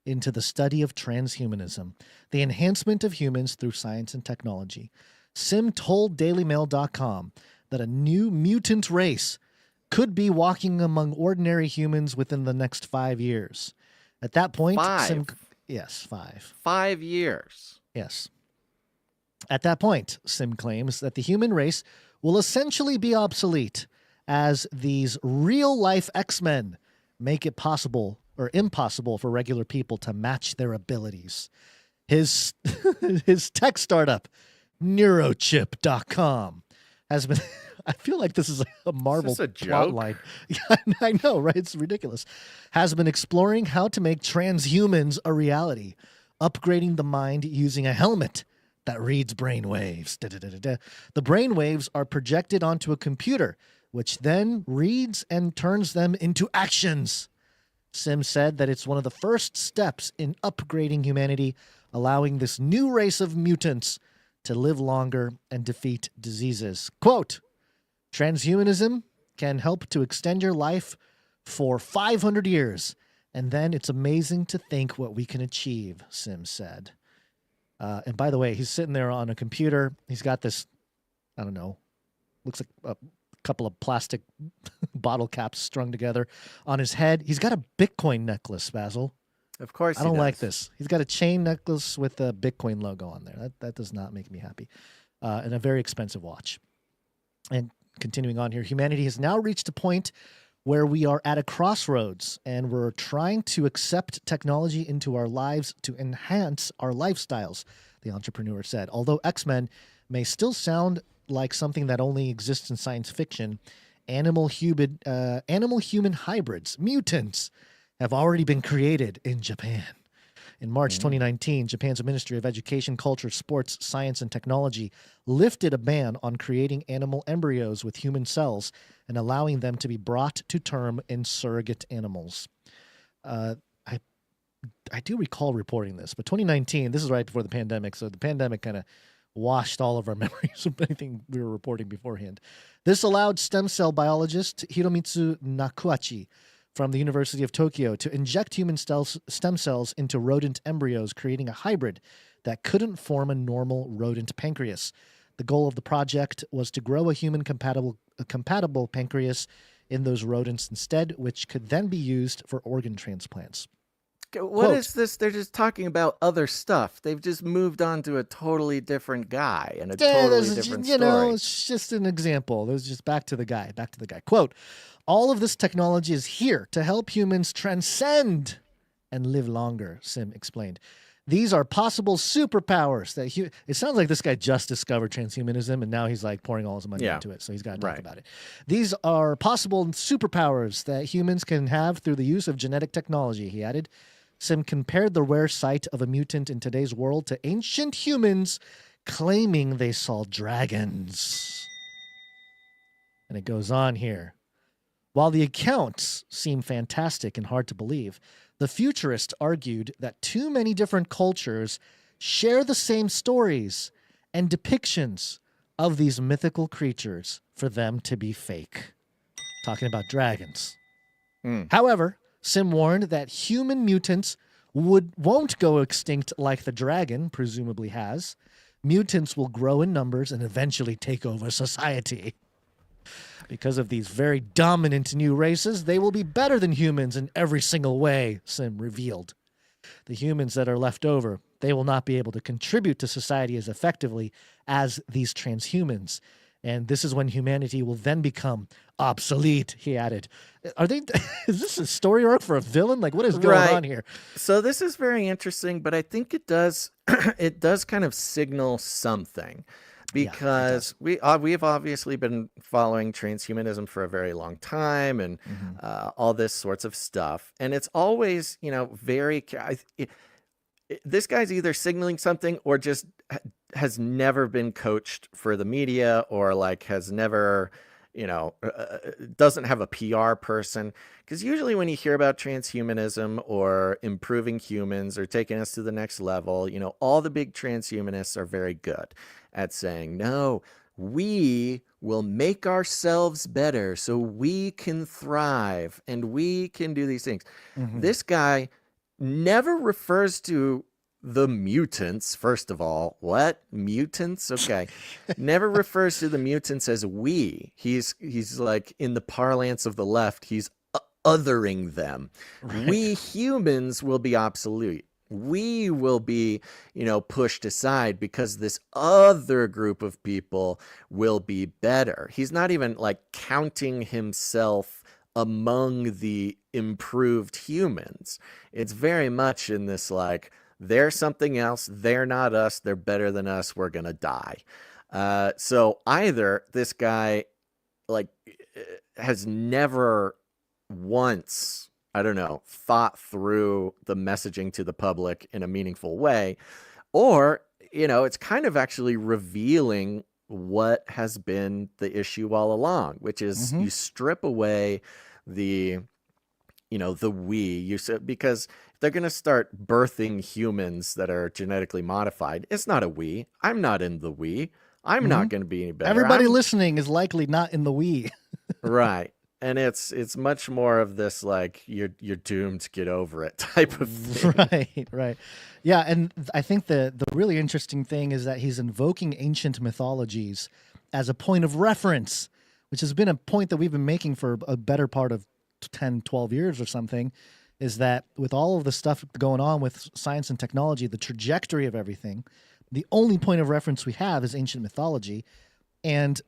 into the study of transhumanism, the enhancement of humans through science and technology. Sim told DailyMail.com that a new mutant race could be walking among ordinary humans within the next 5 years. At that point, 5? Yes, 5. 5 years. Yes. At that point, Sim claims that the human race will essentially be obsolete as these real-life X-Men make it possible or impossible for regular people to match their abilities. His tech startup, Neurochip.com, has been... I feel like this is a Marvel plot line. Yeah, I know, right? It's ridiculous. Has been exploring how to make transhumans a reality, upgrading the mind using a helmet that reads brain waves. The brain waves are projected onto a computer, which then reads and turns them into actions. Sim said that it's one of the first steps in upgrading humanity, allowing this new race of mutants to live longer and defeat diseases. Quote, transhumanism can help to extend your life for 500 years, and then it's amazing to think what we can achieve, Sim said. And by the way, he's sitting there on a computer. He's got this, I don't know, looks like a couple of plastic bottle caps strung together on his head. He's got a Bitcoin necklace, Basil. Of course I don't like this. He's got a chain necklace with a Bitcoin logo on there. That does not make me happy. And a very expensive watch. And continuing on here, humanity has now reached a point where we are at a crossroads and we're trying to accept technology into our lives to enhance our lifestyles, the entrepreneur said. Although X-Men may still sound like something that only exists in science fiction, animal-human hybrids, mutants, have already been created in Japan. In March 2019, Japan's Ministry of Education, Culture, Sports, Science, and Technology lifted a ban on creating animal embryos with human cells and allowing them to be brought to term in surrogate animals. I do recall reporting this, but 2019, this is right before the pandemic, so the pandemic kind of washed all of our memories of anything we were reporting beforehand. This allowed stem cell biologist Hiromitsu Nakuachi from the University of Tokyo to inject human stem cells into rodent embryos, creating a hybrid that couldn't form a normal rodent pancreas. The goal of the project was to grow a human-compatible pancreas in those rodents instead, which could then be used for organ transplants. What is this? They're just talking about other stuff. They've just moved on to a totally different guy and a totally different story. You know, it's just an example. There's just back to the guy. Quote, all of this technology is here to help humans transcend and live longer, Sim explained. These are possible superpowers that it sounds like this guy just discovered transhumanism and now he's like pouring all his money into it. So he's got to talk about it. These are possible superpowers that humans can have through the use of genetic technology, he added. Sim compared the rare sight of a mutant in today's world to ancient humans claiming they saw dragons. And it goes on here. While the accounts seem fantastic and hard to believe, the futurist argued that too many different cultures share the same stories and depictions of these mythical creatures for them to be fake. Talking about dragons. However, Sim warned that human mutants won't go extinct like the dragon presumably has. Mutants will grow in numbers and eventually take over society. Because of these very dominant new races, they will be better than humans in every single way, Sim revealed. The humans that are left over, they will not be able to contribute to society as effectively as these transhumans. And this is when humanity will then become obsolete, he added. Is this a story arc for a villain? Like, what is going on here? So this is very interesting, but I think it does kind of signal something. Because we've obviously been following transhumanism for a very long time and all this sorts of stuff. And it's always, very... this guy's either signaling something or just has never been coached for the media, or like has never, doesn't have a PR person. Because usually when you hear about transhumanism or improving humans or taking us to the next level, all the big transhumanists are very good at saying, no, we will make ourselves better so we can thrive and we can do these things. This guy never refers to the mutants, first of all. What? Mutants? Okay. Never refers to the mutants as we. He's like, in the parlance of the left, he's othering them. Right. We humans will be obsolete. We will be, pushed aside because this other group of people will be better. He's not even like counting himself among the improved humans. It's very much in this like, they're something else. They're not us. They're better than us. We're going to die. So either this guy like has never once, thought through the messaging to the public in a meaningful way, or, it's kind of actually revealing what has been the issue all along, which is you strip away the we, because they're going to start birthing humans that are genetically modified. It's not a we. I'm not in the we. I'm not going to be any better. Everybody listening is likely not in the we. Right. And it's much more of this like you're doomed to get over it type of thing. Right. Yeah, and I think the really interesting thing is that he's invoking ancient mythologies as a point of reference, which has been a point that we've been making for a better part of 10, 12 years or something, is that with all of the stuff going on with science and technology, the trajectory of everything, the only point of reference we have is ancient mythology. And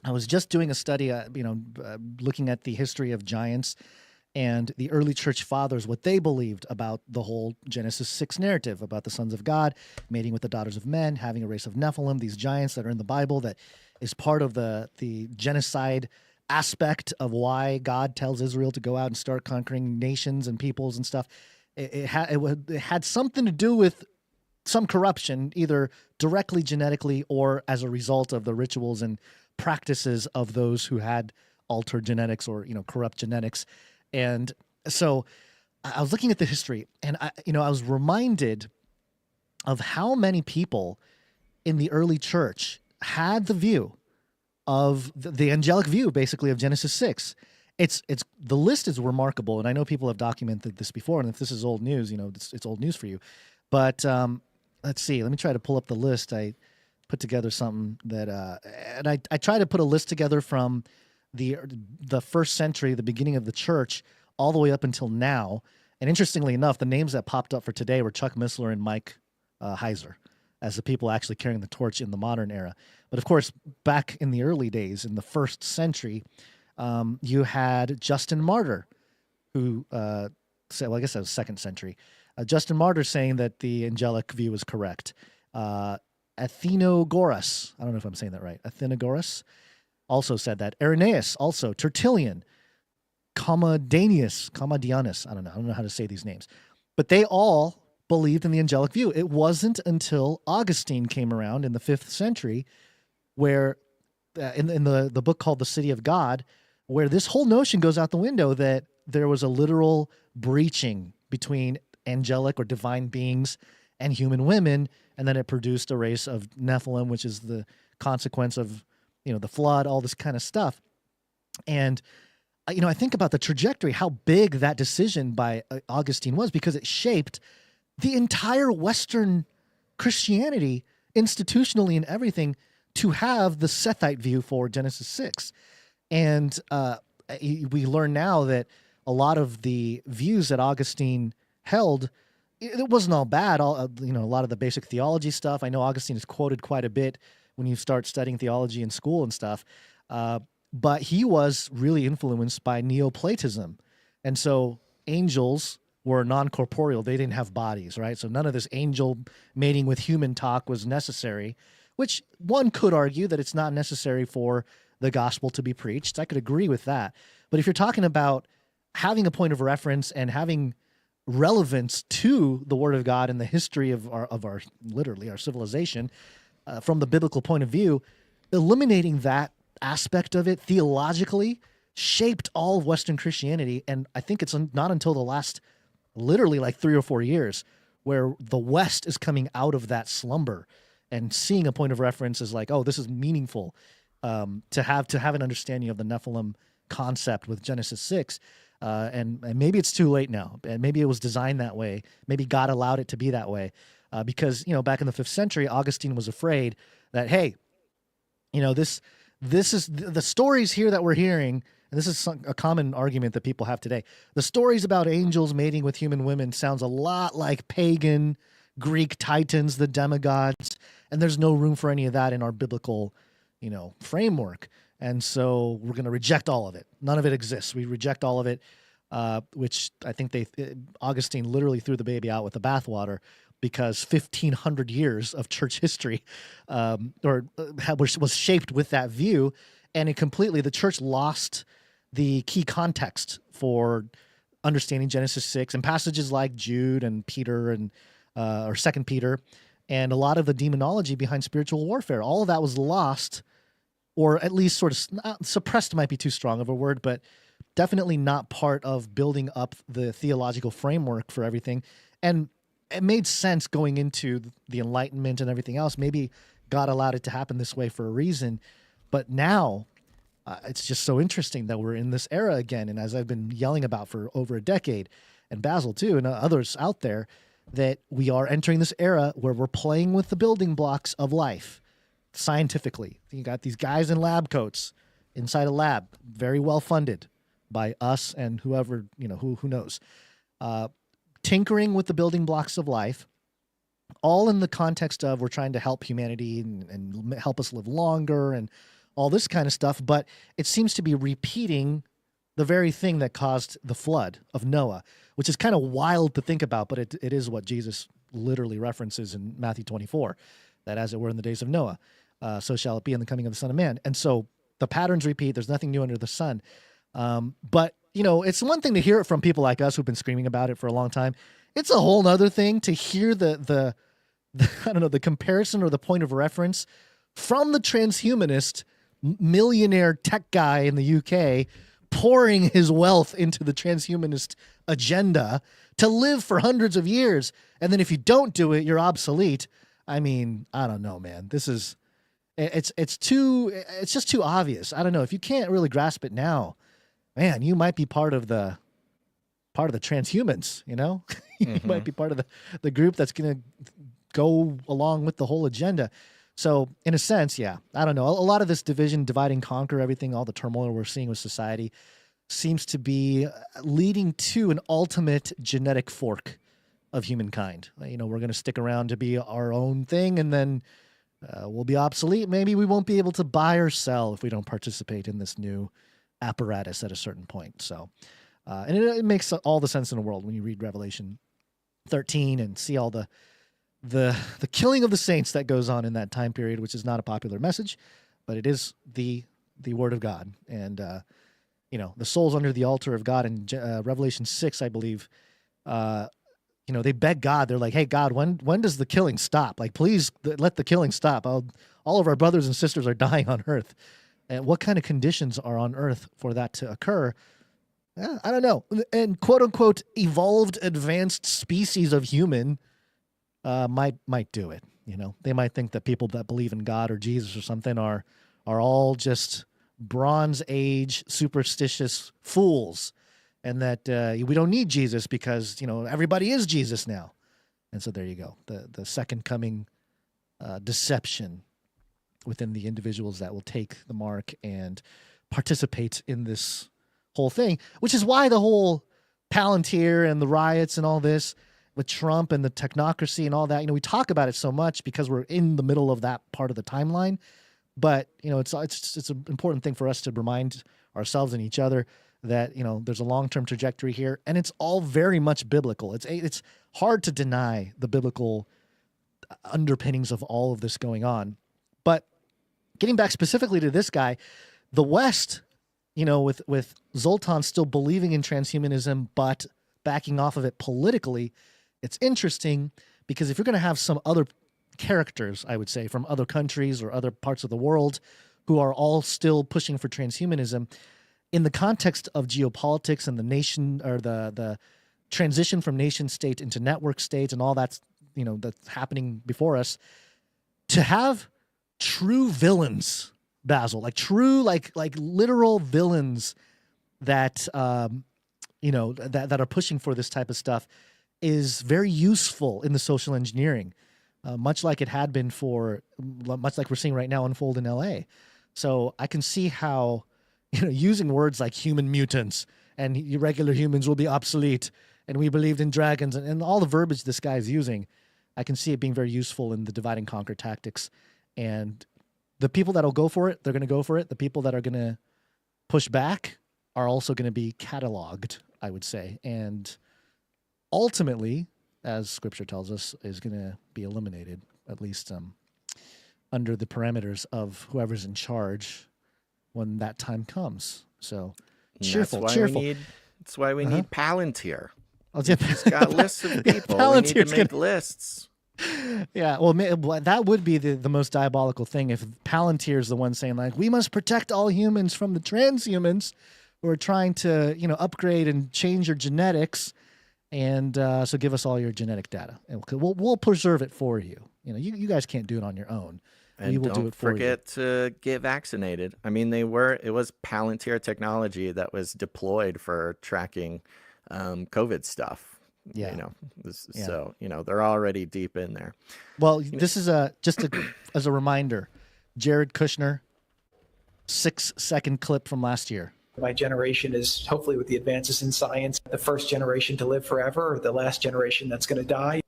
I was just doing a study, looking at the history of giants and the early church fathers, what they believed about the whole Genesis 6 narrative about the sons of God mating with the daughters of men, having a race of Nephilim, these giants that are in the Bible that is part of the genocide aspect of why God tells Israel to go out and start conquering nations and peoples and stuff. It had something to do with some corruption, either directly genetically or as a result of the rituals and practices of those who had altered genetics or corrupt genetics. And so I was looking at the history, and I was reminded of how many people in the early church had the view of the angelic view, basically, of Genesis 6. It's the list is remarkable, and I know people have documented this before, and if this is old news, it's old news for you. But let's see. Let me try to pull up the list. I put together something that, and I try to put a list together from the first century, the beginning of the church, all the way up until now. And interestingly enough, the names that popped up for today were Chuck Missler and Mike Heiser as the people actually carrying the torch in the modern era. But of course, back in the early days, in the first century, you had Justin Martyr, who said, well, I guess that was second century. Justin Martyr saying that the angelic view is correct. Athenagoras, I don't know if I'm saying that right. Athenagoras also said that. Irenaeus also. Tertullian. Commodianus. I don't know how to say these names. But they all believed in the angelic view. It wasn't until Augustine came around in the 5th century where, in the book called The City of God, where this whole notion goes out the window that there was a literal breaching between angelic or divine beings and human women, and then it produced a race of Nephilim, which is the consequence of, the flood, all this kind of stuff. And, I think about the trajectory, how big that decision by Augustine was, because it shaped the entire Western Christianity, institutionally and everything, to have the Sethite view for Genesis 6. And we learn now that a lot of the views that Augustine held, it wasn't all bad. A lot of the basic theology stuff. I know Augustine is quoted quite a bit when you start studying theology in school and stuff. But he was really influenced by Neoplatism. And so angels were non-corporeal. They didn't have bodies, right? So none of this angel mating with human talk was necessary, which one could argue that it's not necessary for the gospel to be preached. I could agree with that. But if you're talking about having a point of reference and having relevance to the Word of God and the history of our literally our civilization from the biblical point of view, eliminating that aspect of it theologically shaped all of Western Christianity. And I think it's not until the last literally like 3 or 4 years where the West is coming out of that slumber and seeing a point of reference as like, oh, this is meaningful to have an understanding of the Nephilim concept with Genesis 6. And maybe it's too late now. And maybe it was designed that way. Maybe God allowed it to be that way. Because, back in the 5th century, Augustine was afraid that, hey, this is the stories here that we're hearing, and this is a common argument that people have today. The stories about angels mating with human women sounds a lot like pagan Greek titans, the demigods, and there's no room for any of that in our biblical, framework. And so we're going to reject all of it. None of it exists. We reject all of it, which I think Augustine literally threw the baby out with the bathwater, because 1,500 years of church history was shaped with that view, and the church lost the key context for understanding Genesis 6 and passages like Jude and Peter or 2 Peter, and a lot of the demonology behind spiritual warfare. All of that was lost, or at least sort of suppressed might be too strong of a word, but definitely not part of building up the theological framework for everything. And it made sense going into the Enlightenment and everything else. Maybe God allowed it to happen this way for a reason. But now it's just so interesting that we're in this era again. And as I've been yelling about for over a decade, and Basil too, and others out there, that we are entering this era where we're playing with the building blocks of life scientifically. You got these guys in lab coats inside a lab, very well funded by us and whoever, who knows, tinkering with the building blocks of life, all in the context of we're trying to help humanity and help us live longer and all this kind of stuff. But it seems to be repeating the very thing that caused the flood of Noah, which is kind of wild to think about, but it is what Jesus literally references in Matthew 24, that as it were in the days of Noah, so shall it be in the coming of the Son of Man. And so the patterns repeat. There's nothing new under the sun. But it's one thing to hear it from people like us who've been screaming about it for a long time. It's a whole nother thing to hear the I don't know, the comparison or the point of reference from the transhumanist millionaire tech guy in the UK pouring his wealth into the transhumanist agenda to live for hundreds of years. And then if you don't do it, you're obsolete. I mean, I don't know, man. It's just too obvious. I don't know. If you can't really grasp it now, man, you might be part of the transhumans, You might be part of the group that's going to go along with the whole agenda. So in a sense, yeah, I don't know. A lot of this division, divide and conquer, everything, all the turmoil we're seeing with society seems to be leading to an ultimate genetic fork of humankind. We're going to stick around to be our own thing, and then we'll be obsolete. Maybe we won't be able to buy or sell if we don't participate in this new apparatus at a certain point. So, and it makes all the sense in the world when you read Revelation 13 and see all the killing of the saints that goes on in that time period, which is not a popular message, but it is the word of God. And, the souls under the altar of God in Revelation 6, I believe, they beg God. They're like, hey, God, when does the killing stop? Like, please let the killing stop. All of our brothers and sisters are dying on earth. And what kind of conditions are on earth for that to occur? I don't know. And quote unquote evolved advanced species of human might do it. They might think that people that believe in God or Jesus or something are all just Bronze Age superstitious fools, and that we don't need Jesus because everybody is Jesus now. And so there you go, the second coming deception within the individuals that will take the mark and participate in this whole thing, which is why the whole Palantir and the riots and all this with Trump and the technocracy and all that, we talk about it so much because we're in the middle of that part of the timeline. But, it's an important thing for us to remind ourselves and each other that, there's a long-term trajectory here, and it's all very much biblical. It's hard to deny the biblical underpinnings of all of this going on. But getting back specifically to this guy, the West, with Zoltan still believing in transhumanism, but backing off of it politically, it's interesting because if you're going to have some other characters, I would say, from other countries or other parts of the world who are all still pushing for transhumanism, in the context of geopolitics and the nation or the transition from nation state into network state and all that's, that's happening before us, to have true villains, Basil, like true, like literal villains that, that are pushing for this type of stuff is very useful in the social engineering, much like it had been much like we're seeing right now unfold in LA. So I can see how, using words like human mutants and regular humans will be obsolete and we believed in dragons and all the verbiage this guy is using, I can see it being very useful in the divide and conquer tactics. And the people that'll go for it, they're going to go for it. The people that are going to push back are also going to be cataloged, I would say. And ultimately, as Scripture tells us, is going to be eliminated, at least under the parameters of whoever's in charge when that time comes. So cheerful. That's why we need Palantir. Oh, yeah. He's got lists of people. We need to make lists. Yeah, well, that would be the most diabolical thing if Palantir is the one saying, like, we must protect all humans from the transhumans who are trying to, upgrade and change your genetics, and so give us all your genetic data. And we'll preserve it for you. You guys can't do it on your own. And we will don't do it for forget to get vaccinated. I mean, it was Palantir technology that was deployed for tracking COVID stuff. Yeah. So, they're already deep in there. Well, this is as a reminder, Jared Kushner, 6-second clip from last year. My generation is hopefully, with the advances in science, the first generation to live forever, or the last generation that's going to die.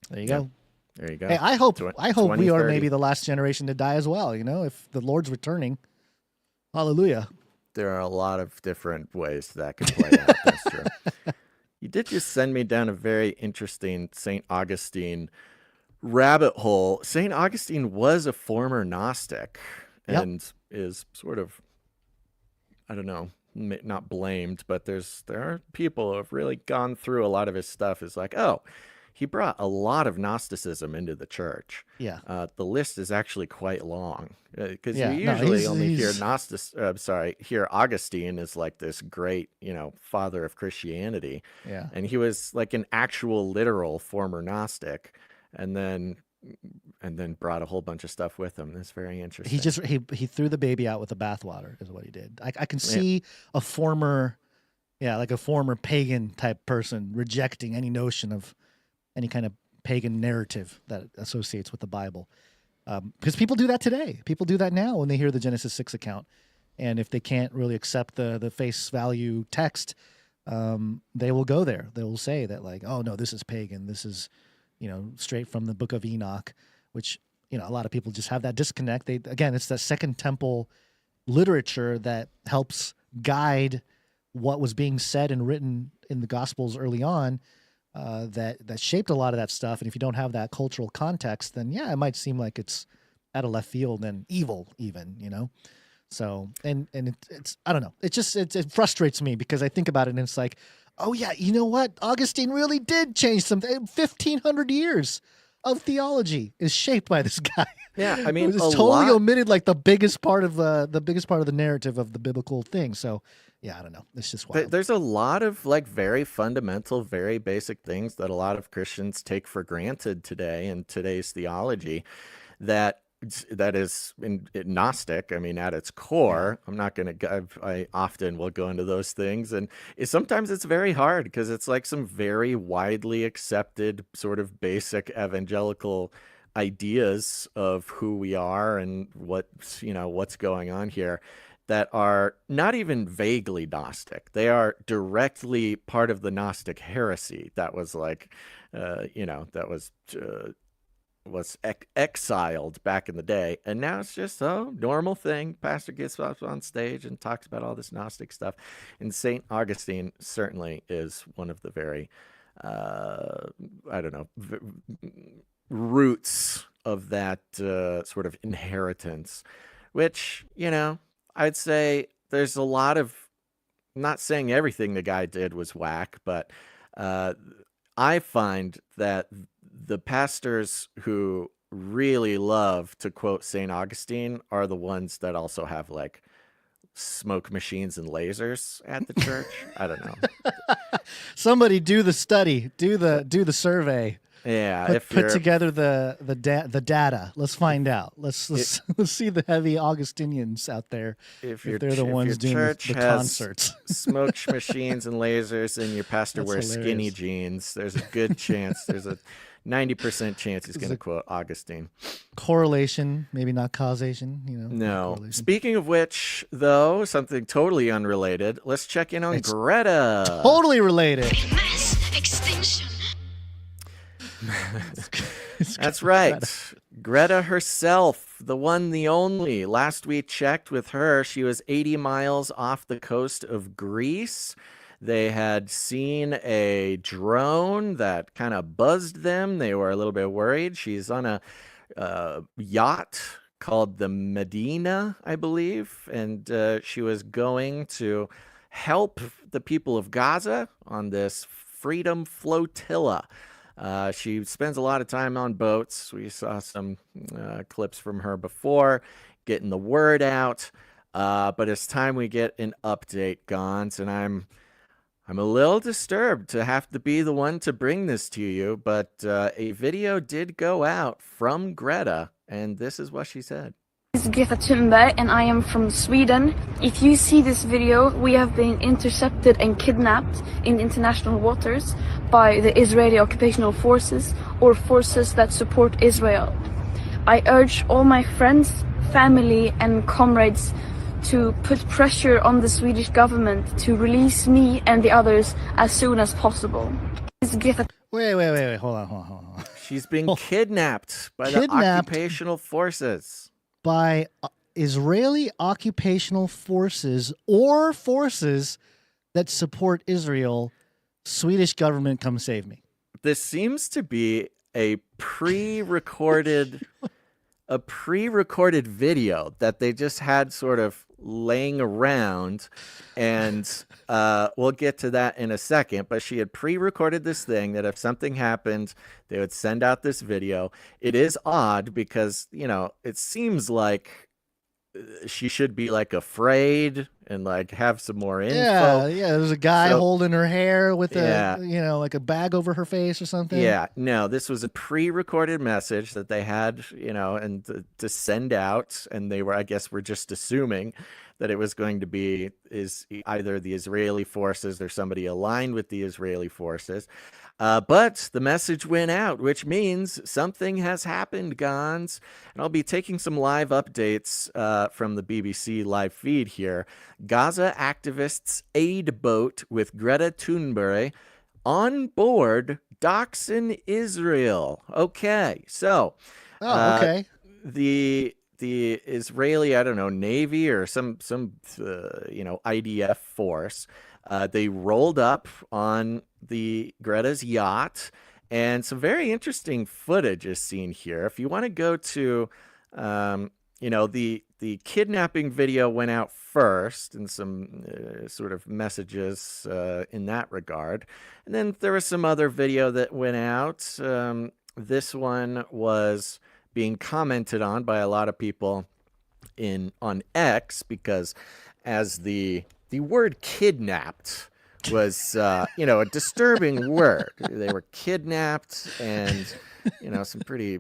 There you go. There you go. Hey, I hope we are maybe the last generation to die as well. If the Lord's returning, hallelujah. There are a lot of different ways that could play out. That's true. You did just send me down a very interesting St. Augustine rabbit hole. St. Augustine was a former Gnostic and is sort of, I don't know, not blamed, but there are people who have really gone through a lot of his stuff. Is like, oh, he brought a lot of Gnosticism into the church. Yeah. The list is actually quite long because you usually only hear Augustine is like this great, father of Christianity. Yeah. And he was like an actual literal former Gnostic and then brought a whole bunch of stuff with him. That's very interesting. He threw the baby out with the bathwater is what he did. I can see a former pagan type person rejecting any notion of any kind of pagan narrative that associates with the Bible. Because people do that today. People do that now when they hear the Genesis 6 account. And if they can't really accept the face value text, they will go there. They will say that, like, oh, no, this is pagan. This is, straight from the book of Enoch, which, a lot of people just have that disconnect. It's that Second Temple literature that helps guide what was being said and written in the Gospels early on. That shaped a lot of that stuff. And if you don't have that cultural context, then it might seem like it's out of left field and evil even, So, and it's I don't know. It frustrates me because I think about it and it's like, oh yeah, you know what? Augustine really did change something. 1,500 years of theology is shaped by this guy. Yeah, I mean, it's totally omitted like the biggest part of the narrative of the biblical thing. So, yeah, I don't know. It's just wild. There's a lot of like very fundamental, very basic things that a lot of Christians take for granted today in today's theology that is Gnostic. I mean, at its core, I'm not going to, I often will go into those things. And sometimes it's very hard because it's like some very widely accepted sort of basic evangelical ideas of who we are and what's going on here that are not even vaguely Gnostic. They are directly part of the Gnostic heresy that was like, was exiled back in the day. And now it's just a normal thing. Pastor gets up on stage and talks about all this Gnostic stuff. And St. Augustine certainly is one of the very, roots of that sort of inheritance, which, I'd say there's a lot of not saying everything the guy did was whack, but I find that the pastors who really love to quote St. Augustine are the ones that also have like smoke machines and lasers at the church. I don't know. Somebody do the study, do the survey. Yeah, put together the data. Let's find out. Let's see the heavy Augustinians out there. If they're the ones doing the concerts, smoke machines and lasers, and your pastor That's wears hilarious. skinny jeans, there's a good chance. There's a 90% chance he's going to quote Augustine. Correlation, maybe not causation. No. Speaking of which, though, something totally unrelated. Let's check in on Greta. Totally related. Mass extinction. That's right. Greta herself, the one, the only. Last we checked with her, she was 80 miles off the coast of Greece. They had seen a drone that kind of buzzed them. They were a little bit worried. She's on a yacht called the Medina, I believe, and she was going to help the people of Gaza on this freedom flotilla. She spends a lot of time on boats. We saw some clips from her before, getting the word out. But it's time we get an update, Gons, and I'm a little disturbed to have to be the one to bring this to you, but a video did go out from Greta, and this is what she said. This is Greta Thunberg, and I am from Sweden. If you see this video, we have been intercepted and kidnapped in international waters by the Israeli occupational forces or forces that support Israel. I urge all my friends, family, and comrades to put pressure on the Swedish government to release me and the others as soon as possible. This is Greta. Wait. Hold on. She's being kidnapped by the occupational forces. By Israeli occupational forces or forces that support Israel. Swedish government, come save me. This seems to be a pre-recorded video that they just had sort of laying around, and we'll get to that in a second, but she had pre-recorded this thing that if something happened, they would send out this video. It is odd because, it seems like she should be like afraid and like have some more info. Yeah. There's a guy holding her hair with like a bag over her face or something. Yeah, no, this was a pre-recorded message that they had, and to send out, and they were, I guess, were just assuming that it was going to be either the Israeli forces or somebody aligned with the Israeli forces. But the message went out, which means something has happened, Gons. And I'll be taking some live updates from the BBC live feed here. Gaza activists' aid boat with Greta Thunberg on board docks in Israel. Okay, so the Israeli, I don't know, Navy or some IDF force, they rolled up on the Greta's yacht, and some very interesting footage is seen here. If you want to go to, the kidnapping video went out first, and some sort of messages in that regard, and then there was some other video that went out. This one was being commented on by a lot of people on X, because as the word kidnapped was a disturbing word. They were kidnapped, and some pretty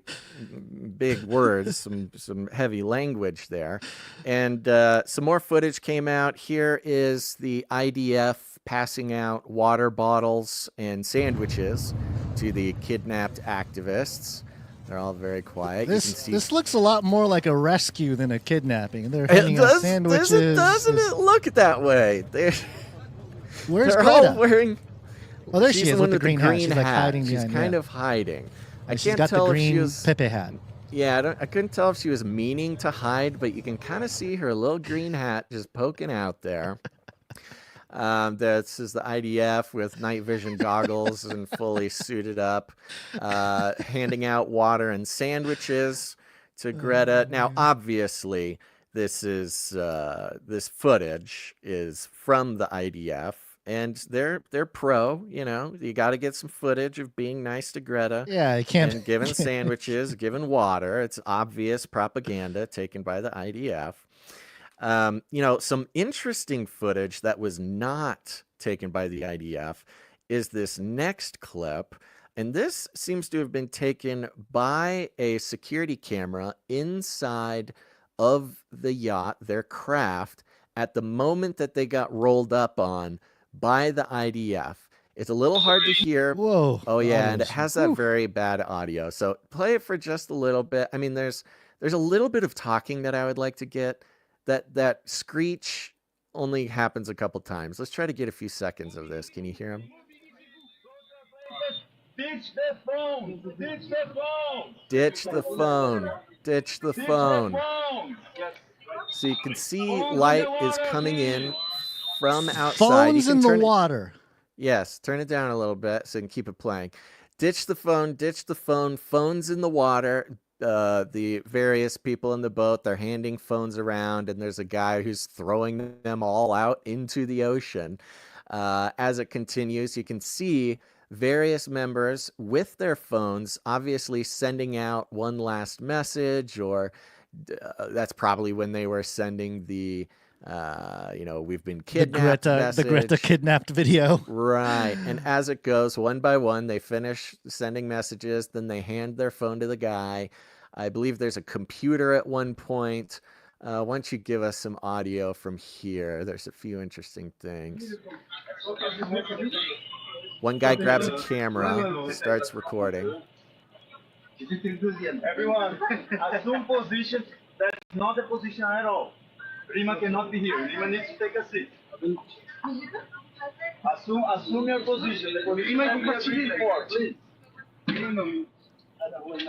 big words, some heavy language there. And some more footage came out. Here is the IDF passing out water bottles and sandwiches to the kidnapped activists. They're all very quiet. This looks a lot more like a rescue than a kidnapping. They're handing out sandwiches. Doesn't it look that way? Where's they're Greta? all wearing. Oh, there she is with the green green hat. She's like hiding She's behind. kind of hiding. I She's can't got tell the if she green was. Pepe hat. Yeah, I couldn't tell if she was meaning to hide, but you can kind of see her little green hat just poking out there. This is the IDF with night vision goggles and fully suited up, handing out water and sandwiches to Greta. Now, obviously, This is this footage is from the IDF, and they're pro. You know, you got to get some footage of being nice to Greta. Yeah, you can't. And giving sandwiches, giving water. It's obvious propaganda taken by the IDF. You know, some interesting footage that was not taken by the IDF is this next clip. And this seems to have been taken by a security camera inside of the yacht, their craft, at the moment that they got rolled up on by the IDF. It's a little hard to hear. Whoa. Oh, yeah, and it has that very bad audio. So play it for just a little bit. I mean, there's a little bit of talking that I would like to get. That screech only happens a couple times. Let's try to get a few seconds of this. Can you hear him? Ditch the phone! Ditch the phone! Ditch the phone. Ditch the phone. So you can see light is coming in from outside. Phones in the water. Yes, turn it down a little bit so you can keep it playing. Ditch the phone, phones in the water. The various people in the boat, they're handing phones around, and there's a guy who's throwing them all out into the ocean. As it continues, you can see various members with their phones, obviously sending out one last message, or that's probably when they were sending the, you know, we've been kidnapped the Greta kidnapped video. Right. And as it goes, one by one, they finish sending messages, then they hand their phone to the guy. I believe there's a computer at one point. Why don't you give us some audio from here? There's a few interesting things. One guy grabs a camera, starts recording. Everyone, assume position. That's not a position at all. Rima cannot be here. Rima needs to take a seat. Assume your position. Rima please.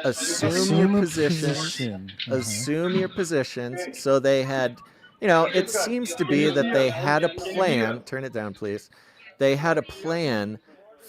Assume your position. Assume your positions. So they had, you know, it seems to be that they had a plan. Turn it down, please. They had a plan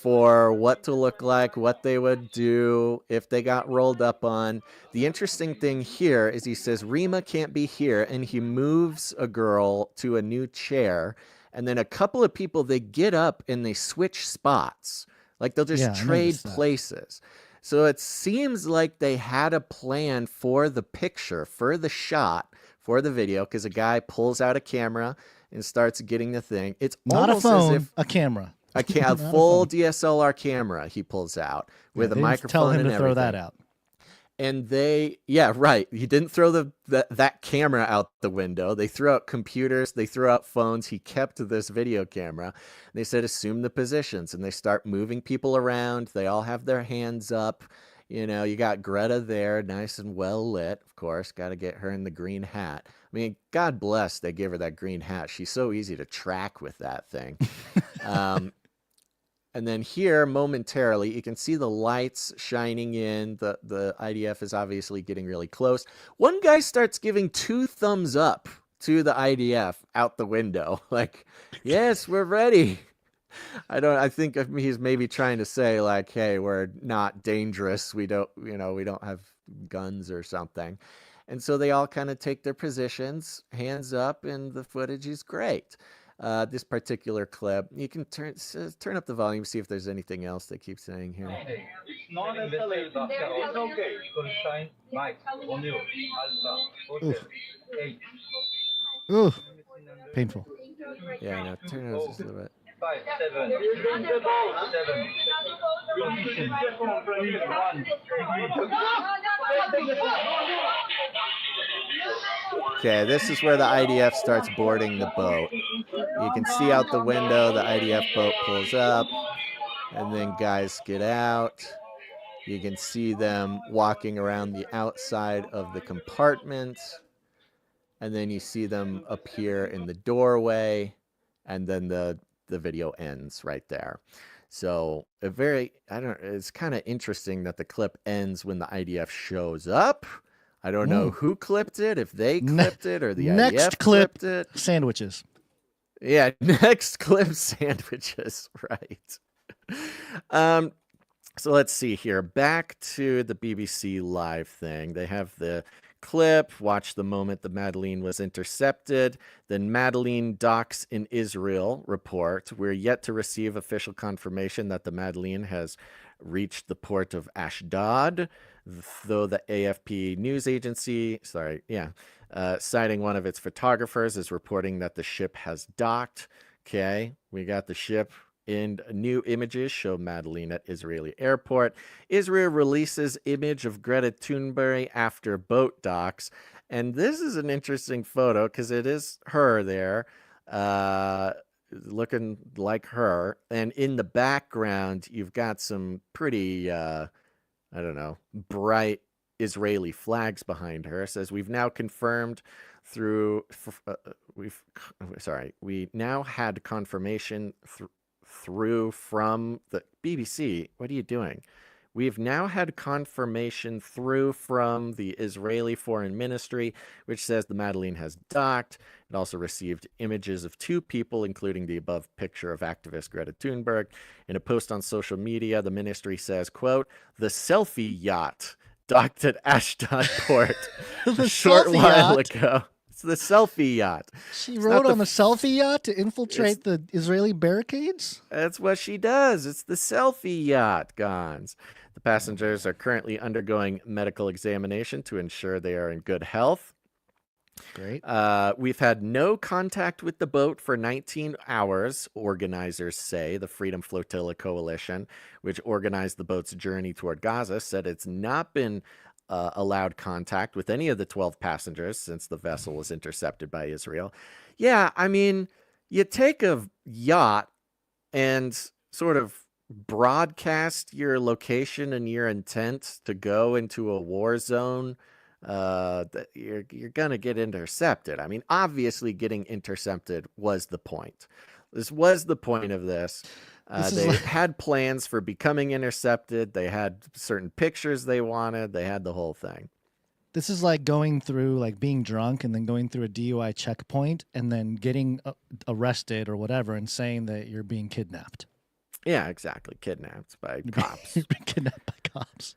for what to look like, what they would do if they got rolled up on. The interesting thing here is he says Rima can't be here, and he moves a girl to a new chair, and then a couple of people, they get up and they switch spots. Like they'll just trade places. So it seems like they had a plan for the picture, for the shot, for the video, because a guy pulls out a camera and starts getting the thing. It's not a almost phone, as if a camera. A full DSLR camera he pulls out with a microphone tell him and to everything. throw that out. And they, yeah, right. He didn't throw that camera out the window. They threw out computers. They threw out phones. He kept this video camera. They said, assume the positions. And they start moving people around. They all have their hands up. You know, you got Greta there, nice and well lit, of course. Got to get her in the green hat. I mean, God bless they give her that green hat. She's so easy to track with that thing. And then here, momentarily, you can see the lights shining in. The IDF is obviously getting really close. One guy starts giving 2 thumbs up to the IDF out the window. Like, yes, we're ready. I think he's maybe trying to say, like, hey, we're not dangerous. We don't have guns or something. And so they all kind of take their positions, hands up, and the footage is great. This particular clip, you can turn up the volume, see if there's anything else they keep saying here. It's not escalated. It's okay. You can shine light on you. Alpha, 8. Ooh, painful. Yeah, no, turn it just a little bit. 5, 7. 7. Okay, this is where the IDF starts boarding the boat. You can see out the window the IDF boat pulls up, and then guys get out. You can see them walking around the outside of the compartment, and then you see them appear in the doorway, and then the video ends right there. So it's kind of interesting that the clip ends when the IDF shows up. I don't know who clipped it, if they clipped it or the IDF clipped it. Sandwiches. Yeah, next clip sandwiches, right. So let's see here. Back to the BBC Live thing. They have the clip. Watch the moment the Madeleine was intercepted. Then Madeleine docks in Israel report. We're yet to receive official confirmation that the Madeleine has reached the port of Ashdod, though the AFP news agency, citing one of its photographers, is reporting that the ship has docked. Okay, we got the ship. And new images show Madeleine at Israeli airport. Israel releases image of Greta Thunberg after boat docks. And this is an interesting photo because it is her there, looking like her. And in the background, you've got some pretty, bright Israeli flags behind her. It says, we've now confirmed we now had confirmation through from the BBC. What are you doing? We've now had confirmation through from the Israeli Foreign Ministry, which says the Madeleine has docked. It also received images of 2 people, including the above picture of activist Greta Thunberg. In a post on social media, the ministry says, quote, the selfie yacht docked at Ashdod port a short while ago. It's the selfie yacht. She rode on a selfie yacht to infiltrate the Israeli barricades? That's what she does. It's the selfie yacht, Gons. The passengers are currently undergoing medical examination to ensure they are in good health. Great. We've had no contact with the boat for 19 hours, organizers say. The Freedom Flotilla Coalition, which organized the boat's journey toward Gaza, said it's not been allowed contact with any of the 12 passengers since the vessel was intercepted by Israel. Yeah, I mean, you take a yacht and sort of broadcast your location and your intent to go into a war zone, you're going to get intercepted. I mean, obviously getting intercepted was the point. This was the point of this. They had plans for becoming intercepted. They had certain pictures they wanted. They had the whole thing. This is like going through, like being drunk and then going through a DUI checkpoint and then getting arrested or whatever and saying that you're being kidnapped. Yeah, exactly. Kidnapped by cops. Kidnapped by cops.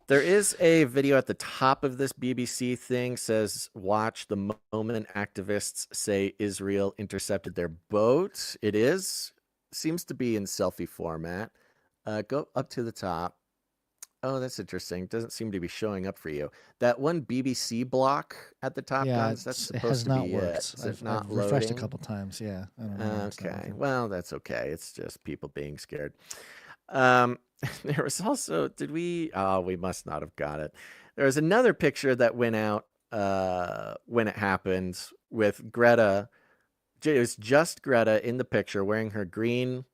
There is a video at the top of this BBC thing, says, watch the moment activists say Israel intercepted their boat. It seems to be in selfie format. Go up to the top. Oh, that's interesting. Doesn't seem to be showing up for you. That one BBC block at the top, guys, that's supposed to be it. I've refreshed a couple times. Yeah. I don't know okay. Well, that's okay. It's just people being scared. There was also, we must not have got it. There was another picture that went out when it happened with Greta. It was just Greta in the picture wearing her green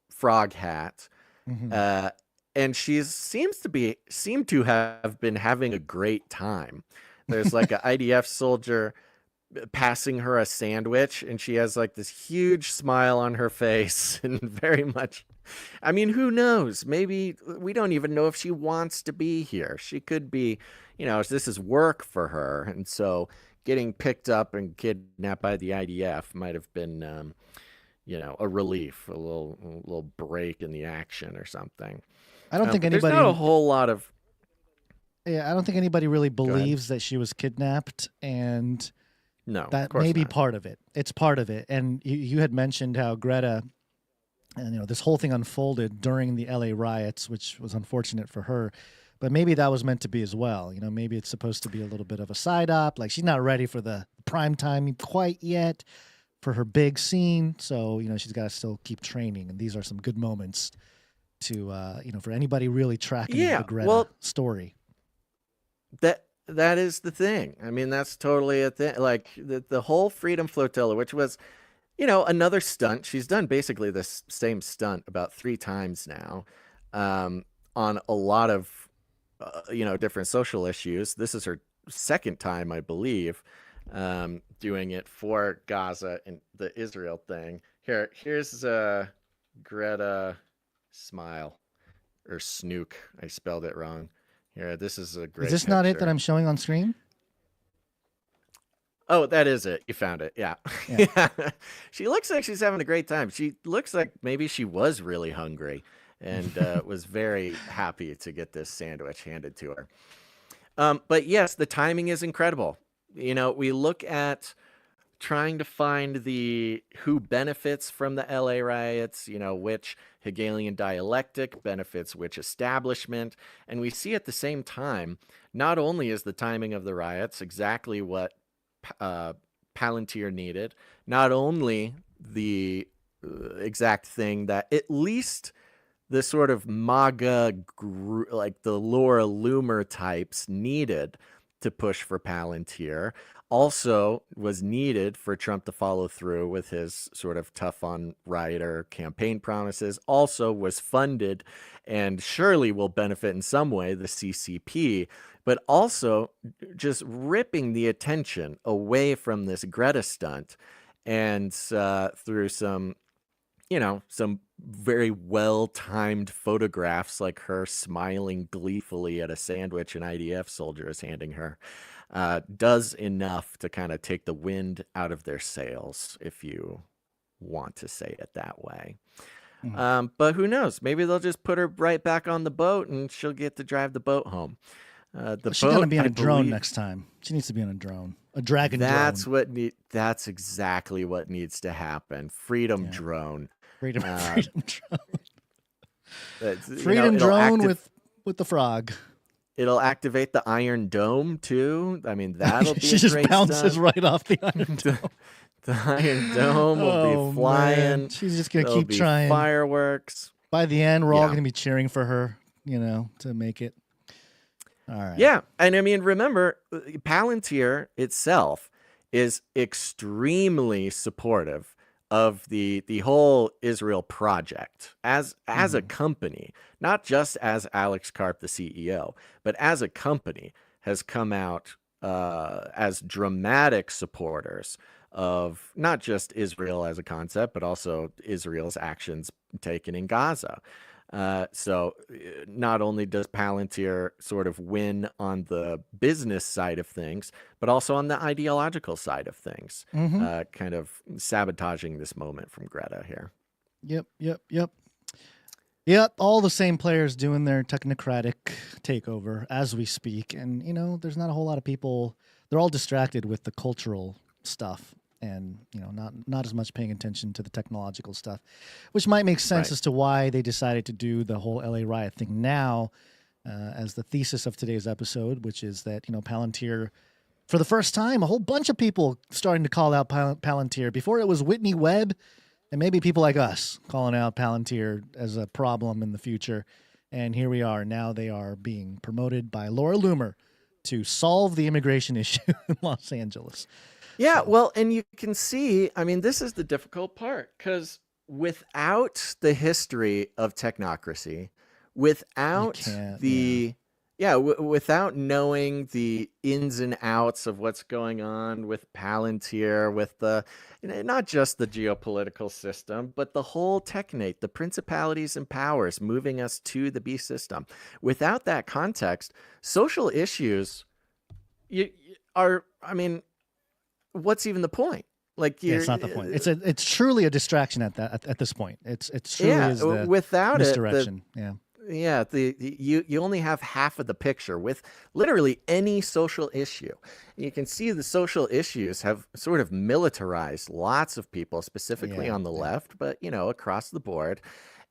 frog hat. Mm-hmm. And she seemed to have been having a great time. There's like an IDF soldier passing her a sandwich, and she has like this huge smile on her face and very much, I mean, who knows? Maybe we don't even know if she wants to be here. She could be, this is work for her. And so getting picked up and kidnapped by the IDF might have been, a relief, a little break in the action or something. I don't think anybody. There's not a whole lot of. Yeah, I don't think anybody really believes that she was kidnapped, and no, that may be part of it. It's part of it. And you had mentioned how Greta, and this whole thing unfolded during the LA riots, which was unfortunate for her. But maybe that was meant to be as well. Maybe it's supposed to be a little bit of a side op. Like she's not ready for the prime time quite yet for her big scene. So, she's got to still keep training. And these are some good moments to, for anybody really tracking the Greta story. That is the thing. I mean, that's totally a thing. Like the whole Freedom Flotilla, which was, another stunt. She's done basically this same stunt about 3 times now on a lot of, different social issues. This is her second time, I believe, doing it for Gaza and the Israel thing. Here's Greta Smile or Snook. I spelled it wrong. Here, this is a great. Is this not it that I'm showing on screen? Oh, that is it. You found it. Yeah. Yeah. She looks like she's having a great time. She looks like maybe she was really hungry and was very happy to get this sandwich handed to her. But yes, the timing is incredible. You know, we look at trying to find who benefits from the LA riots, you know, which Hegelian dialectic benefits which establishment. And we see at the same time, not only is the timing of the riots exactly what Palantir needed, not only the exact thing that at least the sort of MAGA, like the Laura Loomer types needed to push for Palantir, also was needed for Trump to follow through with his sort of tough on rioter campaign promises, also was funded and surely will benefit in some way the CCP, but also just ripping the attention away from this Greta stunt and through some, you know, some very well-timed photographs like her smiling gleefully at a sandwich an IDF soldier is handing her, does enough to kind of take the wind out of their sails, if you want to say it that way. But who knows? Maybe they'll just put her right back on the boat and she'll get to drive the boat home. She's going to be on a drone next time. She needs to be on a drone. A dragon drone. That's exactly what needs to happen. Freedom drone. Freedom drone. Freedom drone with the frog. It'll activate the Iron Dome too. I mean, that'll be she a just great bounces stunt. right off the Iron Dome. The Iron Dome will be flying. Man. She's just going to There'll keep be trying. Fireworks. By the end, we're all going to be cheering for her, you know, to make it. All right. Yeah. And I mean, remember, Palantir itself is extremely supportive of the whole Israel project as a company, not just as Alex Karp, the CEO, but as a company has come out as dramatic supporters of not just Israel as a concept, but also Israel's actions taken in Gaza. So not only does Palantir sort of win on the business side of things, but also on the ideological side of things, kind of sabotaging this moment from Greta here. Yep. All the same players doing their technocratic takeover as we speak. And, you know, there's not a whole lot of people. They're all distracted with the cultural stuff. And, you know, not as much paying attention to the technological stuff, which might make sense as to why they decided to do the whole LA riot thing now, as the thesis of today's episode, which is that, you know, Palantir, for the first time, a whole bunch of people starting to call out Palantir. Before it was Whitney Webb and maybe people like us calling out Palantir as a problem in the future. And here we are. Now they are being promoted by Laura Loomer to solve the immigration issue in Los Angeles. Yeah, well, and you can see, I mean, this is the difficult part, because without the history of technocracy, without without knowing the ins and outs of what's going on with Palantir, with the, you know, not just the geopolitical system, but the whole technate, the principalities and powers moving us to the beast system. Without that context, social issues what's even the point? Like, it's not the point. It's truly a distraction at this point. It's truly is the without misdirection. You only have half of the picture with literally any social issue. You can see the social issues have sort of militarized lots of people, specifically on the left, but, you know, across the board.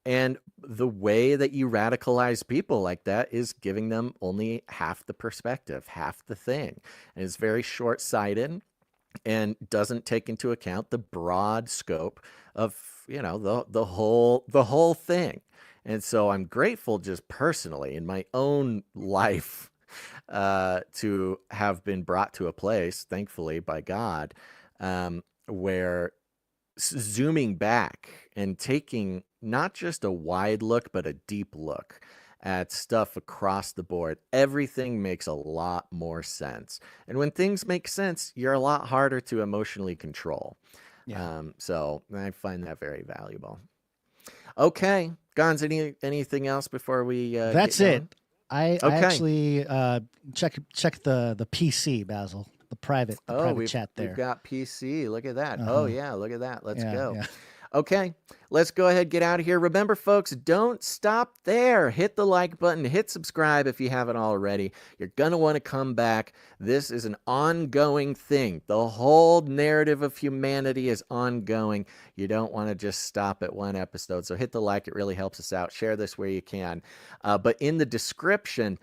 And the way that you radicalize people like that is giving them only half the perspective, half the thing. And it's very short-sighted and doesn't take into account the broad scope of, you know, the whole thing. And so I'm grateful just personally in my own life to have been brought to a place, thankfully by God, where zooming back and taking not just a wide look, but a deep look at stuff across the board, everything makes a lot more sense. And when things make sense, you're a lot harder to emotionally control. So I find that very valuable. Okay, Gons, anything else before we That's it. I actually check the PC, Basil, the private chat there. We've got PC. Look at that. Oh yeah, look at that. Let's go. Okay, let's go ahead and get out of here. Remember, folks, don't stop there. Hit the like button. Hit subscribe if you haven't already. You're going to want to come back. This is an ongoing thing. The whole narrative of humanity is ongoing. You don't want to just stop at one episode. So hit the like. It really helps us out. Share this where you can. But in the description,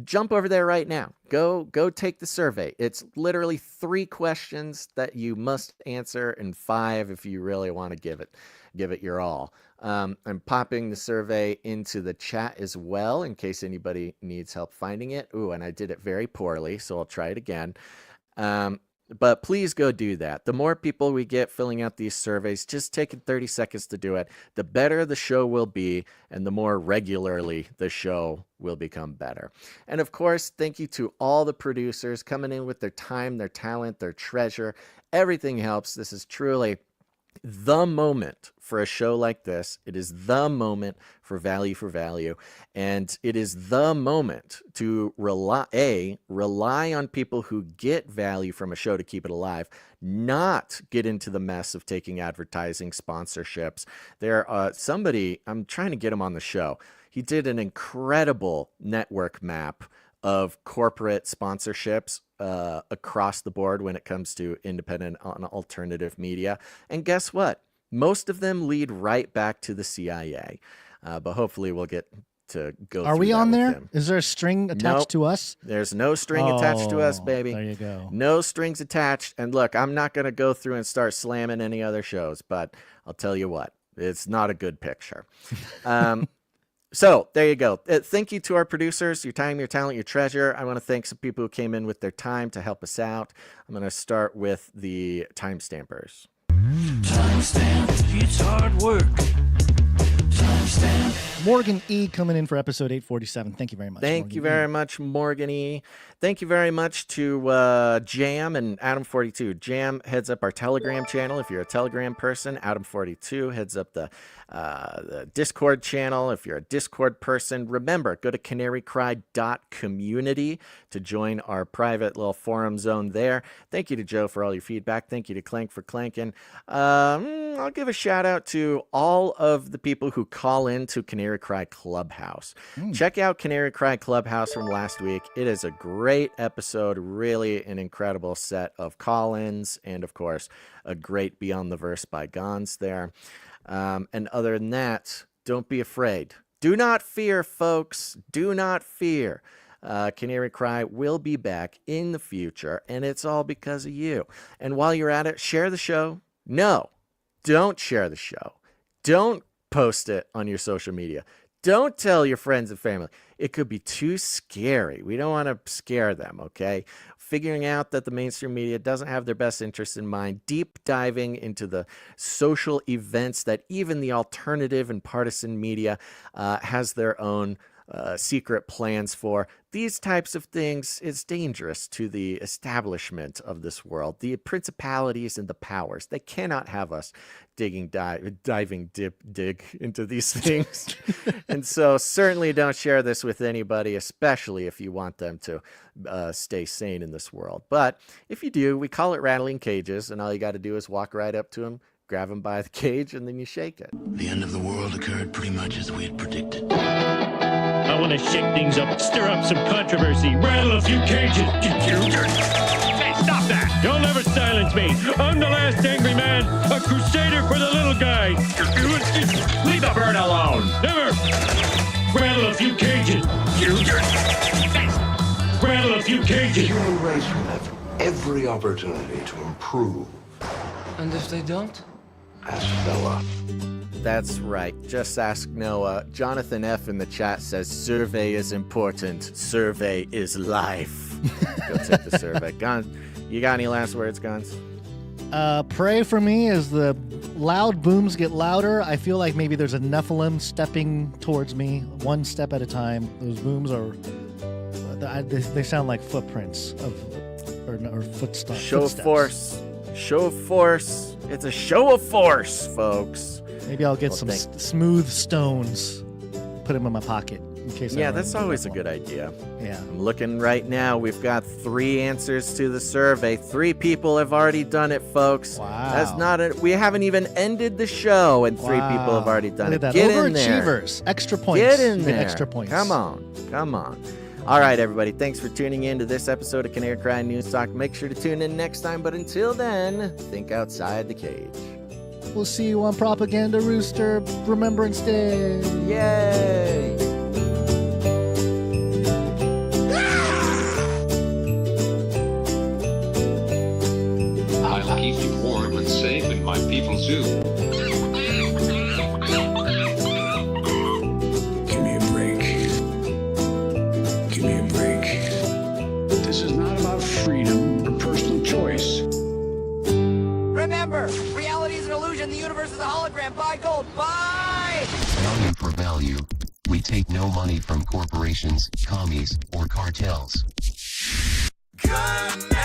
jump over there right now. Go take the survey. It's literally 3 questions that you must answer, and 5 if you really want to give it your all. I'm popping the survey into the chat as well in case anybody needs help finding it. Ooh, and I did it very poorly, so I'll try it again. But please go do that. The more people we get filling out these surveys, just taking 30 seconds to do it, the better the show will be, and the more regularly the show will become better. And of course, thank you to all the producers coming in with their time, their talent, their treasure. Everything helps. This is truly the moment for a show like this. It is the moment for value, and it is the moment to rely on people who get value from a show to keep it alive, not get into the mess of taking advertising sponsorships. I'm trying to get him on the show. He did an incredible network map of corporate sponsorships across the board when it comes to independent and alternative media. And guess what? Most of them lead right back to the CIA. But hopefully we'll get to go Are through we that on with there? him. Is there a string attached Nope. to us? There's no string attached to us, baby. There you go. No strings attached. And look, I'm not going to go through and start slamming any other shows, but I'll tell you what, it's not a good picture. So there you go. Thank you to our producers, your time, your talent, your treasure. I want to thank some people who came in with their time to help us out. I'm going to start with the timestampers. Timestamp, it's hard work. Timestamp. Morgan E. coming in for episode 847. Thank you very much. Thank you very much, Morgan E. Thank you very much to Jam and Adam42. Jam heads up our Telegram channel. If you're a Telegram person, Adam42 heads up the Discord channel. If you're a Discord person, remember, go to canarycry.community to join our private little forum zone there. Thank you to Joe for all your feedback. Thank you to Clank for clanking. I'll give a shout out to all of the people who call in to Canary Cry Clubhouse. Check out Canary Cry Clubhouse from last week. It is a great episode, really an incredible set of call-ins, and of course, a great Beyond the Verse by Gons there. And other than that, don't be afraid. Do not fear, folks. Do not fear. Canary Cry will be back in the future, and it's all because of you. And while you're at it, share the show. No, don't share the show. Don't post it on your social media. Don't tell your friends and family. It could be too scary. We don't want to scare them, okay? Figuring out that the mainstream media doesn't have their best interests in mind, deep diving into the social events that even the alternative and partisan media has their own secret plans for. These types of things is dangerous to the establishment of this world. The principalities and the powers, they cannot have us diving into these things. And so certainly don't share this with anybody, especially if you want them to stay sane in this world. But if you do, we call it rattling cages, and all you got to do is walk right up to them, grab them by the cage, and then you shake it. The end of the world occurred pretty much as we had predicted. I want to shake things up, stir up some controversy, rattle a few cages. Hey, stop that! You'll never silence me. I'm the last angry man, a crusader for the little guy. Leave the bird alone. Never. Rattle a few cages. Rattle a few cages. The human race will have every opportunity to improve. And if they don't? Ask Noah. That's right. Just ask Noah. Jonathan F. in the chat says, survey is important. Survey is life. Go take the survey. Gons, you got any last words, Gons? Pray for me as the loud booms get louder. I feel like maybe there's a Nephilim stepping towards me, one step at a time. Those booms are, they sound like footprints or footsteps. Show of force. Show of force. It's a show of force, folks. Maybe I'll get some smooth stones, put them in my pocket. in case. Yeah, that's always a good idea. Yeah. I'm looking right now. We've got 3 answers to the survey. 3 people have already done it, folks. Wow. That's not it. We haven't even ended the show, and 3 people have already done Look it. at that. Get in there. Overachievers. Extra points. Get in You get there. extra points. Come on. Come on. All right, everybody. Thanks for tuning in to this episode of Canary Cry News Talk. Make sure to tune in next time. But until then, think outside the cage. We'll see you on Propaganda Rooster Remembrance Day. Yay! I'll keep you warm and safe in my people zoo. Give me a break. Give me a break. This is not about freedom or personal choice. Remember, reality is an illusion. The universe is a hologram. Buy gold. Buy! Value for value. We take no money from corporations, commies, or cartels. Connect!